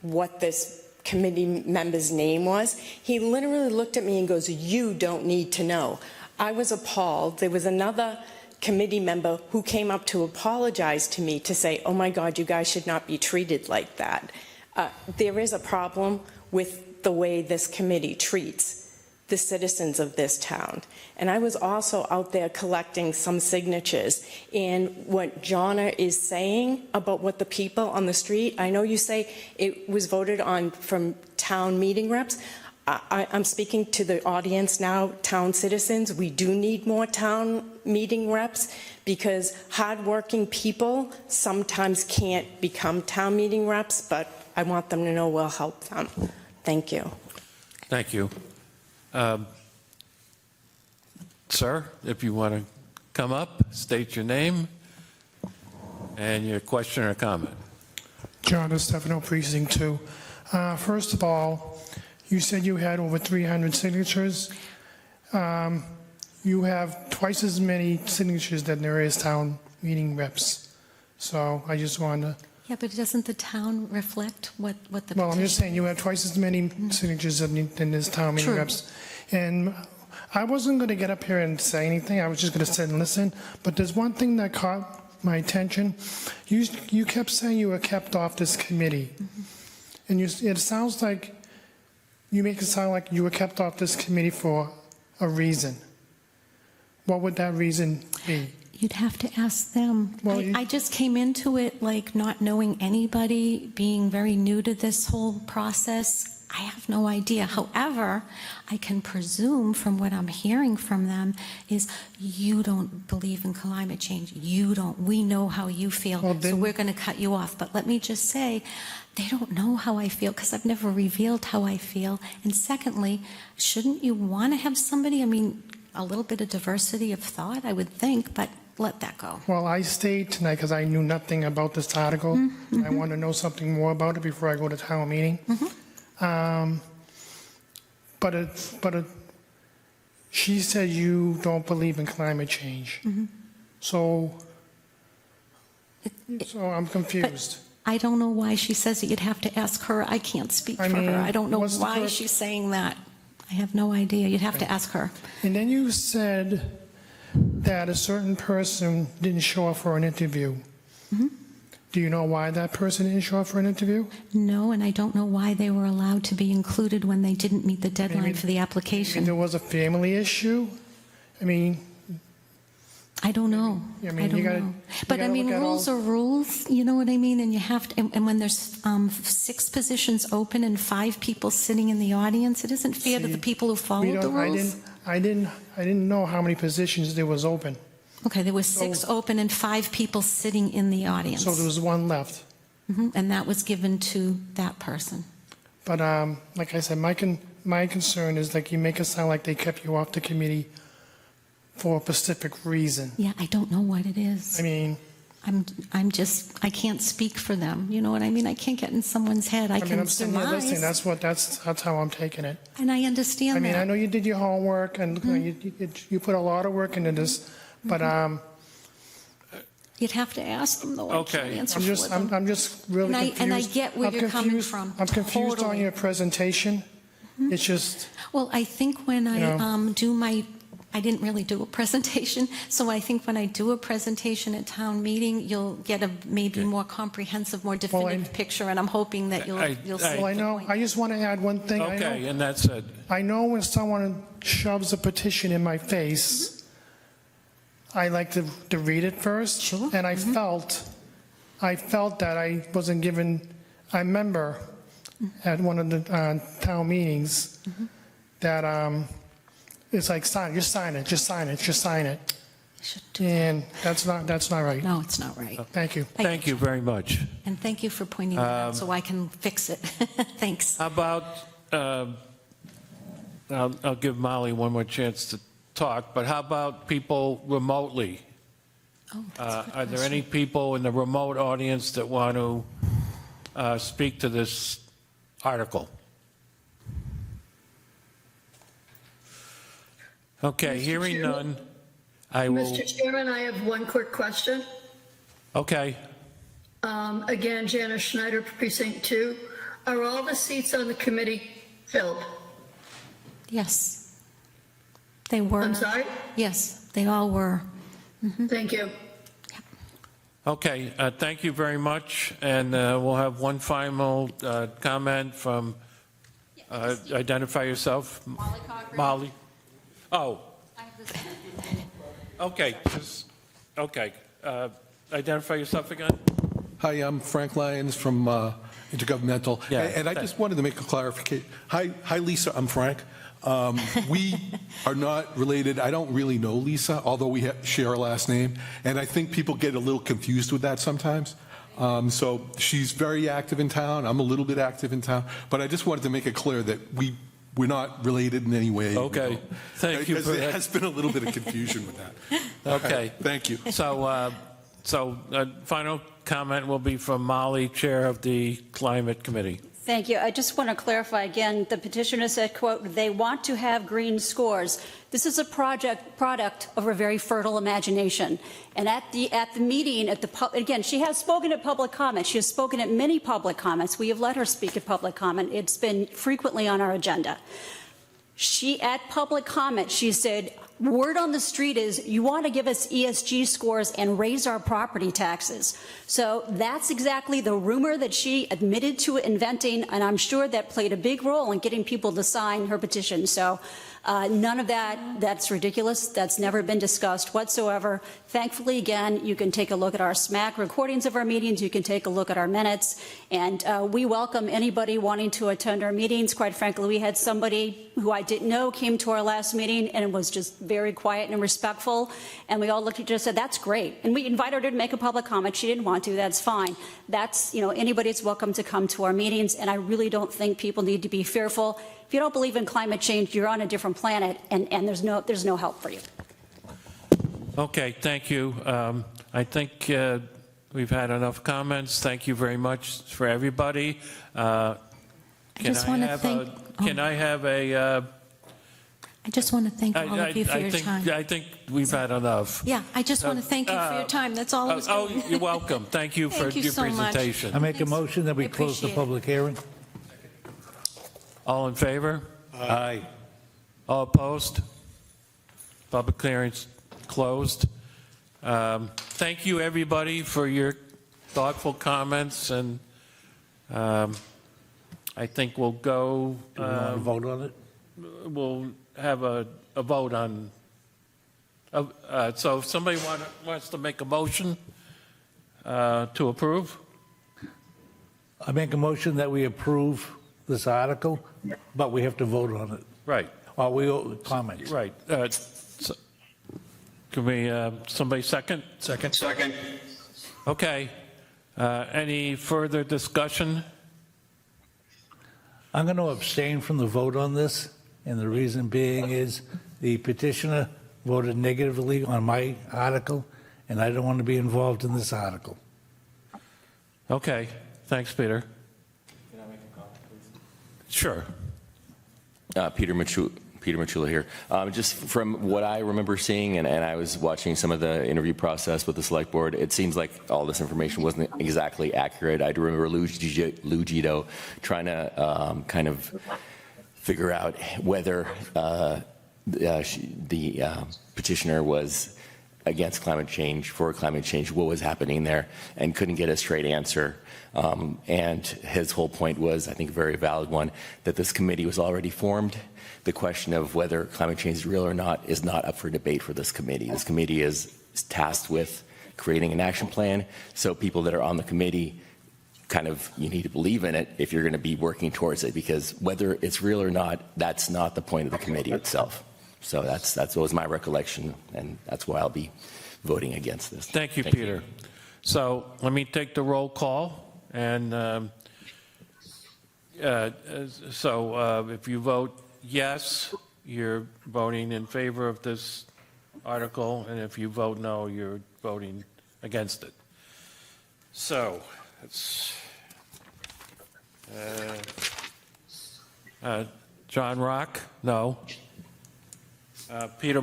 what this committee member's name was. He literally looked at me and goes, "You don't need to know." I was appalled. There was another committee member who came up to apologize to me to say, "Oh my God, you guys should not be treated like that." There is a problem with the way this committee treats the citizens of this town. And I was also out there collecting some signatures. And what Jonna is saying about what the people on the street, I know you say it was voted on from town meeting reps. I'm speaking to the audience now, town citizens. We do need more town meeting reps because hardworking people sometimes can't become town meeting reps, but I want them to know we'll help them. Thank you. Thank you. Sir, if you want to come up, state your name and your question or comment. John Stefano, Precinct 2. First of all, you said you had over 300 signatures. You have twice as many signatures than there is town meeting reps. So I just wanted to... Yeah, but doesn't the town reflect what the... Well, I'm just saying you have twice as many signatures than this town meeting True. reps. And I wasn't going to get up here and say anything. I was just going to sit and listen. But there's one thing that caught my attention. You kept saying you were kept off this committee. And it sounds like you make it sound like you were kept off this committee for a reason. What would that reason be? You'd have to ask them. Well, I just came into it like not knowing anybody, being very new to this whole process. I have no idea. However, I can presume from what I'm hearing from them is you don't believe in climate change. You don't. We know how you feel, so we're going to cut you off. But let me just say, they don't know how I feel because I've never revealed how I feel. And secondly, shouldn't you want to have somebody, a little bit of diversity of thought, I would think, but let that go. Well, I stayed tonight because I knew nothing about this article. I want to know something more about it before I go to town meeting. She said you don't believe in climate change. So I'm confused. I don't know why she says it. You'd have to ask her. I can't speak for her. I don't know why she's saying that. I have no idea. You'd have to ask her. And then you said that a certain person didn't show up for an interview. Do you know why that person didn't show up for an interview? No, and I don't know why they were allowed to be included when they didn't meet the deadline for the application. And there was a family issue? I don't know. I don't know. But rules are rules, you know what I mean? And you have to, and when there's 6 positions open and 5 people sitting in the audience, it isn't fair to the people who followed the rules. I didn't know how many positions there was open. Okay, there were 6 open and 5 people sitting in the audience. So there was 1 left. And that was given to that person. But like I said, my concern is like you make it sound like they kept you off the committee for a specific reason. Yeah, I don't know what it is. I can't speak for them. You know what I mean? I can't get in someone's head. I can I'm sitting here listening. surmise. That's how I'm taking it. And I understand that. I know you did your homework and you put a lot of work into this, but you'd have to ask them though. Okay. I can't answer for them. I'm just really confused. And I get where you're coming from. I'm confused on Totally. your presentation. It's just. Well, I think when I didn't really do a presentation, so I think when I do a presentation at town meeting, you'll get a maybe more comprehensive, more definitive picture, and I'm hoping that you'll see. Well, I know. I just want to add one thing. Okay, and that's it. I know when someone shoves a petition in my face, I like to read it first. Sure. And I felt I felt that I wasn't given, I remember at one of the town meetings that it's like, just sign it. And that's not right. No, it's not right. Thank you. Thank you very much. And thank you for pointing that out so I can fix it. Thanks. How about, I'll give Molly one more chance to talk, but how about people remotely? Oh, that's a good Are there question. any people in the remote audience that want to speak to this article? Okay, Mr. hearing Chairman? none, I will, Mr. Chairman, I have one quick question. okay. Again, Janice Schneider, Precinct 2. Are all the seats on the committee filled? Yes. They were. I'm sorry? Yes, they all were. Thank you. Okay, thank you very much, and we'll have one final comment from, identify yourself. Molly Cochran. Molly? Oh, I have this. okay, okay. Identify yourself again? Hi, I'm Frank Lyons from Intergovernmental. Yeah, And I just wanted to make a clarification. Hi, Lisa, I'm Frank. We are not related. I don't really know Lisa, although we share a last name. And I think people get a little confused with that sometimes. So she's very active in town. I'm a little bit active in town. But I just wanted to make it clear that we're not related in any way. Okay, thank you Because for there that. has been a little bit of confusion with that. Okay. Thank you. So final comment will be from Molly, Chair of the Climate Committee. Thank you. I just want to clarify again, the petitioner said, quote, they want to have green scores. This is a product of a very fertile imagination. And at the meeting, again, she has spoken at public comment. She has spoken at many public comments. We have let her speak at public comment. It's been frequently on our agenda. At public comment, she said, word on the street is you want to give us ESG scores and raise our property taxes. So that's exactly the rumor that she admitted to inventing, and I'm sure that played a big role in getting people to sign her petition. So none of that's ridiculous. That's never been discussed whatsoever. Thankfully, again, you can take a look at our SMAC recordings of our meetings. You can take a look at our minutes. And we welcome anybody wanting to attend our meetings. Quite frankly, we had somebody who I didn't know came to our last meeting and was just very quiet and respectful. And we all looked at each other and said, that's great. And we invited her to make a public comment. She didn't want to. That's fine. That's, anybody's welcome to come to our meetings. And I really don't think people need to be fearful. If you don't believe in climate change, you're on a different planet, and there's no help for you. Okay, thank you. I think we've had enough comments. Thank you very much for everybody. I just want to thank all of you for your time. I think we've had enough. Yeah, I just want to thank you for your time. That's all I was doing. Oh, you're welcome. Thank you for Thank you your so much. presentation. I make a motion that we I close the appreciate it. public hearing. All in favor? Aye. All opposed? Public hearing's closed. Thank you, everybody, for your thoughtful comments, and I think we'll go. Do we want to vote on it? We'll have a vote on. So if somebody wants to make a motion to approve? I make a motion that we approve this article, but we have to vote on it. Right. Or we comment. Right. Can we, somebody second? Second. Okay. Any further discussion? I'm going to abstain from the vote on this, and the reason being is the petitioner voted negatively on my article, and I don't want to be involved in this article. Okay. Thanks, Peter. Can I make a comment, please? Sure. Peter Machula here. Just from what I remember seeing, and I was watching some of the interview process with the select board, it seems like all this information wasn't exactly accurate. I remember Lou Gito trying to kind of figure out whether the petitioner was against climate change, for climate change, what was happening there, and couldn't get a straight answer. And his whole point was, I think a very valid one, that this committee was already formed. The question of whether climate change is real or not is not up for debate for this committee. This committee is tasked with creating an action plan. So people that are on the committee, kind of, you need to believe in it if you're going to be working towards it, because whether it's real or not, that's not the point of the committee itself. So that's what was my recollection, and that's why I'll be voting against this. Thank you, Peter. So let me take the roll call, and if you vote yes, you're voting in favor of this article, and if you vote no, you're voting against it. So it's John Rock, no. Peter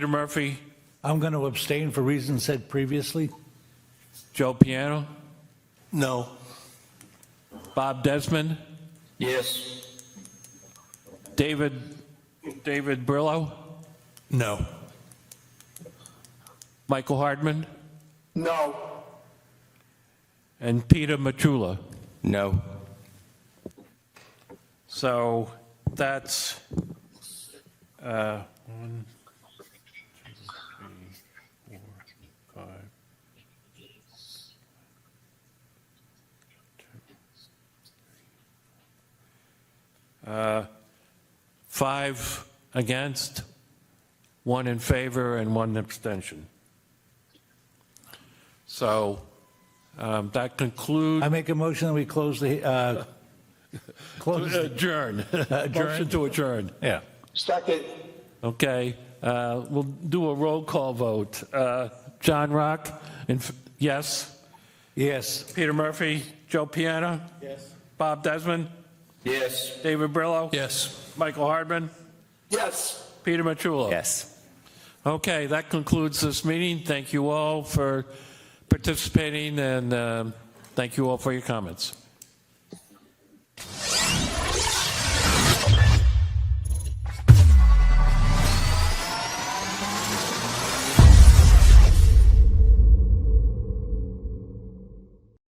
Murphy. I'm going to abstain for reasons said previously. Joe Piano. No. Bob Desmond. Yes. David Brillo. No. Michael Hardman. No. And Peter Machula. No. So that's 1, 2, 3, 4, 5. 5 against, 1 in favor, and 1 abstention. So that concludes. I make a motion that we close the, Adjourn. Motion to adjourn. Yeah. Second. Okay, we'll do a roll call vote. John Rock, yes. Yes. Peter Murphy, Joe Piana. Yes. Bob Desmond. Yes. David Brillo. Yes. Michael Hardman. Yes. Peter Machula. Yes. Okay, that concludes this meeting. Thank you all for participating, and thank you all for your comments.